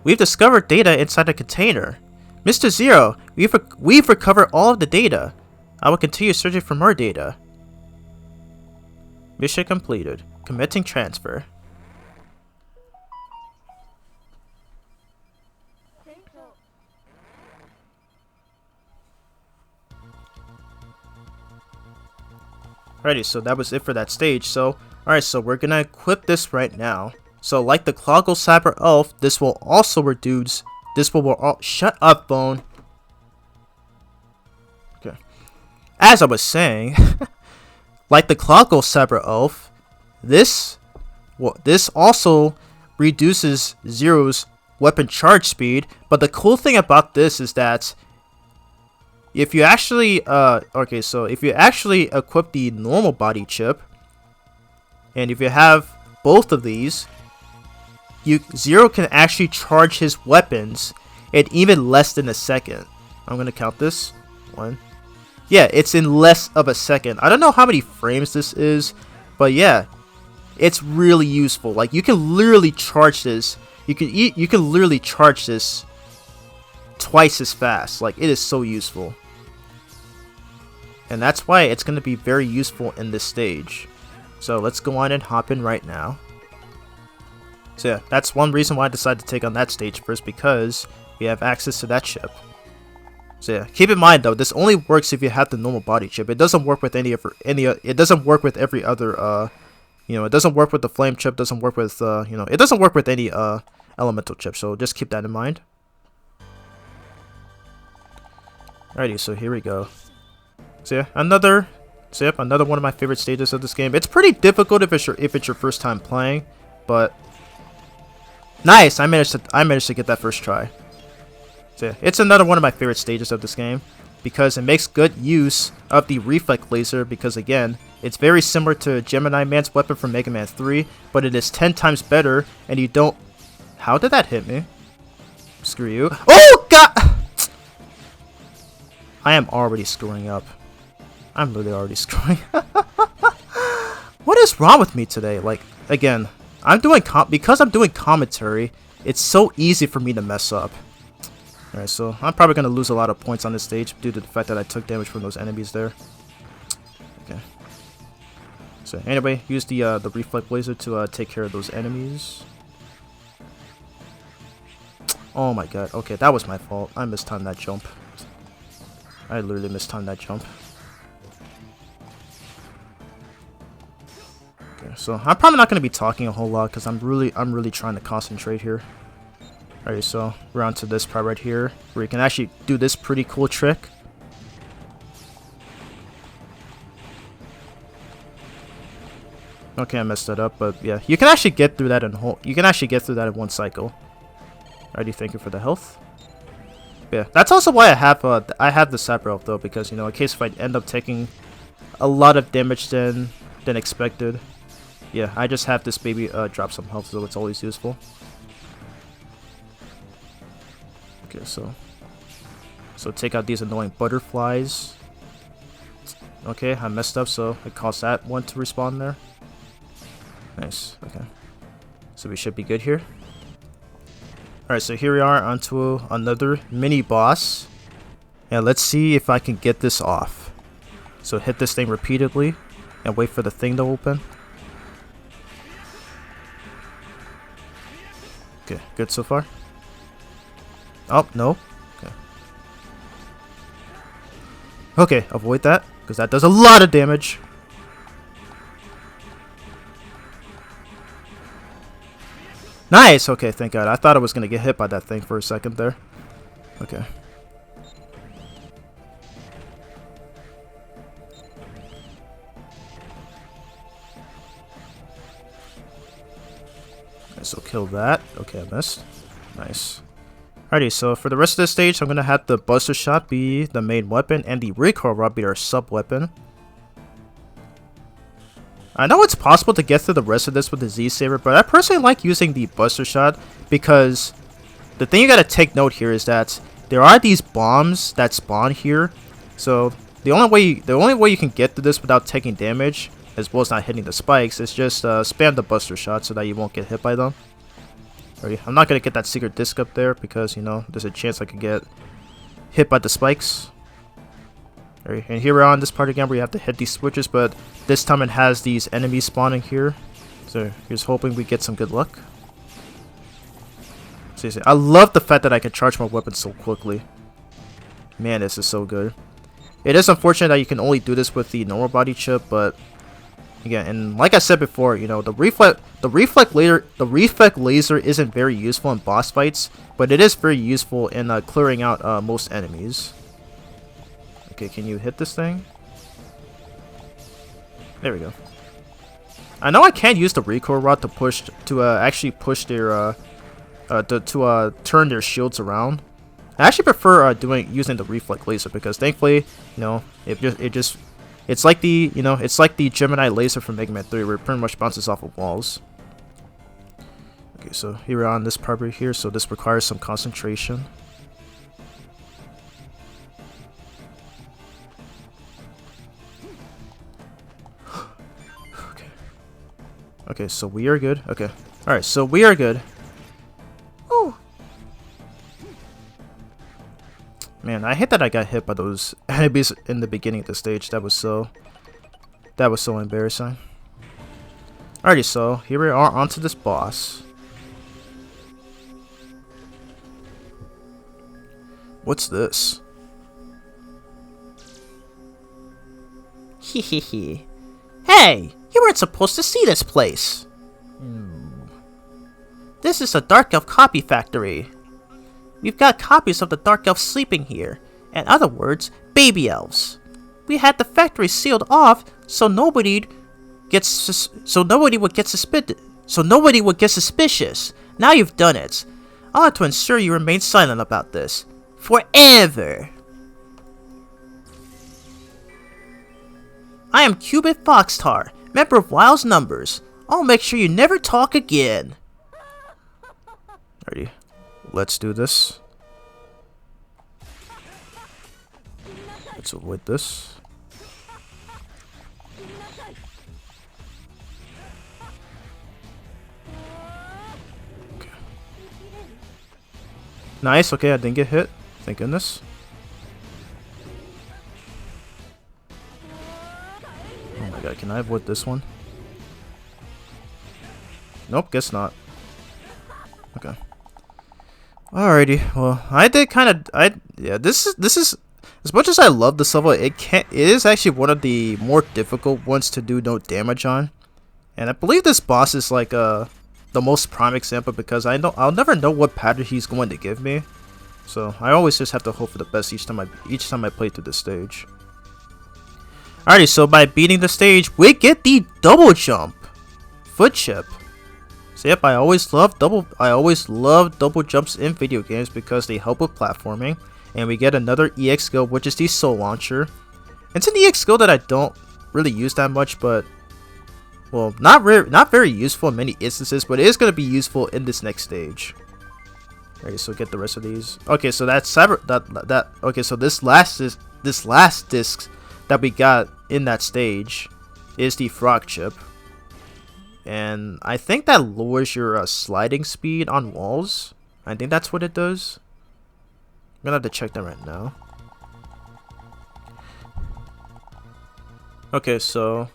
We've discovered data inside the container. Mr. Zero, we've recovered all of the data. I will continue searching for more data. Mission completed. Committing transfer. Alrighty, so that was it for that stage. So, alright, so we're gonna equip this right now. So, like the Cloggle Saber Elf, this will also reduce. Shut up, Bone. Okay. As I was saying, like the Cloggle Saber Elf, this also reduces Zero's weapon charge speed, but the cool thing about this is that if you actually if you actually equip the normal body chip, and if you have both of these, Zero can actually charge his weapons in even less than a second. I'm gonna count this. 1. Yeah, it's in less of a second. I don't know how many frames this is, but yeah. It's really useful. Like, you can literally charge this. You can literally charge this twice as fast. Like, it is so useful. And that's why it's going to be very useful in this stage. So let's go on and hop in right now. So yeah, that's one reason why I decided to take on that stage first, because we have access to that chip. So yeah, keep in mind though, this only works if you have the normal body chip. It doesn't work with it doesn't work with every other it doesn't work with the flame chip, doesn't work with, it doesn't work with any, elemental chip, so just keep that in mind. Alrighty, so here we go. So yeah, another So yep, another one of my favorite stages of this game. It's pretty difficult if it's your first time playing, but nice. I managed to get that first try. So yeah, it's another one of my favorite stages of this game because it makes good use of the reflect laser because again, it's very similar to Gemini Man's weapon from Mega Man 3, but it is 10 times better and you don't... How did that hit me? Screw you. Oh god! I am already screwing up. I'm literally already screwing up. What is wrong with me today? Like, again, because I'm doing commentary, it's so easy for me to mess up. Alright, so I'm probably going to lose a lot of points on this stage due to the fact that I took damage from those enemies there. Okay. So anyway, use the reflect laser to take care of those enemies. Oh my god. Okay, that was my fault. I mistimed that jump. I literally mistimed that jump. Okay, so I'm probably not going to be talking a whole lot because I'm really trying to concentrate here. Alright, so we're on to this part right here where you can actually do this pretty cool trick. Okay, I messed that up, but yeah, you can actually get through that in one cycle. Alrighty, thank you for the health. Yeah, that's also why I have the Sapper Elf though, because you know, in case if I end up taking a lot of damage than expected, yeah, I just have this baby drop some health, so it's always useful. Okay, so take out these annoying butterflies. Okay, I messed up, so it caused that one to respawn there. Nice. Okay, so we should be good here. Alright, so here we are onto another mini boss. And let's see if I can get this off. So hit this thing repeatedly and wait for the thing to open. Okay, good so far. Oh, no. Okay. Okay, avoid that, because that does a lot of damage. Nice! Okay, thank god. I thought I was going to get hit by that thing for a second there. Okay. So kill that. Okay, I missed. Nice. Alrighty, so for the rest of this stage, I'm going to have the Buster Shot be the main weapon and the Recoil Rod be our sub-weapon. I know it's possible to get through the rest of this with the Z-Saber, but I personally like using the Buster Shot because the thing you got to take note here is that there are these bombs that spawn here. So the only way you can get through this without taking damage, as well as not hitting the spikes, is just spam the Buster Shot so that you won't get hit by them. Alrighty, I'm not going to get that secret disc up there because, you know, there's a chance I could get hit by the spikes. Alright, and here we're on this part again where you have to hit these switches, but this time it has these enemies spawning here. So here's hoping we get some good luck. Seriously, I love the fact that I can charge my weapon so quickly. Man, this is so good. It is unfortunate that you can only do this with the normal body chip, but again, and like I said before, you know, the reflect laser isn't very useful in boss fights, but it is very useful in clearing out most enemies. Okay, can you hit this thing? There we go. I know I can't use the recoil rod to actually push their turn their shields around. I actually prefer using the reflect laser because thankfully, you know, it's like the Gemini laser from Mega Man 3 where it pretty much bounces off of walls. Okay, so here we're on this part right here, so this requires some concentration. Okay, so we are good. Okay. Alright, so we are good. Oh. Man, I hate that I got hit by those enemies in the beginning of the stage. That was so embarrassing. Alrighty, so here we are onto this boss. What's this? Hehehe. Hey! You weren't supposed to see this place. This is a Dark Elf copy factory. We've got copies of the Dark Elves sleeping here. In other words, baby elves. We had the factory sealed off so nobody would get suspicious. Now you've done it. I'll have to ensure you remain silent about this. Forever. I am Cubit Foxtar, member of Wiles Numbers. I'll make sure you never talk again. Alrighty. Let's do this. Let's avoid this. Okay. Nice, okay, I didn't get hit. Thank goodness. Oh my god, can I avoid this one? Nope, guess not. Okay. Alrighty, well, I did kind of, yeah, this is, as much as I love this level, it is actually one of the more difficult ones to do no damage on. And I believe this boss is like, the most prime example because I'll never know what pattern he's going to give me. So, I always just have to hope for the best each time I play through this stage. Alrighty, so by beating the stage, we get the double jump. Foot chip. So yep, I always love double jumps in video games because they help with platforming. And we get another EX skill, which is the Soul Launcher. It's an EX skill that I don't really use that much, but well, not very useful in many instances, but it is going to be useful in this next stage. Alright, so get the rest of these. Okay, so that's okay, so this last disc that we got in that stage is the Frog Chip. And I think that lowers your sliding speed on walls. I think that's what it does. I'm gonna have to check that right now. Okay, so...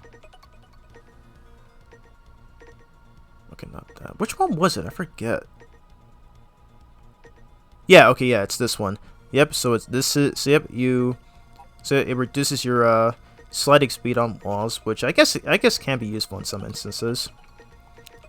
okay, not that. Which one was it? I forget. Yeah, okay, yeah, it's this one. Yep, so it's this is... so, yep, so it reduces your sliding speed on walls, which I guess can be useful in some instances.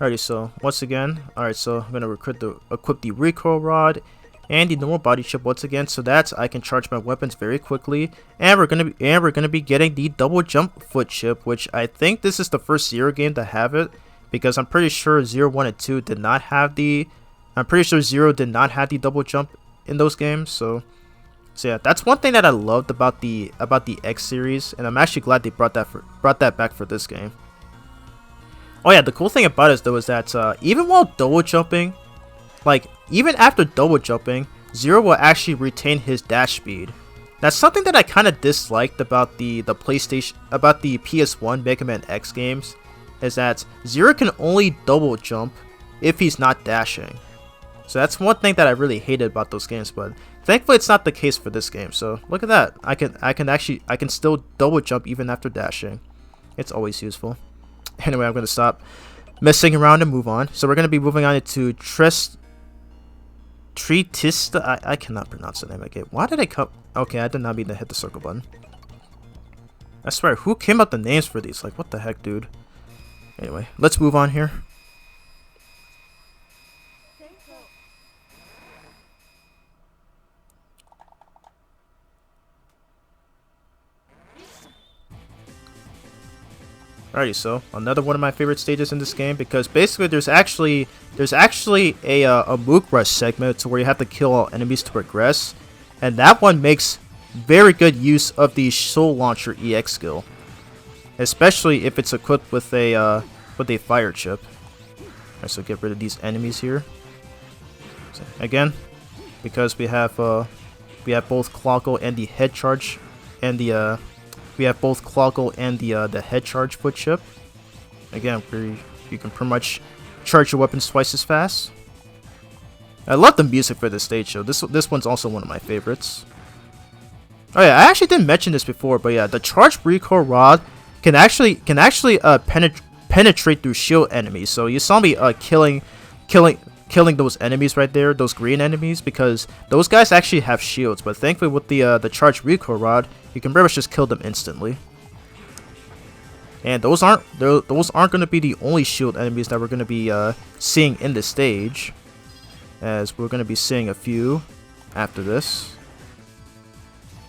Alrighty, so once again, alright, so I'm gonna equip the recoil rod and the normal body chip once again, so that I can charge my weapons very quickly. And we're gonna be getting the double jump foot chip, which I think this is the first Zero game to have it, because I'm pretty sure 0, 1, and 2 did not have the. I'm pretty sure 0 did not have the double jump in those games, so yeah, that's one thing that I loved about the X series, and I'm actually glad they brought that back for this game. Oh yeah, the cool thing about it though is that even while double jumping, like even after double jumping, Zero will actually retain his dash speed. That's something that I kind of disliked about the PS1 Mega Man X games, is that Zero can only double jump if he's not dashing. So that's one thing that I really hated about those games, but thankfully it's not the case for this game. So look at that. I can still double jump even after dashing. It's always useful. Anyway, I'm going to stop messing around and move on. So we're going to be moving on to Tritista. I cannot pronounce the name again. Why did I come? Okay, I did not mean to hit the circle button. I swear, who came up with the names for these? Like, what the heck, dude? Anyway, let's move on here. Alrighty, so another one of my favorite stages in this game, because basically there's actually a Mook Rush segment to where you have to kill all enemies to progress, and that one makes very good use of the Soul Launcher EX skill, especially if it's equipped with a fire chip. Alright, so get rid of these enemies here. So again, because we have both Clockle and the head charge, and the head charge foot chip. Again, you can pretty much charge your weapons twice as fast. I love the music for this stage show. This one's also one of my favorites. Oh yeah, I actually didn't mention this before, but yeah, the charged recoil rod can actually penetrate through shield enemies. So you saw me killing those enemies right there, those green enemies, because those guys actually have shields. But thankfully, with the charged recoil rod, you can pretty much just kill them instantly. And those aren't going to be the only shield enemies that we're going to be seeing in this stage, as we're going to be seeing a few after this.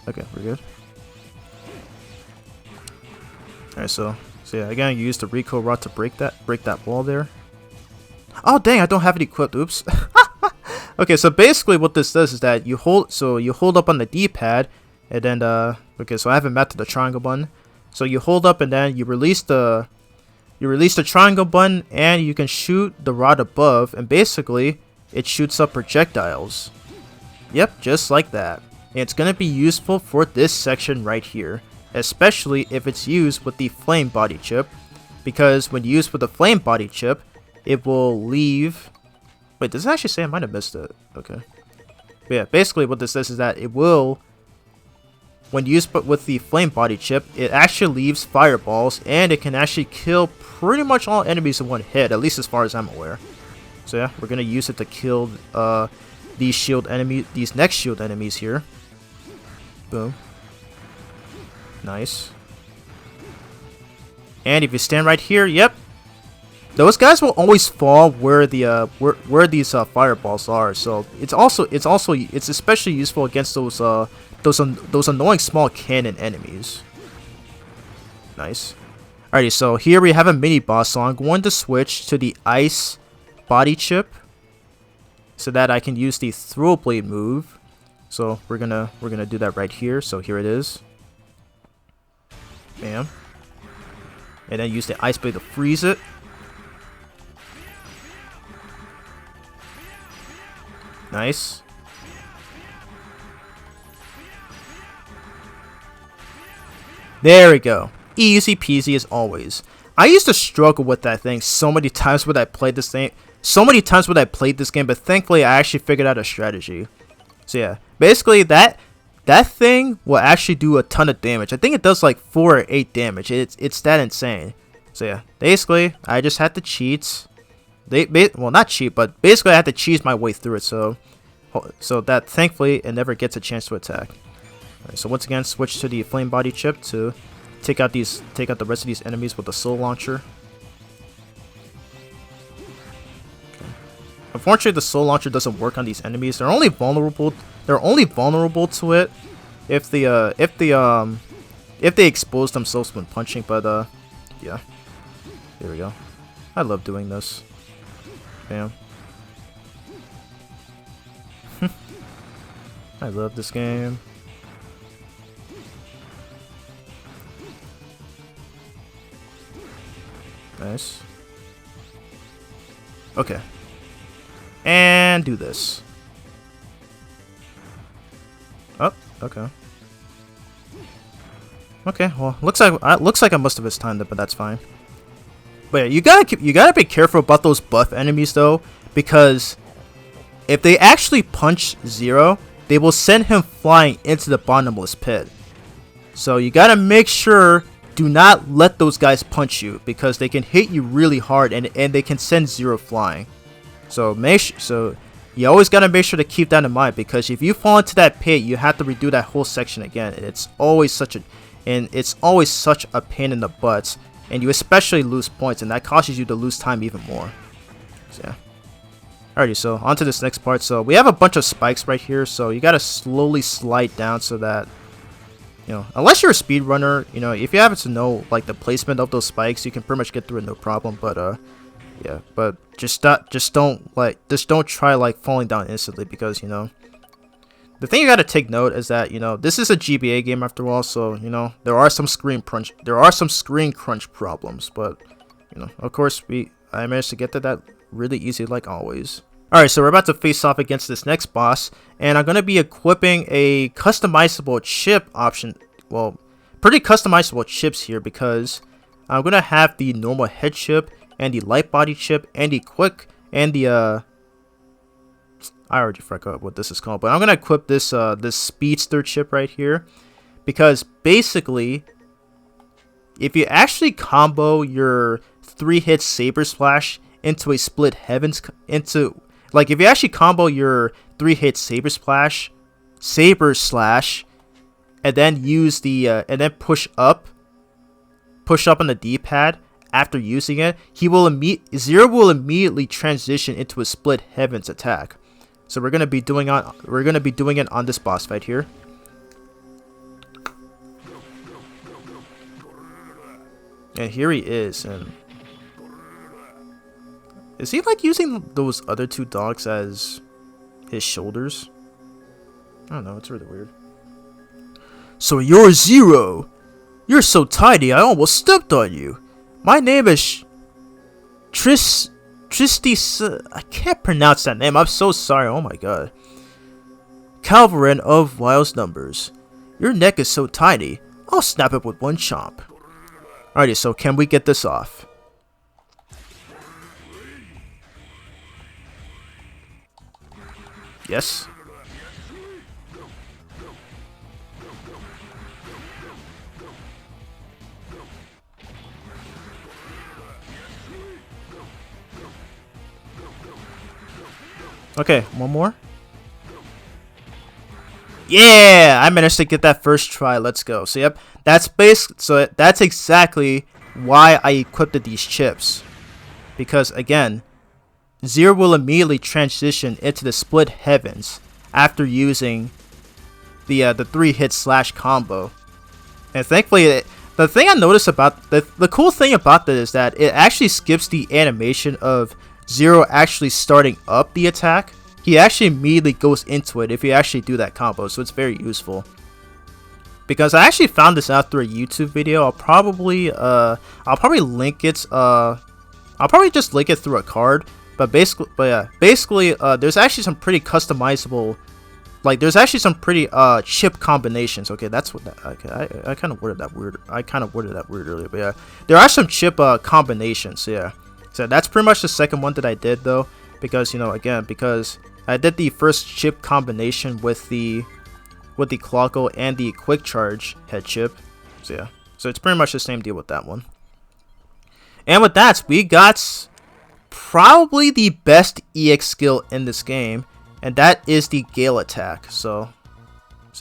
Okay, we're good. Alright, so yeah, again, you use the recoil rod to break that wall there. Oh dang, I don't have it equipped. Oops. Okay, so basically what this does is that you hold up on the D-pad, and then okay, so I haven't mapped to the triangle button. So you hold up and then you release the triangle button, and you can shoot the rod above, and basically it shoots up projectiles. Yep, just like that. And it's gonna be useful for this section right here, especially if it's used with the flame body chip, because when used with the flame body chip, it will leave. Wait, does it actually say? I might have missed it. Okay. But yeah, basically what this does is that it will, when used with the flame body chip, it actually leaves fireballs, and it can actually kill pretty much all enemies in one hit, at least as far as I'm aware. So yeah, we're gonna use it to kill these next shield enemies here. Boom. Nice. And if you stand right here, yep, those guys will always fall where the where these fireballs are. So it's especially useful against those annoying small cannon enemies. Nice. Alrighty, so here we have a mini boss. So I'm going to switch to the ice body chip so that I can use the throw blade move. So we're gonna do that right here. So here it is. Bam. And then use the ice blade to freeze it. Nice. There we go. Easy peasy as always. I used to struggle with that thing so many times when I played this thing. But thankfully I actually figured out a strategy. So yeah, basically that thing will actually do a ton of damage. I think it does like 4 or 8 damage. It's that insane. So yeah, basically I just had to cheat. Well, not cheat, but basically I had to cheese my way through it. So that thankfully it never gets a chance to attack. Alright, so once again, switch to the flame body chip to take out the rest of these enemies with the soul launcher. Okay. Unfortunately, the soul launcher doesn't work on these enemies. They're only vulnerable to it if they expose themselves when punching. But yeah, here we go. I love doing this. Bam. I love this game. Nice. Okay. And do this. Oh, okay. Okay, well, looks like I must have mistimed it, but that's fine. But yeah, you gotta be careful about those buff enemies though, because if they actually punch Zero, they will send him flying into the bottomless pit. So you gotta make sure, do not let those guys punch you, because they can hit you really hard and they can send Zero flying. So you always gotta make sure to keep that in mind, because if you fall into that pit, you have to redo that whole section again, and it's always such a pain in the butt, and you especially lose points, and that causes you to lose time even more. So yeah. Alrighty, so on to this next part. So we have a bunch of spikes right here, so you gotta slowly slide down so that, you know, unless you're a speedrunner, you know, if you happen to know like the placement of those spikes, you can pretty much get through it no problem. But yeah, but just don't try like falling down instantly, because, you know, the thing you gotta take note is that, you know, this is a GBA game after all, so, you know, there are some screen crunch problems, but, you know, of course I managed to get to that really easy like always. Alright, so we're about to face off against this next boss, and I'm gonna be equipping a customizable chip option. Well, pretty customizable chips here, because I'm gonna have the normal head chip and the light body chip and the quick and the I already forgot what this is called, but I'm gonna equip this this speedster chip right here, because basically, if you actually combo your 3-hit saber slash into a split heavens if you actually combo your 3-hit saber slash, and then use the and then push up on the D-pad after using it, Zero will immediately transition into a split heavens attack. So we're gonna be doing it on this boss fight here. And here he is, and is he like using those other two dogs as his shoulders? I don't know, it's really weird. So you're Zero. You're so tiny I almost stepped on you. My name is Tristy. I can't pronounce that name. I'm so sorry. Oh my god. Calvarin of Wiles Numbers. Your neck is so tiny. I'll snap it with one chomp. Alrighty, so can we get this off? Yes. Okay, one more. Yeah, I managed to get that first try. Let's go. So yep, that's that's exactly why I equipped these chips. Because again, Zero will immediately transition into the split heavens after using the 3-hit slash combo. And thankfully, the thing I noticed about the cool thing about this is that it actually skips the animation of Zero actually starting up the attack. He actually immediately goes into it if you actually do that combo, so it's very useful. Because I actually found this out through a YouTube video. I'll probably link it. I'll probably just link it through a card. But basically, there's actually some pretty customizable, like there's actually some pretty chip combinations. Okay, that's what that. Okay, I kind of worded that weird. I kind of worded that weird earlier, but yeah, there are some chip combinations. Yeah, so that's pretty much the second one that I did though, because because I did the first chip combination with the Cloco and the quick charge head chip. So yeah, so it's pretty much the same deal with that one. And with that, we got probably the best EX skill in this game, and that is the Gale attack. So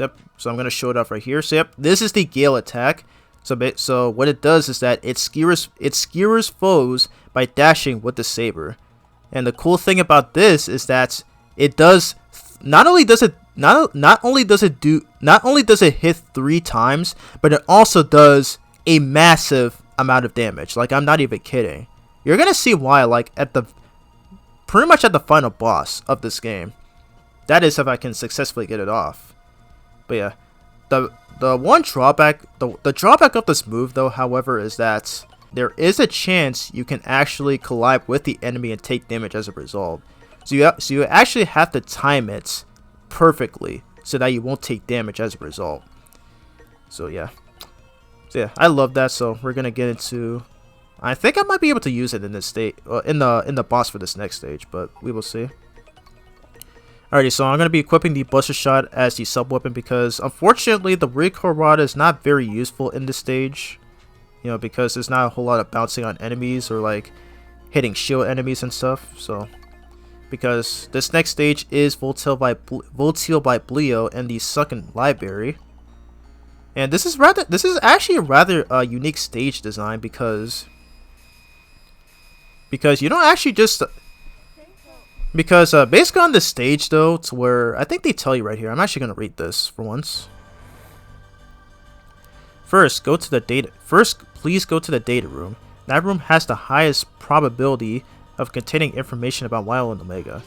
I'm gonna show it off right here. So yep, this is the Gale attack. So what it does is that it skewers foes by dashing with the saber. And the cool thing about this is that it does not only does it hit 3 times, but it also does a massive amount of damage. Like, I'm not even kidding. You're gonna see why, like, pretty much at the final boss of this game. That is if I can successfully get it off. But yeah, the one drawback, the drawback of this move though, however, is that there is a chance you can actually collide with the enemy and take damage as a result. So you actually have to time it perfectly so that you won't take damage as a result. So yeah, I love that. So we're gonna get into. I think I might be able to use it in this state, in the boss for this next stage, but we will see. Alrighty, so I'm gonna be equipping the Buster Shot as the sub weapon because unfortunately the recoil rod is not very useful in this stage. You know, because there's not a whole lot of bouncing on enemies or like hitting shield enemies and stuff. So because this next stage is Voltail by Bleo and the Sunken Library. And this is actually a rather unique stage design because you don't actually just basically on this stage though, to where I think they tell you right here. I'm actually gonna read this for once. First, please go to the data room. That room has the highest probability of containing information about Wile and Omega.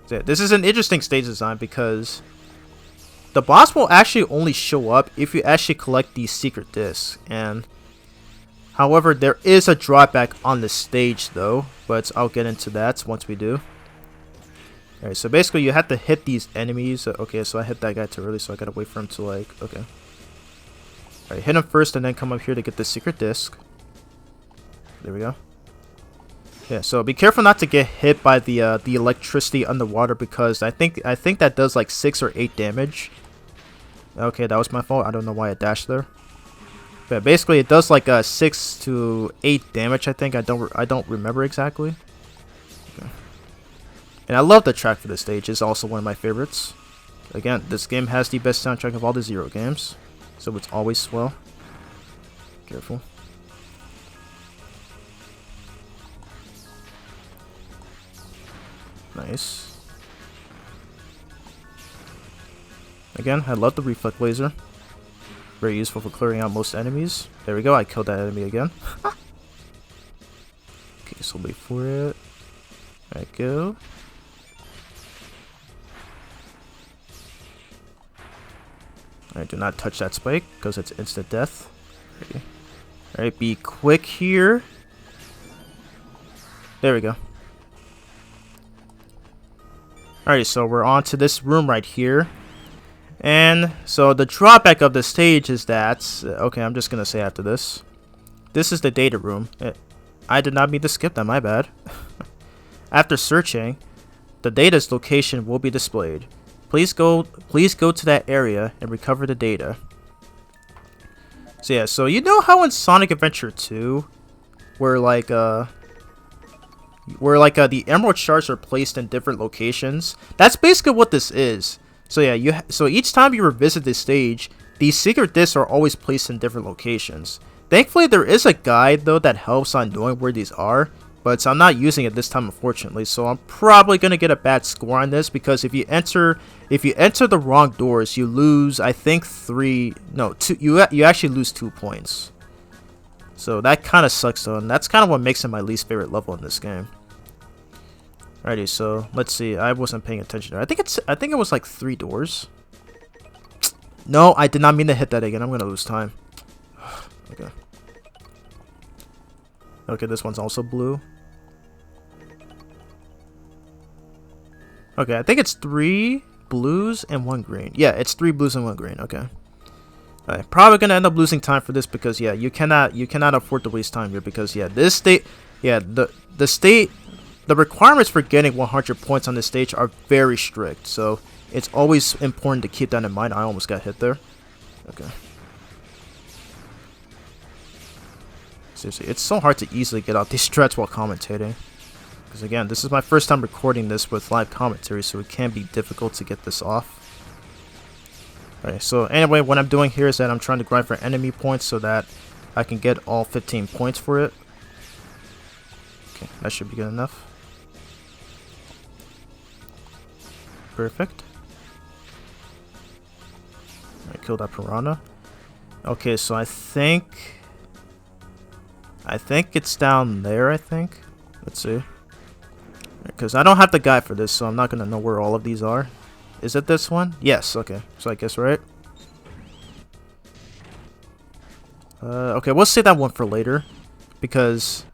So this is an interesting stage design because the boss will actually only show up if you actually collect these secret discs. And however, there is a drawback on the stage though, but I'll get into that once we do. Alright, so basically you have to hit these enemies. Okay, so I hit that guy too early, so I gotta wait for him to like, okay. Alright, hit him first and then come up here to get the secret disc. There we go. Yeah, so be careful not to get hit by the electricity underwater because I think that does like 6 or 8 damage. Okay, that was my fault. I don't know why I dashed there. But basically it does like 6 to 8 damage, I think. I don't remember exactly. Okay. And I love the track for this stage. It's also one of my favorites. Again, this game has the best soundtrack of all the Zero games, so it's always swell. Careful. Nice. Again, I love the reflect laser. Very useful for clearing out most enemies. There we go, I killed that enemy again. Okay, so wait for it. There we go. Alright, do not touch that spike, because it's instant death. Okay. Alright, be quick here. There we go. Alright, so we're on to this room right here. And so the drawback of the stage is that... Okay, I'm just gonna say after this. This is the data room. I did not mean to skip that, my bad. After searching, the data's location will be displayed. Please go to that area and recover the data. So yeah, so you know how in Sonic Adventure 2, where the emerald shards are placed in different locations? That's basically what this is. So yeah, so each time you revisit this stage, these secret discs are always placed in different locations. Thankfully, there is a guide though that helps on knowing where these are. But I'm not using it this time, unfortunately, so I'm probably gonna get a bad score on this, because if you enter the wrong doors, you lose, I think, 2. You actually lose 2 points. So that kind of sucks though, and that's kind of what makes it my least favorite level in this game. Alrighty, so let's see. I wasn't paying attention there. I think it was like 3 doors. No, I did not mean to hit that again. I'm gonna lose time. Okay. Okay, this one's also blue. Okay, I think it's 3 blues and 1 green. Yeah, it's 3 blues and 1 green. Okay. Alright, probably gonna end up losing time for this, because yeah, you cannot afford to waste time here, because yeah, this state, yeah, the requirements for getting 100 points on this stage are very strict. So it's always important to keep that in mind. I almost got hit there. Okay. Seriously, it's so hard to easily get out these strats while commentating. Because again, this is my first time recording this with live commentary, so it can be difficult to get this off. Okay, so anyway, what I'm doing here is that I'm trying to grind for enemy points so that I can get all 15 points for it. Okay, that should be good enough. Perfect. I killed that piranha. Okay, so I think it's down there, I think. Let's see. Because I don't have the guide for this, so I'm not going to know where all of these are. Is it this one? Yes, okay. So I guess right. Okay, we'll save that one for later. Because...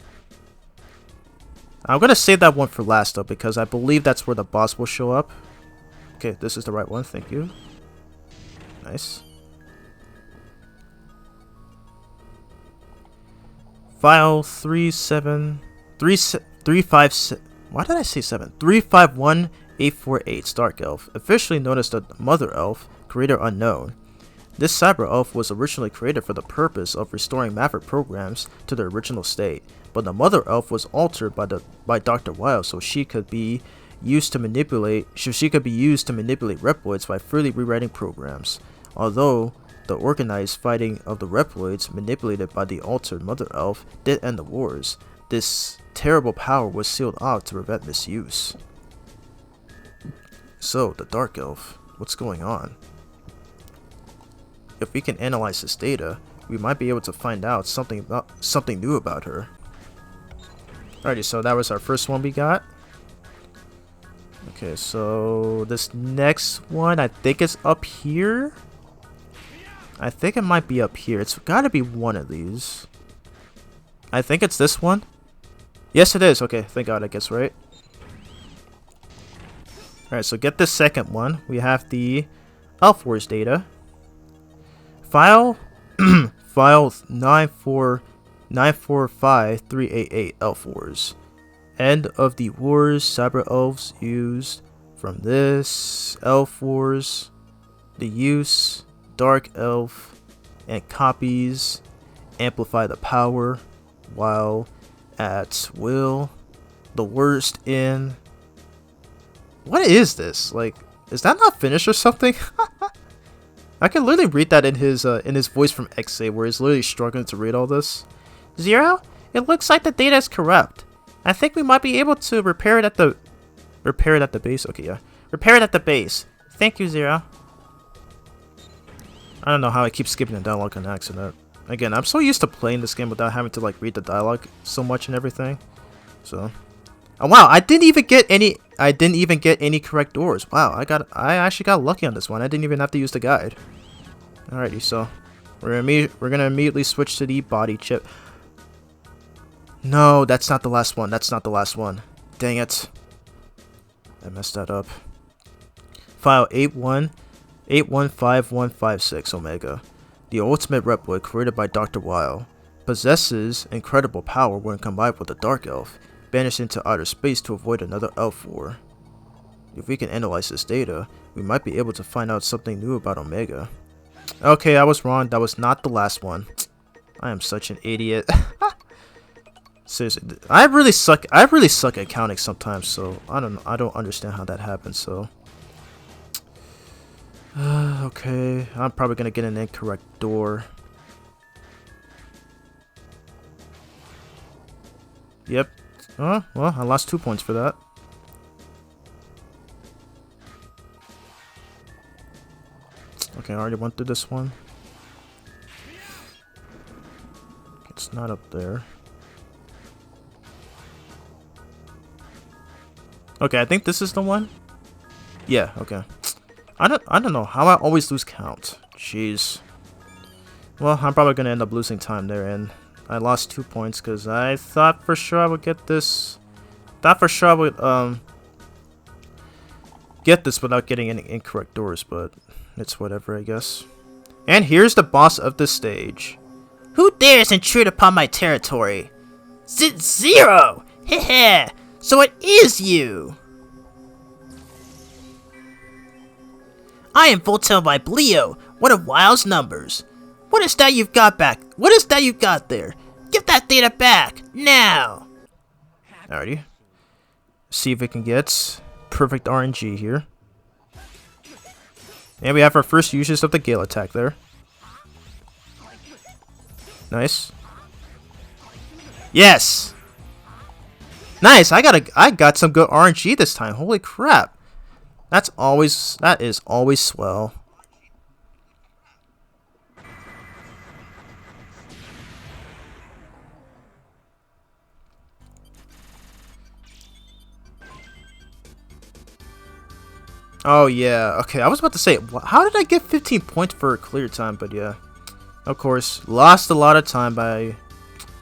I'm going to save that one for last, though, because I believe that's where the boss will show up. Okay, this is the right one. Thank you. Nice. File 357... Why did I say 7? 351848, Dark Elf, officially known as the Mother Elf, creator unknown. This cyber elf was originally created for the purpose of restoring Maverick programs to their original state, but the Mother Elf was altered by Dr. Wild so she could be used to manipulate Reploids by freely rewriting programs. Although the organized fighting of the Reploids manipulated by the altered Mother Elf did end the wars, this terrible power was sealed off to prevent misuse. So, the Dark Elf, what's going on? If we can analyze this data, we might be able to find out something new about her. Alrighty, so that was our first one we got. Okay, so this next one, I think it's up here. I think it might be up here. It's gotta be one of these. I think it's this one. Yes, it is. Okay, thank God, I guess, right? Alright, so get the second one. We have the Elf Wars data. File 949453888 Elf Wars. End of the wars cyber elves used from this Elf Wars. The use Dark Elf and copies amplify the power while at will. The worst in... What is this? Like, is that not finished or something? I can literally read that in his voice from XA, where he's literally struggling to read all this. Zero? It looks like the data is corrupt. I think we might be able to repair it at the base. Okay, yeah. Repair it at the base. Thank you, Zero. I don't know how I keep skipping the dialogue on accident. Again, I'm so used to playing this game without having to like read the dialogue so much and everything. So, oh, wow, I didn't even get any. I didn't even get any correct doors. Wow, I actually got lucky on this one. I didn't even have to use the guide. Alrighty, so we're gonna immediately switch to the body chip. No, that's not the last one. That's not the last one. Dang it. I messed that up. File 815156 Omega. The ultimate replica created by Dr. Weil. Possesses incredible power when combined with a dark elf. Banished into outer space to avoid another elf war. If we can analyze this data, we might be able to find out something new about Omega. Okay, I was wrong. That was not the last one. I am such an idiot. Seriously, I really suck at counting sometimes, so I don't understand how that happens, so okay, I'm probably gonna get an incorrect door. Yep. Oh, well, I lost 2 points for that. Okay, I already went through this one. It's not up there. Okay, I think this is the one. Yeah, okay. I don't know how I always lose count. Jeez. Well, I'm probably gonna end up losing time there, and I lost 2 points because I thought for sure I would get this. Thought for sure I would get this without getting any incorrect doors, but it's whatever, I guess. And here's the boss of the stage. Who dares intrude upon my territory? Zero! Heh. So it is you! I am Voltaire by Bleo, one of Wild's numbers. What is that you've got back? What is that you've got there? Give that data back, now! Alrighty. See if we can get perfect RNG here. And we have our first uses of the Gale attack there. Nice. Yes! Nice, I got some good RNG this time. Holy crap. That is always swell. Oh yeah, okay, I was about to say, how did I get 15 points for clear time, but yeah. Of course, lost a lot of time by,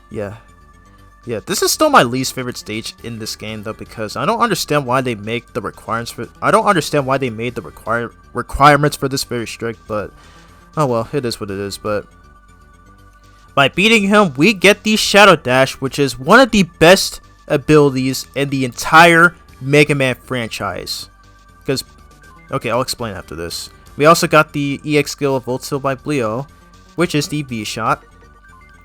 yeah. Yeah, this is still my least favorite stage in this game though, because I don't understand why they make the requirements for, I don't understand why they made the requirements for this very strict, but oh well, it is what it is. But by beating him, we get the Shadow Dash, which is one of the best abilities in the entire Mega Man franchise. Because, okay, I'll explain after this. We also got the EX skill of Voltaire by Bleo, which is the V shot.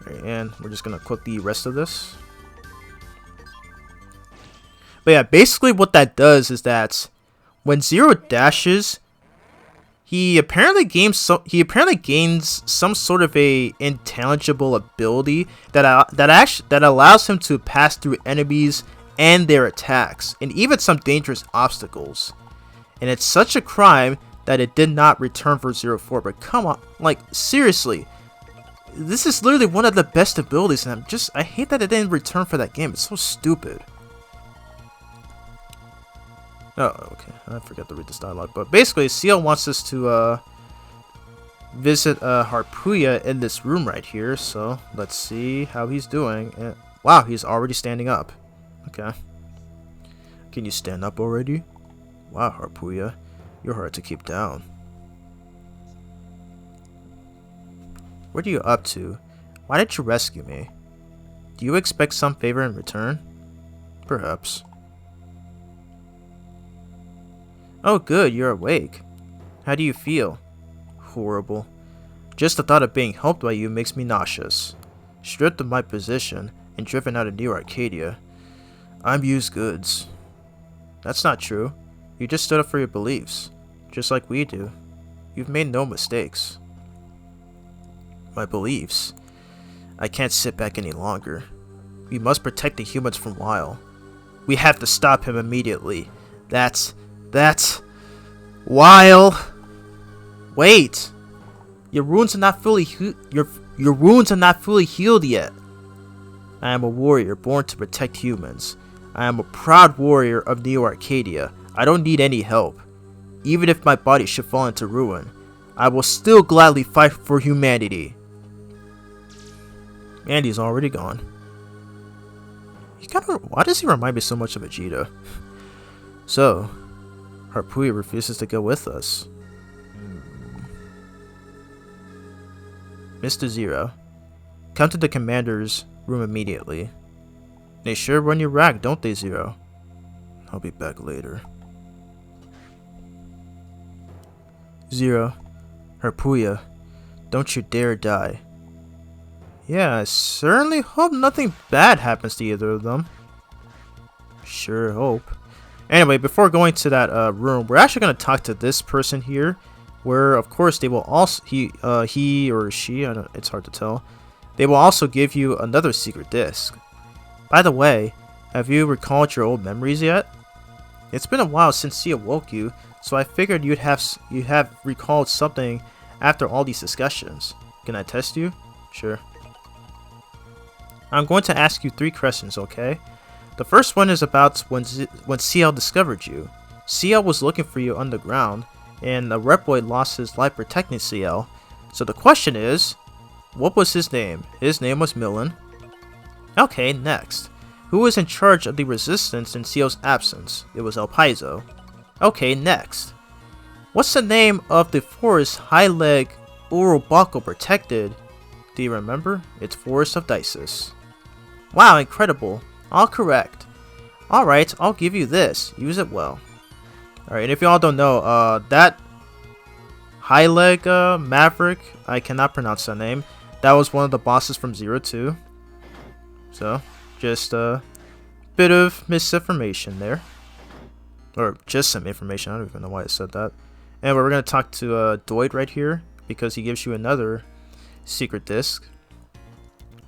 Right, and we're just gonna equip the rest of this. But yeah, basically what that does is that when Zero dashes, he apparently gains some sort of a intangible ability that allows him to pass through enemies and their attacks, and even some dangerous obstacles. And it's such a crime that it did not return for 04. But come on, like seriously, this is literally one of the best abilities, and I hate that it didn't return for that game. It's so stupid. Oh, okay. I forgot to read this dialogue. But basically, CL wants us to visit Harpuya in this room right here. So let's see how he's doing. And, wow, he's already standing up. Okay. Can you stand up already? Wow, Harpuya, you're hard to keep down. What are you up to? Why did you rescue me? Do you expect some favor in return? Perhaps. Oh good, you're awake. How do you feel? Horrible. Just the thought of being helped by you makes me nauseous. Stripped of my position and driven out of New Arcadia, I'm used goods. That's not true. You just stood up for your beliefs, just like we do. You've made no mistakes. My beliefs? I can't sit back any longer. We must protect the humans from Weil. We have to stop him immediately. That's... Weil... Wait! Your wounds are not fully your wounds are not fully healed yet. I am a warrior born to protect humans. I am a proud warrior of Neo Arcadia. I don't need any help. Even if my body should fall into ruin, I will still gladly fight for humanity. Andy's already gone. Why does he remind me so much of Vegeta? So, Harpuya refuses to go with us. Mr. Zero, come to the commander's room immediately. They sure run your rag, don't they, Zero? I'll be back later. Zero, Harpuya, don't you dare die. Yeah, I certainly hope nothing bad happens to either of them. Sure hope. Anyway, before going to that room, we're actually going to talk to this person here, where of course they will also he or she, I don't, it's hard to tell. They will also give you another secret disc. By the way, have you recalled your old memories yet? It's been a while since he awoke you, so I figured you'd have recalled something after all these discussions. Can I test you? Sure. I'm going to ask you 3 questions, okay? The first one is about when CL discovered you. CL was looking for you underground, and a Reploid lost his life protecting CL. So the question is, what was his name? His name was Millen. Okay, next. Who was in charge of the resistance in CL's absence? It was El Paizo. Okay, next. What's the name of the forest High-Leg Urobako protected? Do you remember? It's Forest of Dices. Wow, incredible. All correct. Alright, I'll give you this. Use it well. Alright, and if y'all don't know, that High-Leg Maverick, I cannot pronounce that name. That was one of the bosses from 02. So, just a bit of misinformation there. Or just some information, I don't even know why I said that. Anyway, we're going to talk to Doid right here, because he gives you another secret disc.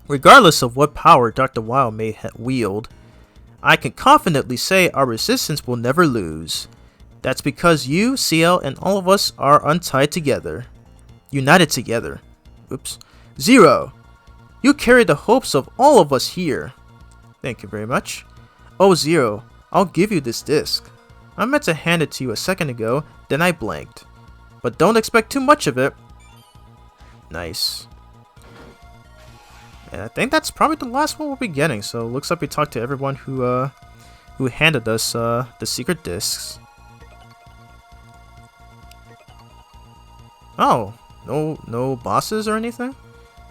Regardless of what power Dr. Wild may wield, I can confidently say our resistance will never lose. That's because you, CL, and all of us are untied together. United together. Oops. Zero! You carry the hopes of all of us here. Thank you very much. Oh, Zero, I'll give you this disc. I meant to hand it to you a second ago, then I blanked. But don't expect too much of it. Nice. And I think that's probably the last one we'll be getting, so looks like we talked to everyone who handed us the secret discs. Oh, no bosses or anything?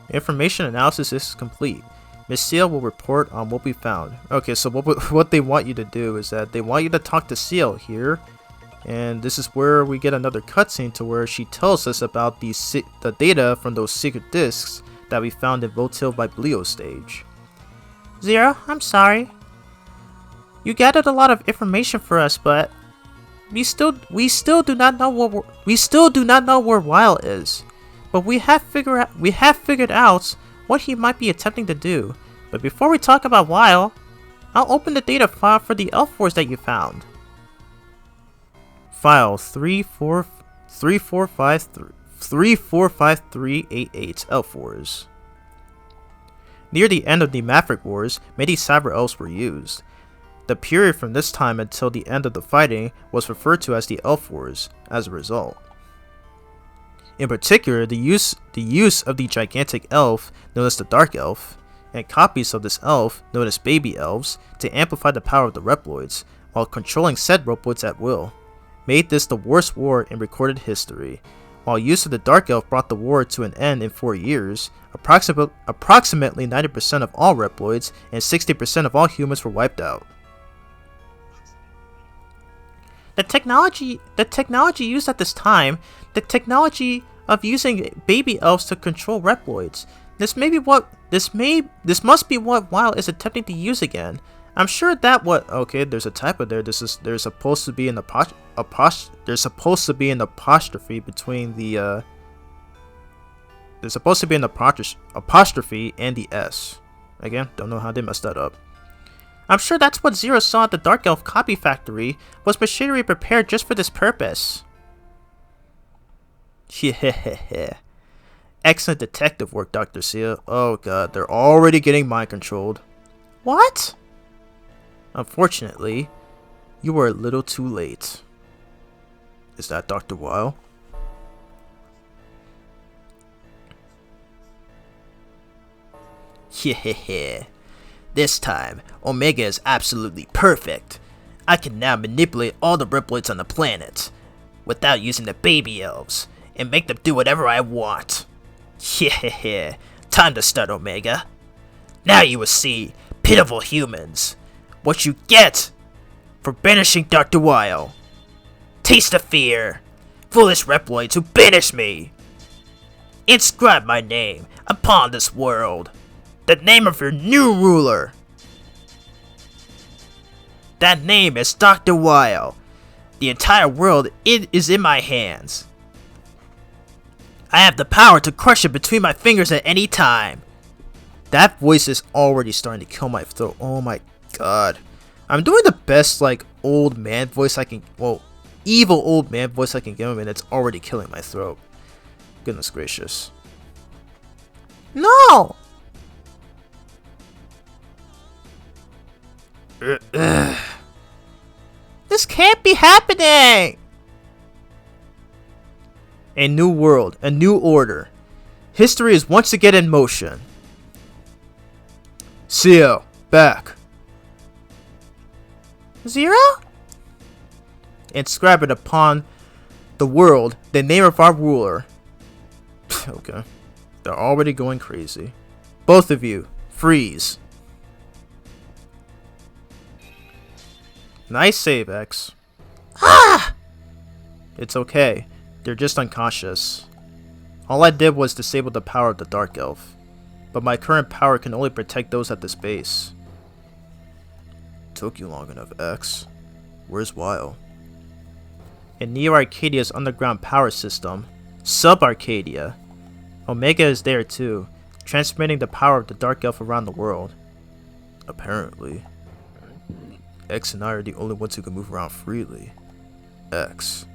Information analysis is complete. Miss Seal will report on what we found. Okay, so what they want you to do is that they want you to talk to Seal here, and this is where we get another cutscene to where she tells us about the data from those secret discs that we found in Votil Biblio stage. Zero, I'm sorry. You gathered a lot of information for us, but we still do not know where Weil is. But we have figured out what he might be attempting to do. But before we talk about Weil, I'll open the data file for the Elf Wars that you found. File 345388 Elf Wars. Near the end of the Maverick Wars, many Cyber Elves were used. The period from this time until the end of the fighting was referred to as the Elf Wars as a result. In particular, the use of the gigantic elf, known as the Dark Elf, and copies of this elf, known as Baby Elves, to amplify the power of the Reploids, while controlling said Reploids at will, made this the worst war in recorded history. While use of the Dark Elf brought the war to an end in 4 years, approximately 90% of all Reploids and 60% of all humans were wiped out. The technology used at this time, the technology of using baby elves to control Reploids. This must be what Weil is attempting to use again. I'm sure that okay, there's a typo there. There's supposed to be an apostrophe between the there's supposed to be an apostrophe and the S. Again, don't know how they messed that up. I'm sure that's what Zero saw at the Dark Elf copy factory, was machinery prepared just for this purpose. Yeah. Excellent detective work, Dr. Sia. Oh god, they're already getting mind controlled. What? Unfortunately, you were a little too late. Is that Dr. Weil? Yeah, this time, Omega is absolutely perfect. I can now manipulate all the Riploids on the planet without using the baby elves and make them do whatever I want. Yeah, time to start, Omega. Now you will see, pitiful humans, what you get for banishing Dr. Weil. Taste the fear, foolish Riploids who banish me. Inscribe my name upon this world, the name of your new ruler. That name is Dr. Weil. The entire world is in my hands. I have the power to crush it between my fingers at any time. That voice is already starting to kill my throat. Oh my god. I'm doing the best, like, old man voice I can... Well, evil old man voice I can give him, and it's already killing my throat. Goodness gracious. No! This can't be happening! A new world, a new order. History is once again in motion. Sia, back. Zero? Inscribe it upon the world the name of our ruler. Okay. They're already going crazy. Both of you, freeze. Nice save, X. Ah! It's okay. They're just unconscious. All I did was disable the power of the Dark Elf. But my current power can only protect those at this base. Took you long enough, X. Where's Weil? In Neo Arcadia's underground power system, Sub-Arcadia, Omega is there too, transmitting the power of the Dark Elf around the world. Apparently. X and I are the only ones who can move around freely. X,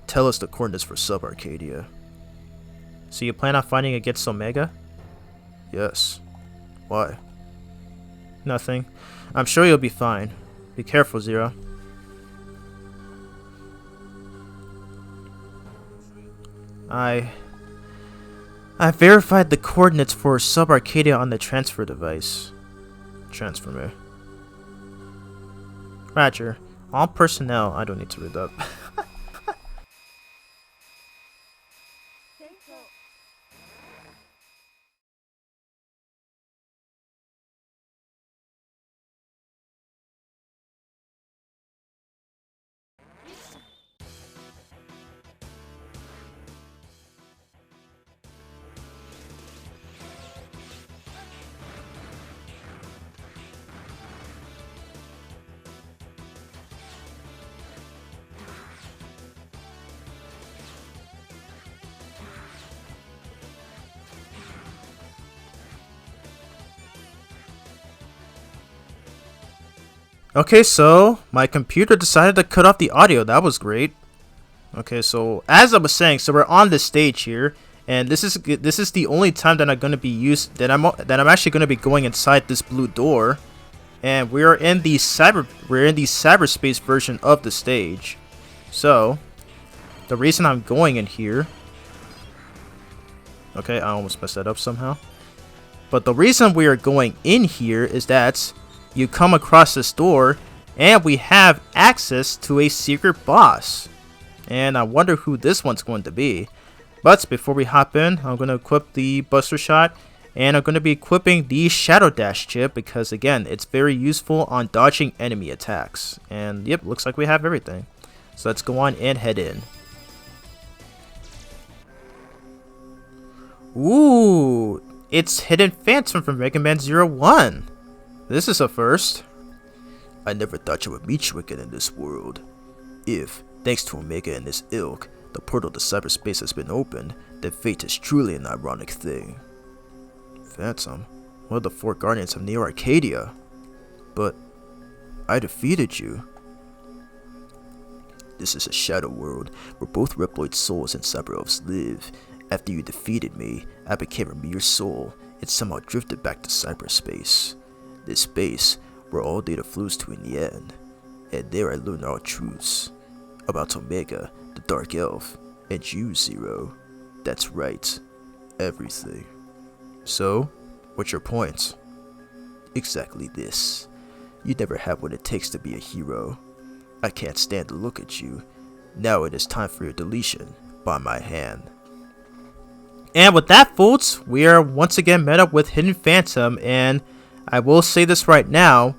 tell us the coordinates for Sub-Arcadia. So you plan on fighting against Omega? Yes. Why? Nothing. I'm sure you'll be fine. Be careful, Zero. I verified the coordinates for Sub-Arcadia on the transfer device. Transfer me. Roger. All personnel. I don't need to read that. Okay, so my computer decided to cut off the audio. That was great. Okay, so as I was saying, so we're on this stage here, and this is the only time that I'm actually gonna be going inside this blue door, and we're in the cyberspace version of the stage. So the reason I'm going in here, okay, I almost messed that up somehow. But the reason we are going in here is that you come across this door, and we have access to a secret boss. And I wonder who this one's going to be. But before we hop in, I'm going to equip the Buster Shot, and I'm going to be equipping the Shadow Dash chip because, again, it's very useful on dodging enemy attacks. And yep, looks like we have everything. So let's go on and head in. Ooh, it's Hidden Phantom from Mega Man 01. This is a first. I never thought you would meet you again in this world. If, thanks to Omega and his ilk, the portal to cyberspace has been opened, then fate is truly an ironic thing. Phantom? One of the 4 Guardians of Neo Arcadia. But I defeated you. This is a shadow world where both Reploid souls and cyber elves live, After you defeated me, I became a mere soul and somehow drifted back to cyberspace. This space where all data flows to in the end. And there I learned all truths. About Omega, the Dark Elf, and you, Zero. That's right. Everything. So, what's your point? Exactly this. You never have what it takes to be a hero. I can't stand to look at you. Now it is time for your deletion by my hand. And with that, folks, we are once again met up with Hidden Phantom, and I will say this right now,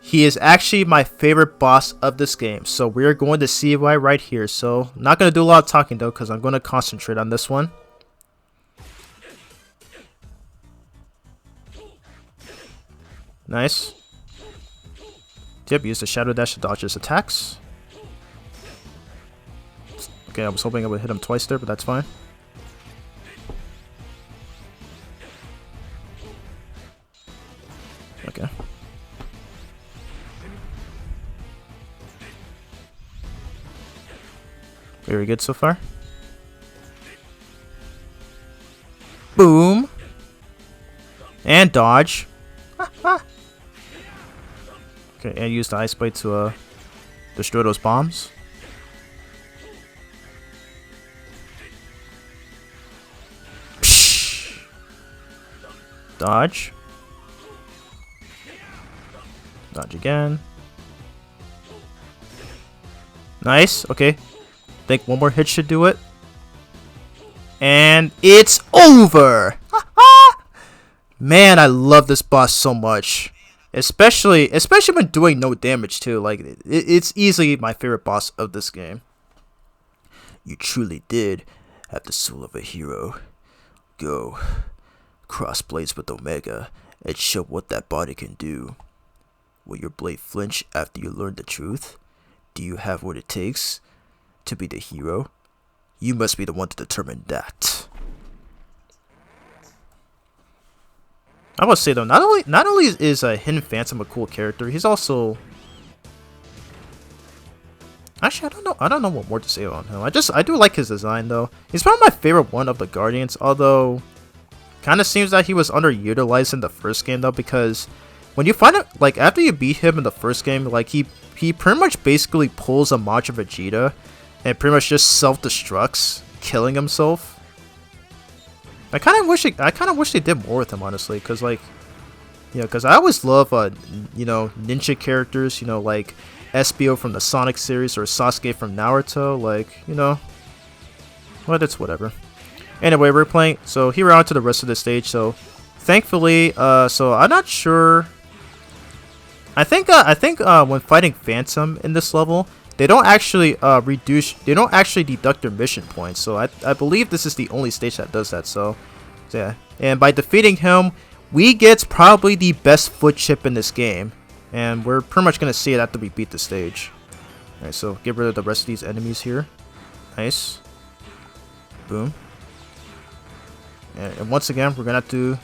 he is actually my favorite boss of this game. So we are going to see why right here. So not going to do a lot of talking though, because I'm going to concentrate on this one. Nice. Yep, use the Shadow Dash to dodge his attacks. Okay, I was hoping I would hit him twice there, but that's fine. Okay. Very good so far. Boom. And dodge. Okay, and use the Ice Blade to destroy those bombs. Psh. Dodge. Dodge again. Nice. Okay. Think one more hit should do it. And it's over! Man, I love this boss so much. Especially when doing no damage too. Like, it's easily my favorite boss of this game. You truly did have the soul of a hero. Go. Cross blades with Omega and show what that body can do. Will your blade flinch after you learn the truth? Do you have what it takes to be the hero? You must be the one to determine that. I must say though, not only is Hidden Phantom a cool character, he's also actually I don't know what more to say about him. I do like his design though. He's probably my favorite one of the Guardians, although kind of seems that he was underutilized in the first game though, because when you find it, like after you beat him in the first game, like he pretty much basically pulls a Majin Vegeta and pretty much just self-destructs, killing himself. I kind of wish they did more with him, honestly, because like, you know, because I always love you know, ninja characters, you know, like Espio from the Sonic series or Sasuke from Naruto, like, you know, but it's whatever. Anyway, we're playing, so here we're on to the rest of the stage. So thankfully, so I'm not sure. I think when fighting Phantom in this level, they don't actually deduct their mission points. So I believe this is the only stage that does that. So yeah, and by defeating him, we get probably the best foot chip in this game, and we're pretty much gonna see it after we beat the stage. Alright, so get rid of the rest of these enemies here. Nice. Boom. And once again, we're gonna have to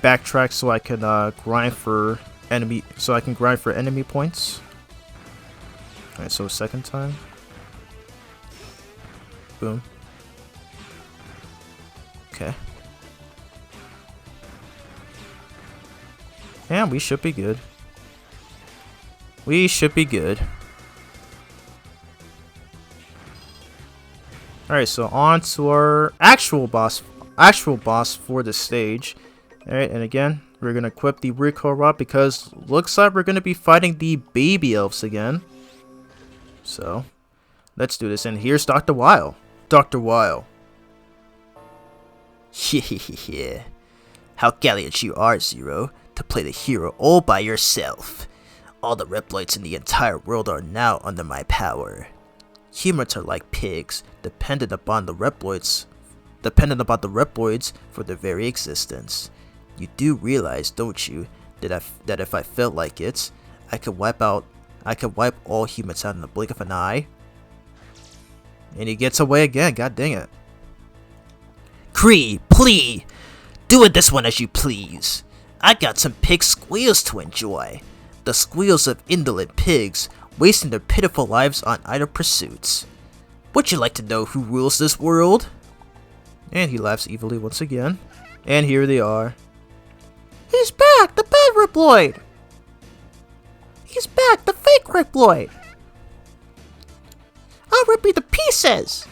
backtrack so I can grind for enemy points. Alright, so second time. Boom. Okay. And we should be good. We should be good. Alright, so on to our actual boss for the stage. Alright, and again, we're gonna equip the recoil rod because looks like we're gonna be fighting the baby elves again. So, let's do this. And here's Dr. Weil. Dr. Weil. Yeah. How gallant you are, Zero, to play the hero all by yourself. All the Reploids in the entire world are now under my power. Humans are like pigs, dependent upon the Reploids for their very existence. You do realize, don't you, that if I felt like it, I could wipe all humans out in the blink of an eye? And he gets away again, god dang it. Kree, please! Do it this one as you please. I got some pig squeals to enjoy. The squeals of indolent pigs, wasting their pitiful lives on idle pursuits. Would you like to know who rules this world? And he laughs evilly once again. And here they are. He's back! The bad Riploid! He's back! The fake Riploid! I'll rip you to pieces!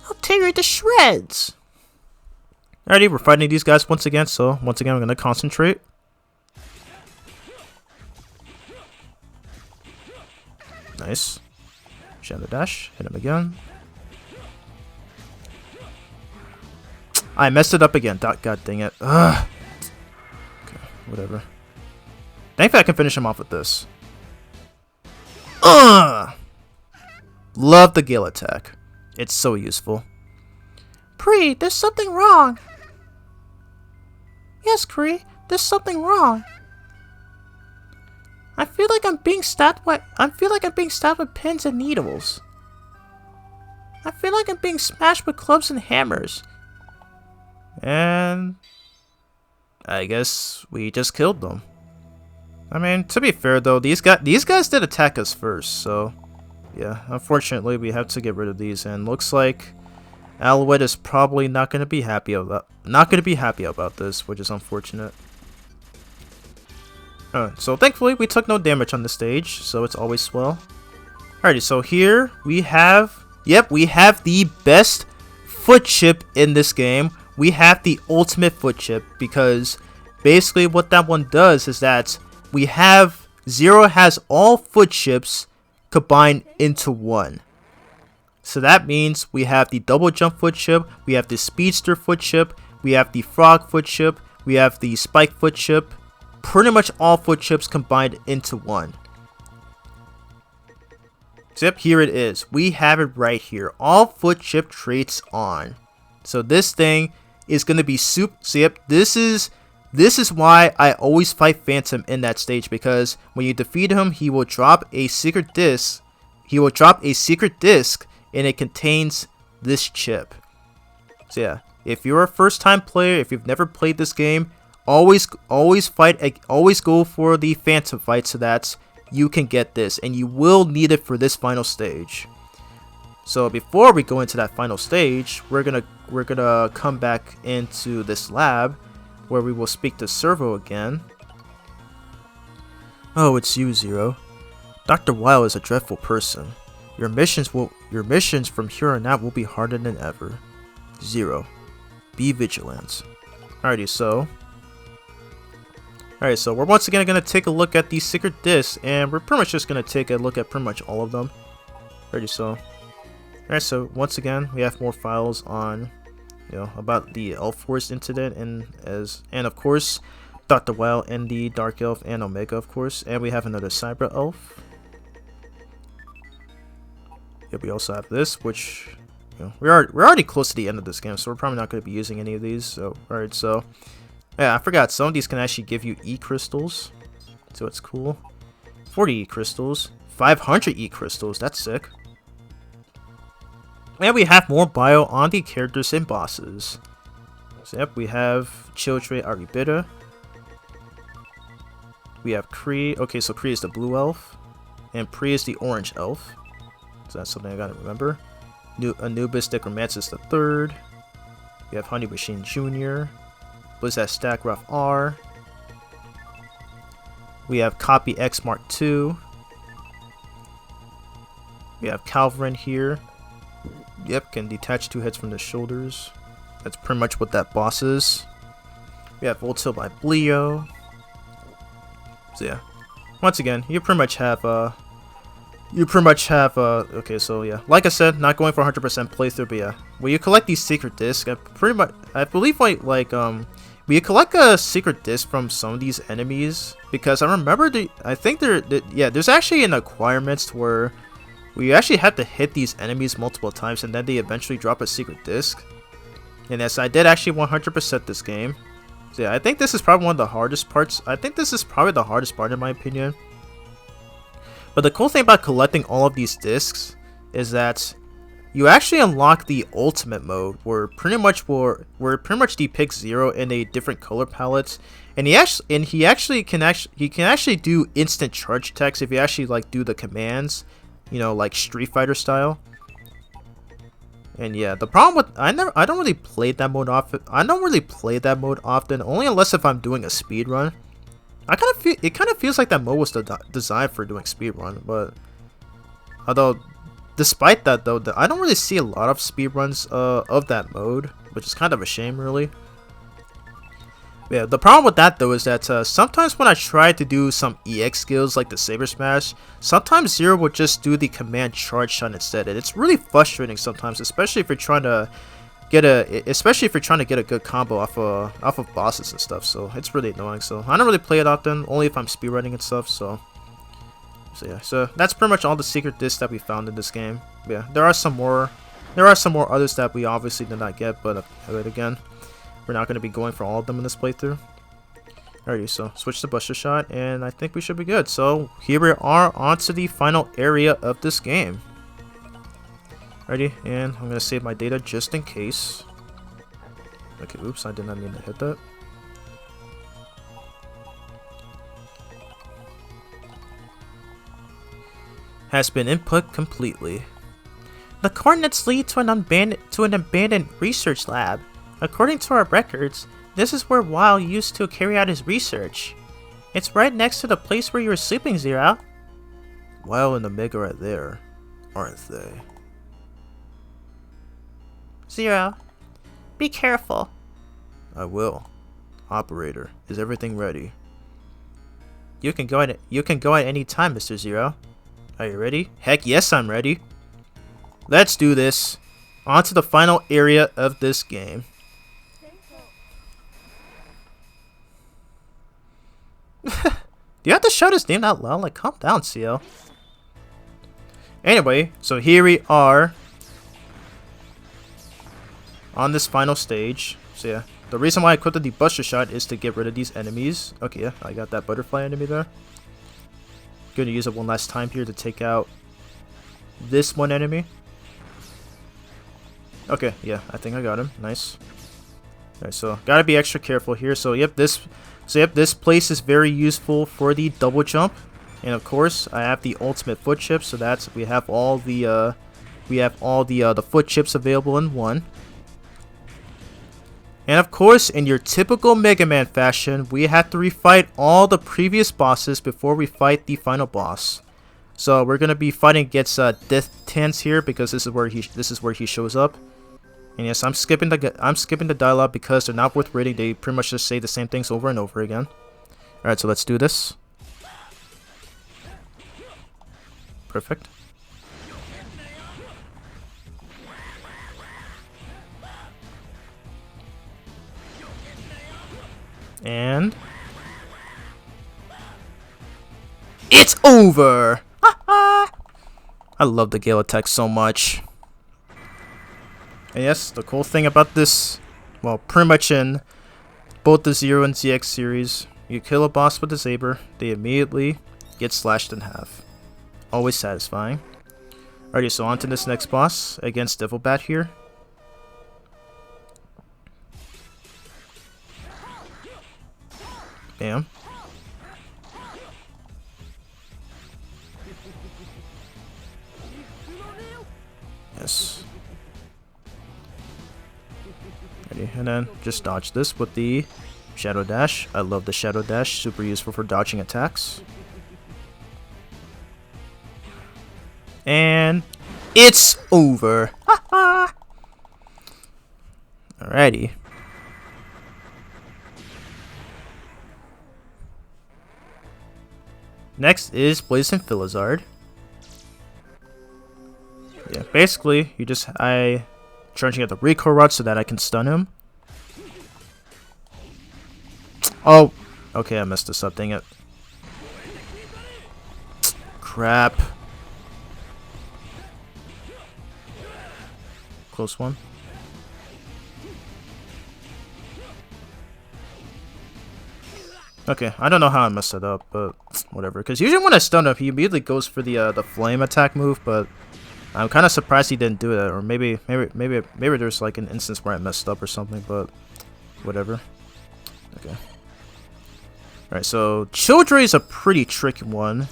I'll tear you to shreds! Alrighty, we're fighting these guys once again, so once again I'm gonna concentrate. Nice. Shadow Dash, hit him again. I messed it up again. God dang it. Ugh. Okay, whatever. Thankfully I can finish him off with this. Ugh! Love the Gale attack. It's so useful. Pri, there's something wrong. Yes, Pri, there's something wrong. I feel like I'm being stabbed with pins and needles. I feel like I'm being smashed with clubs and hammers. And I guess we just killed them. I mean, to be fair though, these guys did attack us first, so yeah, unfortunately we have to get rid of these, and looks like Alouette is probably not going to be happy about this, which is unfortunate. So thankfully we took no damage on the stage, so it's always swell. Alrighty, so here we have, we have the best foot chip in this game. We have the ultimate foot chip, because basically what that one does is that we have Zero has all foot chips combined into one. So that means we have the double jump foot chip, we have the speedster foot chip, we have the frog foot chip, we have the spike foot chip, pretty much all foot chips combined into one. So yep, here it is. We have it right here. All foot chip traits on. So this thing is going to be super. So yep, this is why I always fight Phantom in that stage, because when you defeat him, he will drop a secret disc. And it contains this chip. So yeah, if you're a first time player, if you've never played this game, always go for the Phantom fight so that you can get this, and you will need it for this final stage. So before we go into that final stage, we're gonna come back into this lab where we will speak to Servo again. Oh, it's you, Zero. Dr. Weil is a dreadful person. Your missions from here on out will be harder than ever. Zero. Be vigilant. Alrighty, so we're once again gonna take a look at these secret discs, and we're pretty much just gonna take a look at pretty much all of them. Alrighty, so so once again we have more files on, about the Elf Forest incident, and of course Dr. Weil and the Dark Elf and Omega, of course, and we have another Cyber Elf. Yeah, we also have this, which we're already close to the end of this game, so we're probably not going to be using any of these. So alright, so yeah, I forgot some of these can actually give you E crystals, so it's cool. 40 E crystals, 500 E crystals, that's sick. And we have more bio on the characters and bosses. So yep, we have Childre Aribita. We have Kree. Okay, so Kree is the blue elf, and Pri is the orange elf. So that's something I gotta remember. Anubis Necromantis the third. We have Honey Machine Jr. Blizzard Stackruff R. We have Copy X Mark II. We have Calvarin here. Yep, can detach 2 heads from the shoulders. That's pretty much what that boss is. We have Voltil by Bleo. So yeah, once again, you pretty much have okay, so yeah, like I said, not going for 100% playthrough, but yeah, when you collect these secret discs, I believe when you collect a secret disc from some of these enemies, because I remember there's actually an acquirements where we actually have to hit these enemies multiple times, and then they eventually drop a secret disc. And yes, I did actually 100% this game. So yeah, I think this is probably one of the hardest parts. I think this is probably the hardest part in my opinion. But the cool thing about collecting all of these discs is that you actually unlock the ultimate mode, where it pretty much depicts Zero in a different color palette, and he can actually do instant charge attacks if you actually do the commands, like Street Fighter style. And yeah, the problem with I don't really play that mode often. I don't really play that mode often, only unless if I'm doing a speed run. It kind of feels like that mode was designed for doing speed run, but although despite that though, I don't really see a lot of speed runs of that mode, which is kind of a shame, really. Yeah, the problem with that though is that sometimes when I try to do some EX skills like the Saber Smash, sometimes Zero will just do the command charge shot instead, and it's really frustrating sometimes, especially if you're trying to get a good combo off of bosses and stuff. So it's really annoying. So I don't really play it often, only if I'm speedrunning and stuff. So yeah, so that's pretty much all the secret discs that we found in this game. Yeah, there are some more others that we obviously did not get, but again, we're not going to be going for all of them in this playthrough. Alrighty, so switch to Buster Shot, and I think we should be good. So here we are on to the final area of this game. Alrighty, and I'm going to save my data just in case. Okay, oops, I did not mean to hit that. Has been input completely. The coordinates lead to an abandoned research lab. According to our records, this is where Weil used to carry out his research. It's right next to the place where you were sleeping, Zero. Weil and Omega are there, aren't they? Zero, be careful. I will. Operator, is everything ready? You can go at any time, Mr. Zero. Are you ready? Heck yes, I'm ready. Let's do this. On to the final area of this game. Do you have to shout his name out loud? Like, calm down, CL. Anyway, so here we are on this final stage. So yeah, the reason why I equipped the Buster Shot is to get rid of these enemies. Okay, yeah, I got that butterfly enemy there. Gonna use it one last time here to take out this one enemy. Okay, yeah, I think I got him. Nice. Alright, so gotta be extra careful here. So yep, this place is very useful for the double jump. And of course, I have the ultimate foot chip, so that's we have all the foot chips available in one. And of course, in your typical Mega Man fashion, we have to refight all the previous bosses before we fight the final boss. So we're gonna be fighting against Death Tans here because this is where he shows up. And yes, I'm skipping the dialogue because they're not worth reading. They pretty much just say the same things over and over again. All right, so let's do this. Perfect. And it's over! I love the Gale attack so much. And yes, the cool thing about this, well, pretty much in both the Zero and ZX series, you kill a boss with a saber, they immediately get slashed in half. Always satisfying. Alrighty, so on to this next boss against Devil Bat here. Bam. Yes. Ready, and then just dodge this with the Shadow Dash. I love the Shadow Dash, super useful for dodging attacks. And it's over. Alrighty. Next is Blazing Philizard. Yeah, basically, charging at the recoil rod so that I can stun him. Oh, okay, I messed this up, dang it. Crap. Close one. Okay, I don't know how I messed it up, but whatever. Because usually when I stun him, he immediately goes for the flame attack move, but I'm kind of surprised he didn't do that. Or maybe there's like an instance where I messed up or something, but whatever. Okay. Alright, so Childray is a pretty tricky one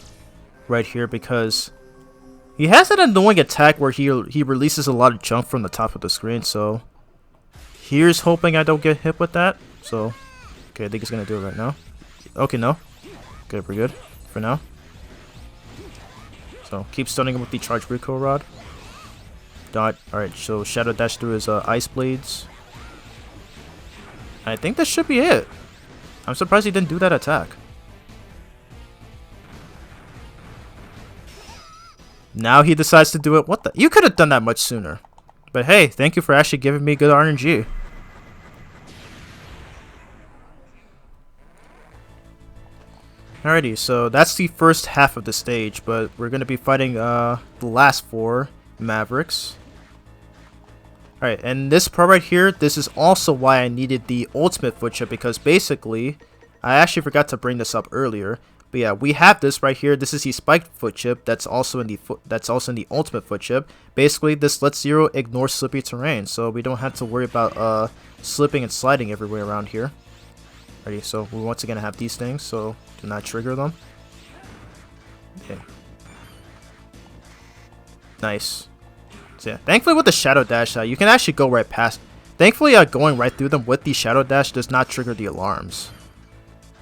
right here because He has an annoying attack where he releases a lot of junk from the top of the screen, so here's hoping I don't get hit with that. So, okay, I think he's gonna do it right now. Okay, no. Okay, we're good for now. So, keep stunning him with the charge recoil rod. Dot. Alright, so Shadow Dash through his ice blades. I think that should be it. I'm surprised he didn't do that attack. Now he decides to do it. What the? You could have done that much sooner. But hey, thank you for actually giving me good RNG. Alrighty, so that's the first half of the stage, but we're going to be fighting the last 4 Mavericks. Alright, and this part right here, this is also why I needed the ultimate foot chip, because basically, I actually forgot to bring this up earlier. But yeah, we have this right here. This is the spiked foot chip. That's also in the ultimate foot chip. Basically, this lets Zero ignore slippery terrain, so we don't have to worry about slipping and sliding everywhere around here. Alrighty, so we once again have these things, so do not trigger them. Okay. Nice. So yeah, thankfully with the Shadow Dash, you can actually go right past. Thankfully, going right through them with the Shadow Dash does not trigger the alarms.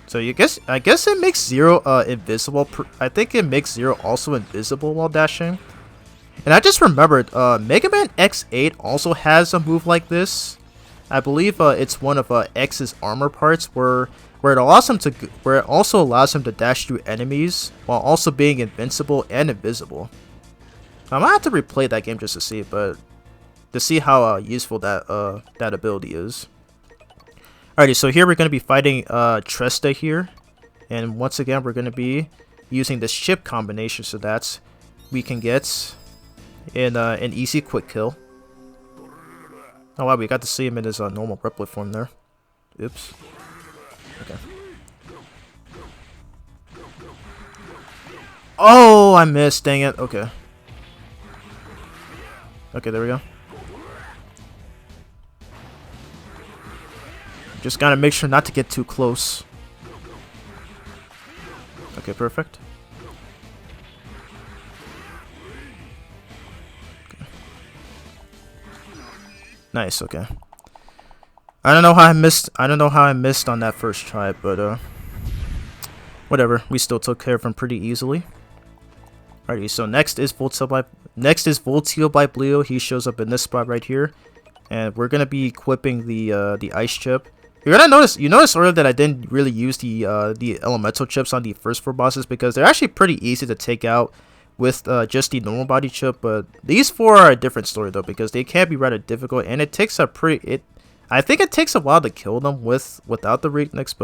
So I guess it makes Zero invisible. I think it makes Zero also invisible while dashing. And I just remembered, Mega Man X8 also has a move like this. I believe it's one of X's armor parts where it also allows him to dash through enemies while also being invincible and invisible. I might have to replay that game just to see, but to see how useful that that ability is. Alrighty, so here we're going to be fighting Tresta here, and once again we're going to be using this chip combination so that we can get an easy quick kill. Oh wow, we got to see him in his normal replit form there. Oops. Okay. Oh, I missed, dang it. Okay. Okay, there we go. Just gotta make sure not to get too close. Okay, perfect. Okay. Nice, okay. I don't know how I missed on that first try, but whatever. We still took care of him pretty easily. Alrighty, so next is Voltio by Bleo. He shows up in this spot right here. And we're gonna be equipping the ice chip. You're gonna notice, you notice earlier that I didn't really use the elemental chips on the first 4 bosses because they're actually pretty easy to take out with just the normal body chip. But these 4 are a different story though, because they can be rather difficult, and it takes I think it takes a while to kill them without the weaknesses.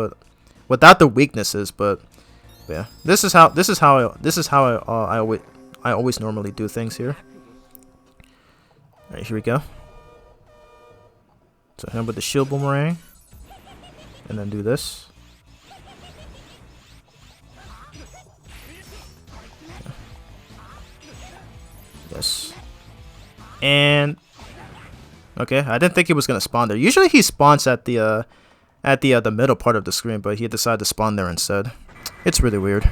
But yeah, this is how I always normally do things here. All right, here we go. So him with the shield boomerang. And then do this. Yes. And okay, I didn't think he was gonna spawn there. Usually he spawns at the middle part of the screen, but he decided to spawn there instead. It's really weird.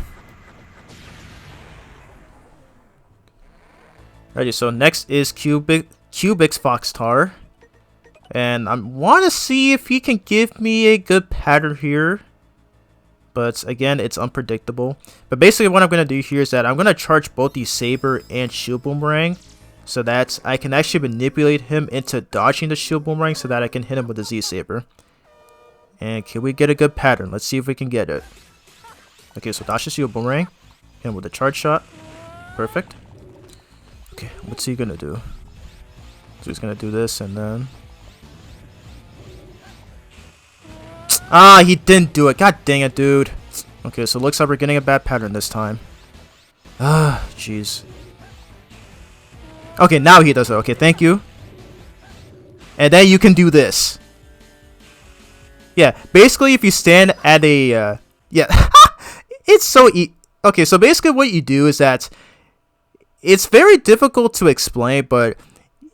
Alrighty, so next is Cubix Foxtar. And I want to see if he can give me a good pattern here. But again, it's unpredictable. But basically what I'm going to do here is that I'm going to charge both the Saber and Shield Boomerang. So that I can actually manipulate him into dodging the Shield Boomerang so that I can hit him with the Z-Saber. And can we get a good pattern? Let's see if we can get it. Okay, so dodge the Shield Boomerang. Hit him with a charge shot. Perfect. Okay, what's he going to do? So he's going to do this and then... Ah, he didn't do it. God dang it, dude. Okay, so it looks like we're getting a bad pattern this time. Ah, jeez. Okay, now he does it. Okay, thank you. And then you can do this. Yeah, basically if you stand at a... yeah, it's so... Okay, so basically what you do is that... It's very difficult to explain, but...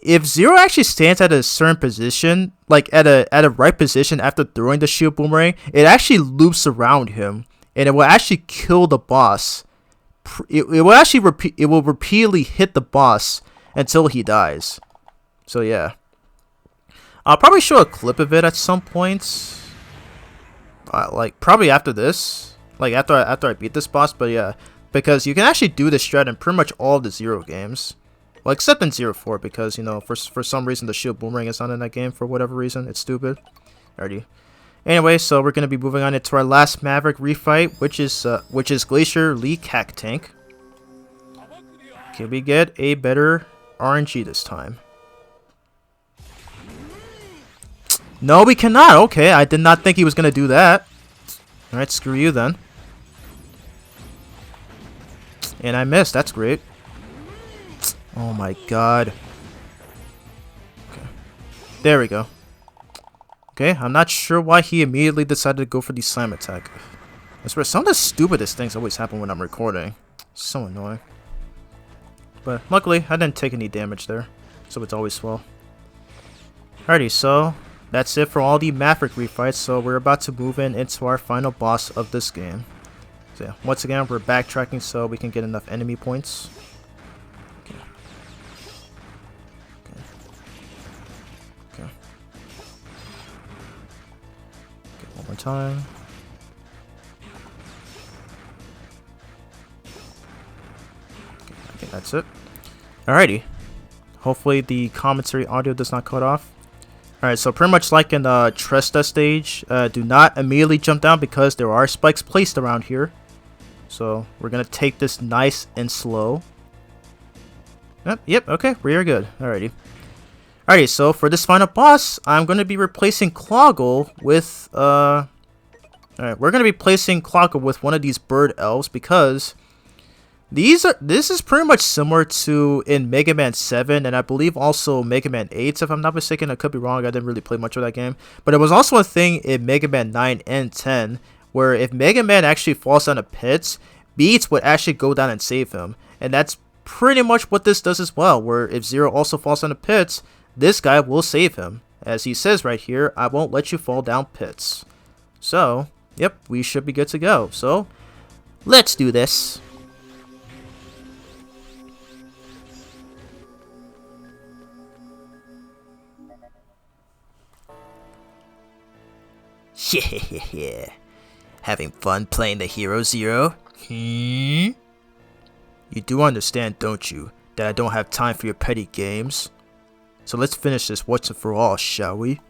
If Zero actually stands at a certain position, like at a right position after throwing the Shield Boomerang, it actually loops around him, and it will actually kill the boss it will actually repeatedly hit the boss until he dies. So yeah, I'll probably show a clip of it at some point. Like probably after this, like after I beat this boss. But yeah, because you can actually do this strat in pretty much all the Zero games. Well, except in 04, because, you know, for some reason the shield boomerang is not in that game for whatever reason. It's stupid. Alrighty. Anyway, so we're gonna be moving on into our last Maverick refight, which is Glacier Lee Cack Tank. Can we get a better RNG this time? No, we cannot. Okay, I did not think he was gonna do that. Alright, screw you then. And I missed. That's great. Oh my god. Okay. There we go. Okay, I'm not sure why he immediately decided to go for the slam attack. I swear, some of the stupidest things always happen when I'm recording. It's so annoying. But luckily, I didn't take any damage there. So it's always well. Alrighty, so that's it for all the Maverick refights. So we're about to move into our final boss of this game. So yeah, once again, we're backtracking so we can get enough enemy points. One more time. Okay, I think that's it. Alrighty. Hopefully the commentary audio does not cut off. Alright, so pretty much like in the Tresta stage, do not immediately jump down because there are spikes placed around here. So we're gonna take this nice and slow. Yep, okay, we are good. Alrighty. Alrighty, so for this final boss, I'm gonna be replacing Cloggle with alright, we're gonna be placing Cloggle with one of these bird elves because this is pretty much similar to in Mega Man 7 and I believe also Mega Man 8, if I'm not mistaken. I could be wrong, I didn't really play much of that game. But it was also a thing in Mega Man 9 and 10 where if Mega Man actually falls down a pit, Beats would actually go down and save him. And that's pretty much what this does as well, where if Zero also falls down a pit, this guy will save him. As he says right here, I won't let you fall down pits. So, yep, we should be good to go. So, let's do this. Yeah. Having fun playing the hero, Zero? You do understand, don't you, that I don't have time for your petty games? So let's finish this once and for all, shall we?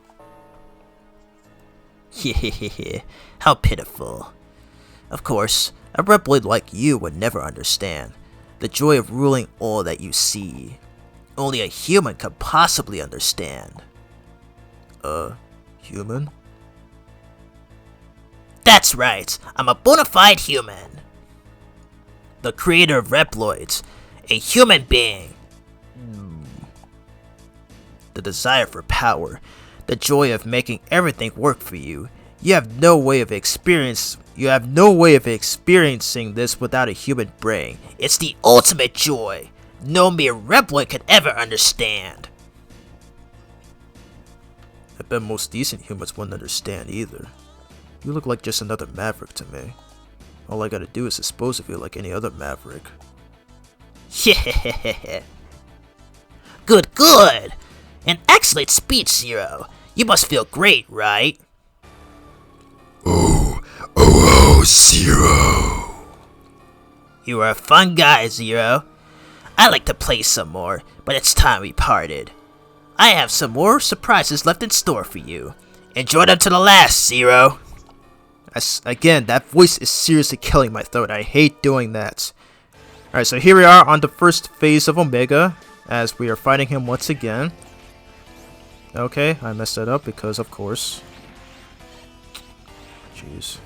Yeah, how pitiful. Of course, a Reploid like you would never understand the joy of ruling all that you see. Only a human could possibly understand. Human? That's right, I'm a bona fide human. The creator of Reploids, a human being. The desire for power, the joy of making everything work for you. You have no way of experiencing this without a human brain. It's the ultimate joy. No mere Reploid could ever understand. I bet most decent humans wouldn't understand either. You look like just another Maverick to me. All I gotta do is dispose of you like any other Maverick. Yeah. Good. An excellent speech, Zero. You must feel great, right? Oh, Zero. You are a fun guy, Zero. I like to play some more, but it's time we parted. I have some more surprises left in store for you. Enjoy them to the last, Zero. Again, that voice is seriously killing my throat. I hate doing that. Alright, so here we are on the first phase of Omega, as we are fighting him once again. Okay, I messed that up because, of course. Jeez.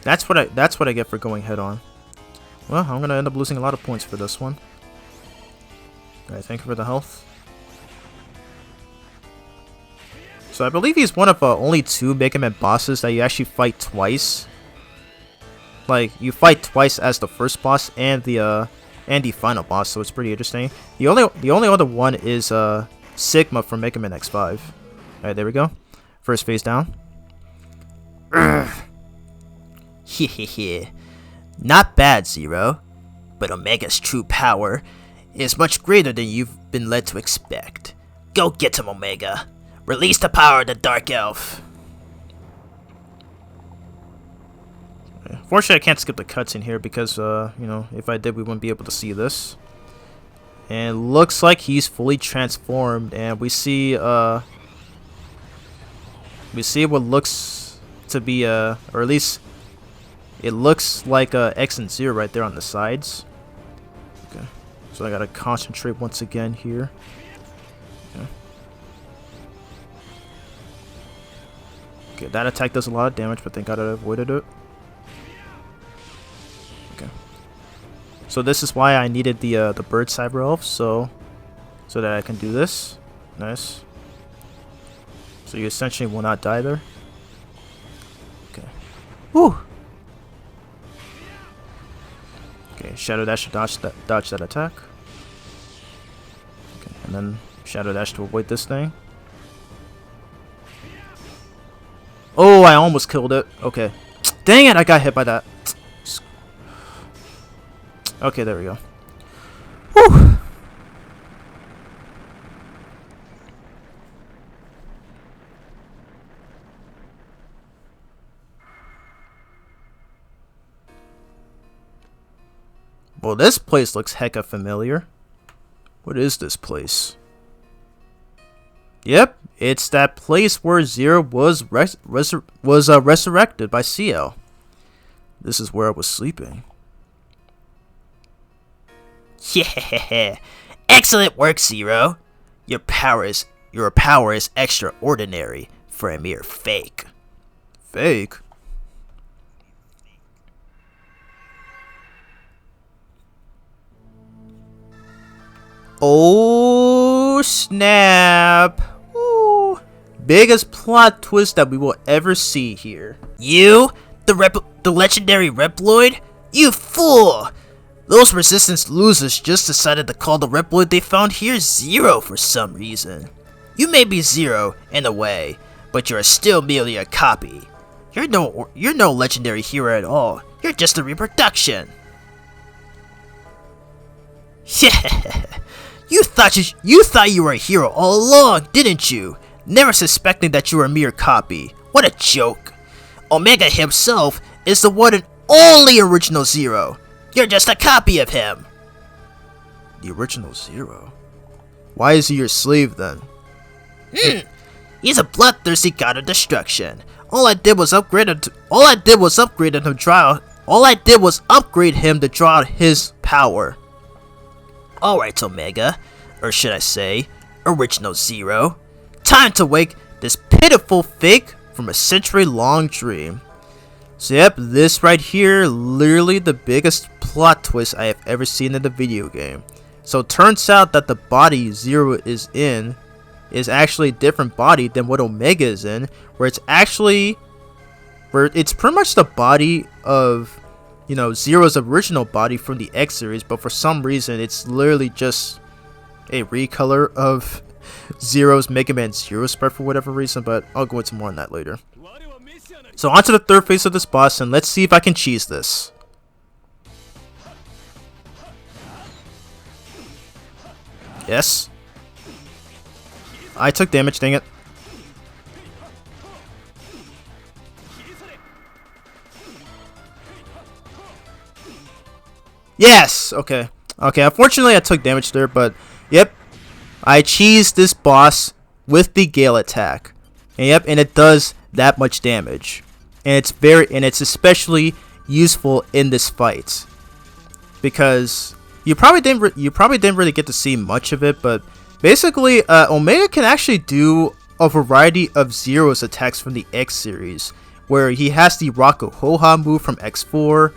That's what I get for going head on. Well, I'm gonna end up losing a lot of points for this one. Alright, thank you for the health. So I believe he's one of only 2 Mega Man bosses that you actually fight twice. Like, you fight twice as the first boss and the final boss, so it's pretty interesting. The only other one is Sigma from Mega Man X5. Alright, there we go. First phase down. Not bad, Zero. But Omega's true power is much greater than you've been led to expect. Go get him, Omega. Release the power of the Dark Elf. Fortunately, I can't skip the cutscene here because, you know, if I did, we wouldn't be able to see this. And looks like he's fully transformed, and we see what looks to be, or at least it looks like X and Zero right there on the sides. Okay, so I gotta concentrate once again here. Okay. Okay, that attack does a lot of damage, but thank God I avoided it. So this is why I needed the bird cyber elf, so that I can do this. Nice. So you essentially will not die there. Okay. Woo. Okay, Shadow Dash to dodge that attack. Okay, and then Shadow Dash to avoid this thing. Oh, I almost killed it. Okay. Dang it, I got hit by that. Okay, there we go. Whew. Well, this place looks hecka familiar. What is this place? Yep, it's that place where Zero was resurrected by CL. This is where I was sleeping. Yeah, excellent work, Zero. Your power is extraordinary for a mere fake. Fake? Oh snap! Ooh. Biggest plot twist that we will ever see here. You, the legendary Reploid? You fool! Those Resistance losers just decided to call the Reploid they found here Zero for some reason. You may be Zero, in a way, but you're still merely a copy. You're no legendary hero at all. You're just a reproduction. Yeah, you thought you were a hero all along, didn't you? Never suspecting that you were a mere copy. What a joke. Omega himself is the one and only original Zero. You're just a copy of him. The original Zero? Why is he your slave then? He's a bloodthirsty god of destruction. All I did was upgrade him to draw out his power. Alright, Omega, or should I say, original Zero. Time to wake this pitiful fake from a century-long dream. So yep, this right here, literally the biggest plot twist I have ever seen in a video game. So it turns out that the body Zero is in is actually a different body than what Omega is in, where it's pretty much the body of, you know, Zero's original body from the X series, but for some reason it's literally just a recolor of Zero's Mega Man Zero spread for whatever reason, but I'll go into more on that later. So on to the third phase of this boss, and let's see if I can cheese this. Yes. I took damage, dang it. Yes! Okay. Okay, unfortunately I took damage there, but yep. I cheesed this boss with the Gale attack. And yep, and it does that much damage. And it's especially useful in this fight. Because you probably didn't really get to see much of it, but basically Omega can actually do a variety of Zero's attacks from the X series, where he has the Rakuhoha move from X4.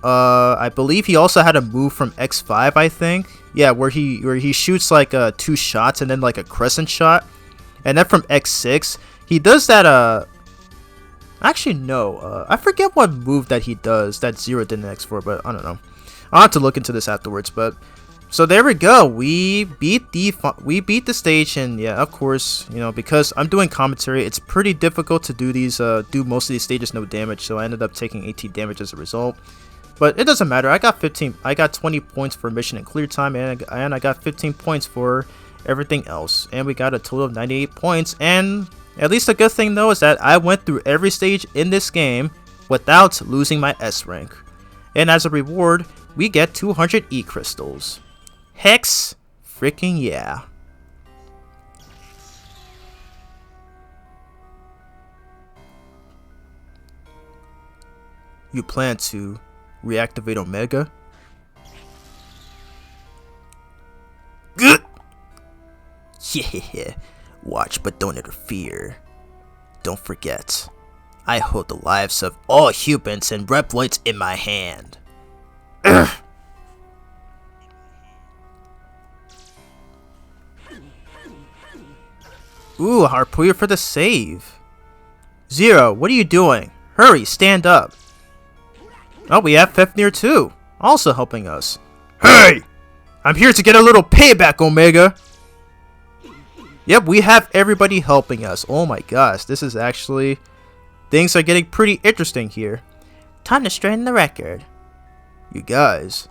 I believe he also had a move from X5, I think. Yeah, where he shoots like 2 shots and then like a crescent shot. And then from X6, he does that actually no, I forget what move that he does that Zero did in X4, but I don't know. I'll have to look into this afterwards, but So there we go. We beat the stage, and yeah, of course, you know, because I'm doing commentary, it's pretty difficult to do these do most of these stages no damage. So I ended up taking 18 damage as a result. But it doesn't matter. I got 20 points for mission and clear time, and I got 15 points for everything else, and we got a total of 98 points. And at least a good thing though is that I went through every stage in this game without losing my S rank. And as a reward, we get 200 E crystals. Hex freaking yeah. You plan to reactivate Omega? Good. Yeah, watch but don't interfere. Don't forget, I hold the lives of all humans and Reploids in my hand. Ooh, Harpooyer for the save. Zero, what are you doing? Hurry, stand up. Oh, we have Fefnir too, also helping us. Hey! I'm here to get a little payback, Omega! Yep, we have everybody helping us. Oh my gosh, this is actually... things are getting pretty interesting here. Time to straighten the record. You guys.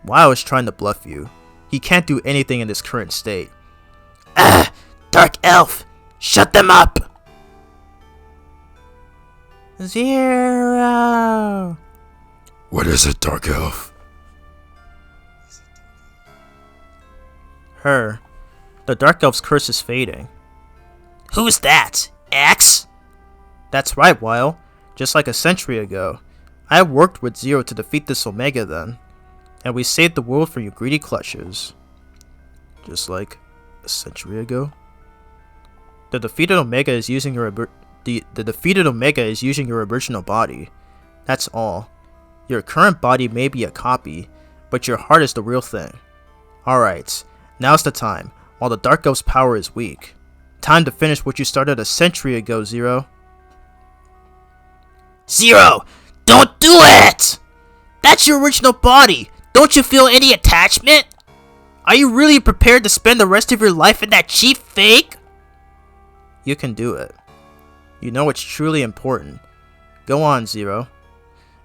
Wow is trying to bluff you. He can't do anything in his current state. Ah! Dark Elf! Shut them up! Zero. What is it, Dark Elf? Her. The Dark Elf's curse is fading. Who's that? X? That's right, Weil. Just like a century ago. I worked with Zero to defeat this Omega then. And we saved the world from your greedy clutches. Just like a century ago? The defeated Omega is using your the defeated Omega is using your original body. That's all. Your current body may be a copy, but your heart is the real thing. Alright, now's the time, while the Dark Elf's power is weak. Time to finish what you started a century ago, Zero. Zero! Don't do it! That's your original body! Don't you feel any attachment? Are you really prepared to spend the rest of your life in that cheap fake? You can do it. You know it's truly important. Go on, Zero.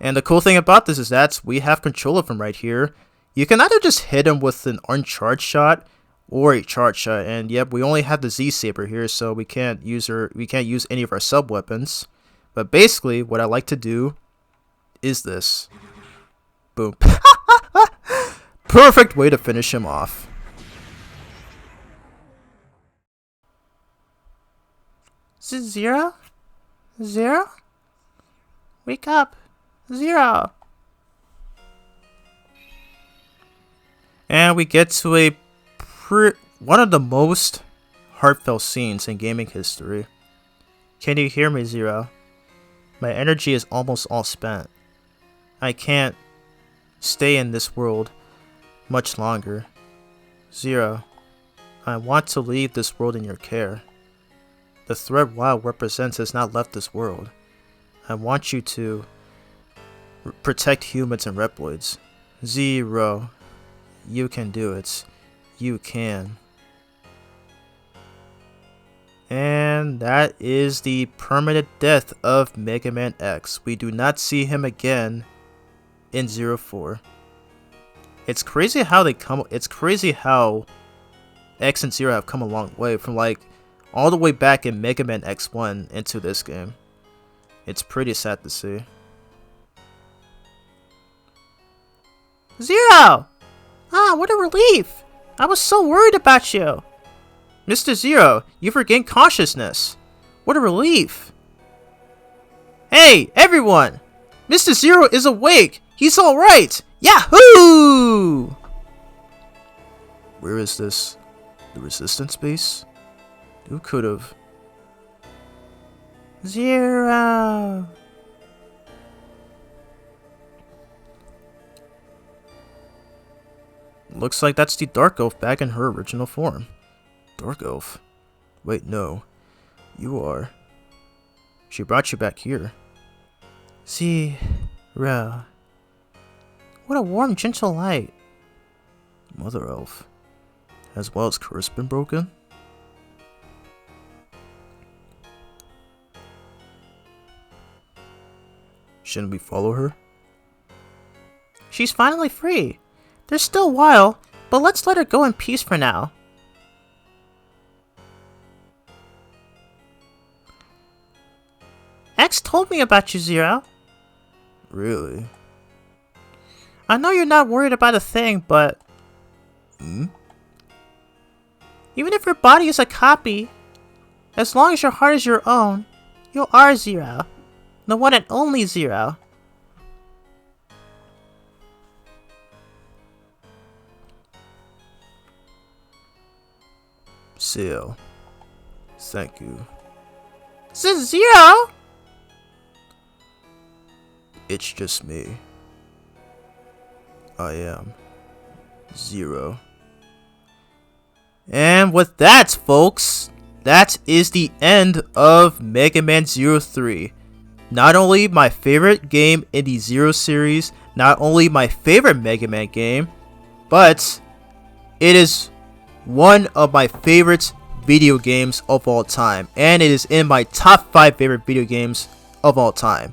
And the cool thing about this is that we have control of him right here. You can either just hit him with an uncharged shot or a charged shot. And yep, we only have the Z Saber here, so we can't use any of our sub weapons. But basically, what I like to do is this. Boom. Perfect way to finish him off. Zero? Zero? Wake up. Zero. And we get to one of the most heartfelt scenes in gaming history. Can you hear me, Zero? My energy is almost all spent. I can't stay in this world much longer. Zero, I want to leave this world in your care. The threat WoW represents has not left this world. I want you to protect humans and Reploids. Zero, you can do it. You can. And that is the permanent death of Mega Man X. We do not see him again in 04. It's crazy how X and Zero have come a long way from like all the way back in Mega Man X1 into this game. It's pretty sad to see. Zero! Ah, what a relief! I was so worried about you. Mr. Zero, you've regained consciousness. What a relief. Hey, everyone! Mr. Zero is awake! He's alright! Yahoo! Where is this? The resistance base? Who could've? Zero! Looks like that's the Dark Elf back in her original form. Dark Elf? Wait, no. You are. She brought you back here. Zero. What a warm, gentle light. Mother Elf. Has Wild's curse been broken? Shouldn't we follow her? She's finally free. There's still a while, but let's let her go in peace for now. X told me about you, Zero. Really? I know you're not worried about a thing, but... Hmm? Even if your body is a copy, as long as your heart is your own, you are Zero. The one and only Zero. Seal. Thank you. Zero? It's just me. I am Zero. And with that, folks, that is the end of Mega Man 03. Not only my favorite game in the Zero series, not only my favorite Mega Man game, but it is one of my favorite video games of all time, and it is in my top 5 favorite video games of all time.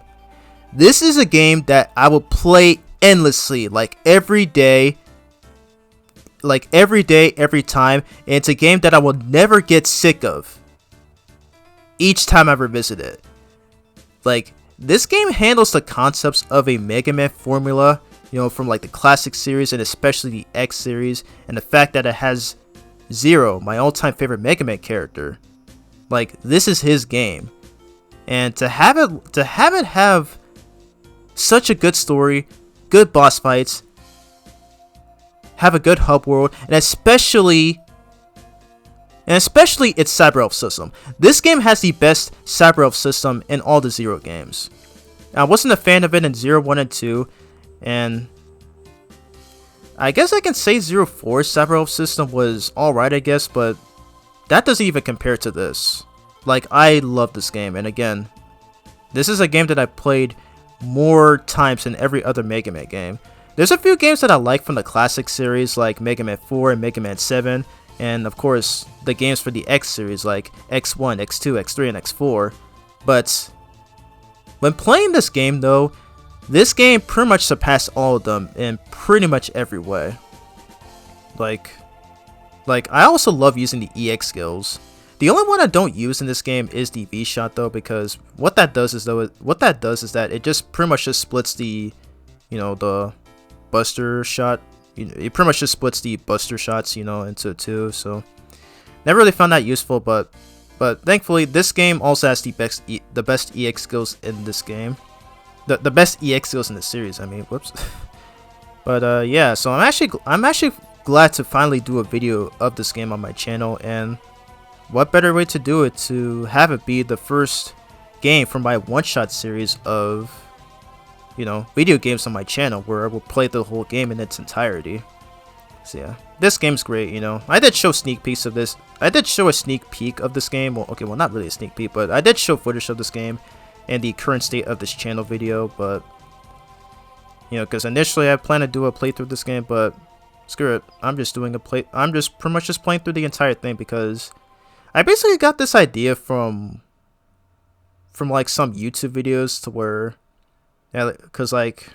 This is a game that I will play endlessly, like every day, every time, and it's a game that I will never get sick of each time I revisit it. Like, this game handles the concepts of a Mega Man formula, you know, from like the classic series and especially the X series, and the fact that it has Zero, my all-time favorite Mega Man character. Like, this is his game, and to have it have such a good story, good boss fights, have a good hub world, and especially its Cyber Elf system. This game has the best Cyber Elf system in all the Zero games. I wasn't a fan of it in 0, 1, and 2, and I guess I can say 04's Cyber Elf system was alright, I guess, but that doesn't even compare to this. Like, I love this game, and again, this is a game that I played more times than every other Mega Man game. There's a few games that I like from the classic series, like Mega Man 4 and Mega Man 7, and of course, the games for the X series, like X1, X2, X3, and X4. But when playing this game, though, this game pretty much surpassed all of them in pretty much every way. Like I also love using the EX skills. The only one I don't use in this game is the V shot, though, because what that does is that it just pretty much just splits the, you know, the Buster shot. It pretty much just splits the Buster shots, you know, into two. So never really found that useful, but thankfully this game also has the best EX skills in this game. The best EX skills in the series. I mean, whoops. But yeah, so I'm actually glad to finally do a video of this game on my channel, and what better way to do it to have it be the first game from my one-shot series of, you know, video games on my channel where I will play the whole game in its entirety. So yeah, this game's great, you know. I did show sneak peeks of this. I did show a sneak peek of this game. Well, okay, well, not really a sneak peek, but I did show footage of this game and the current state of this channel video, but you know, because initially I planned to do a playthrough of this game, but screw it. I'm just pretty much just playing through the entire thing because I basically got this idea from like some YouTube videos to where, yeah, because like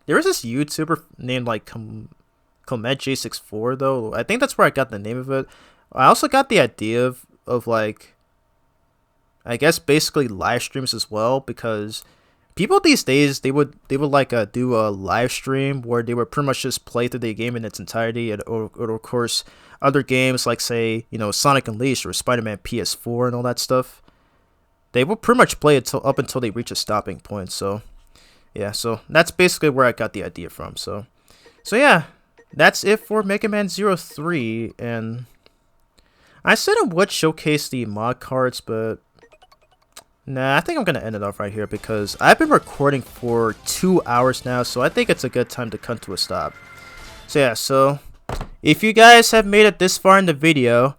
there was this YouTuber named like CometJ64, though. I think that's where I got the name of it. I also got the idea of like, I guess basically live streams as well, because people these days they would like do a live stream where they would pretty much just play through the game in its entirety, and or of course other games like, say, you know, Sonic Unleashed or Spider-Man PS4 and all that stuff. They will pretty much play it up until they reach a stopping point. So yeah, so that's basically where I got the idea from. So yeah, that's it for Mega Man 03, and I said I would showcase the mod cards, but nah, I think I'm gonna end it off right here because I've been recording for 2 hours now, so I think it's a good time to come to a stop. So yeah, so if you guys have made it this far in the video,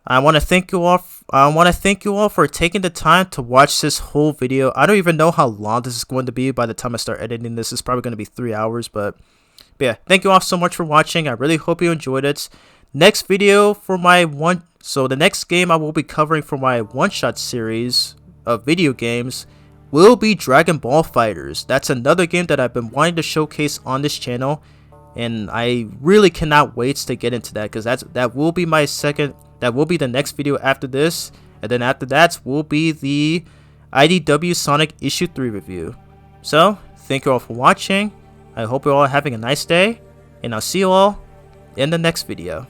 I want to thank you all. For taking the time to watch this whole video. I don't even know how long this is going to be by the time I start editing this. It's probably going to be 3 hours, but But yeah, thank you all so much for watching. I really hope you enjoyed it. Next video for my the next game I will be covering for my one-shot series of video games will be Dragon Ball FighterZ. That's another game that I've been wanting to showcase on this channel, and I really cannot wait to get into that, because that will be the next video after this, and then after that will be the IDW Sonic Issue 3 review. So, thank you all for watching. I hope you're all having a nice day, and I'll see you all in the next video.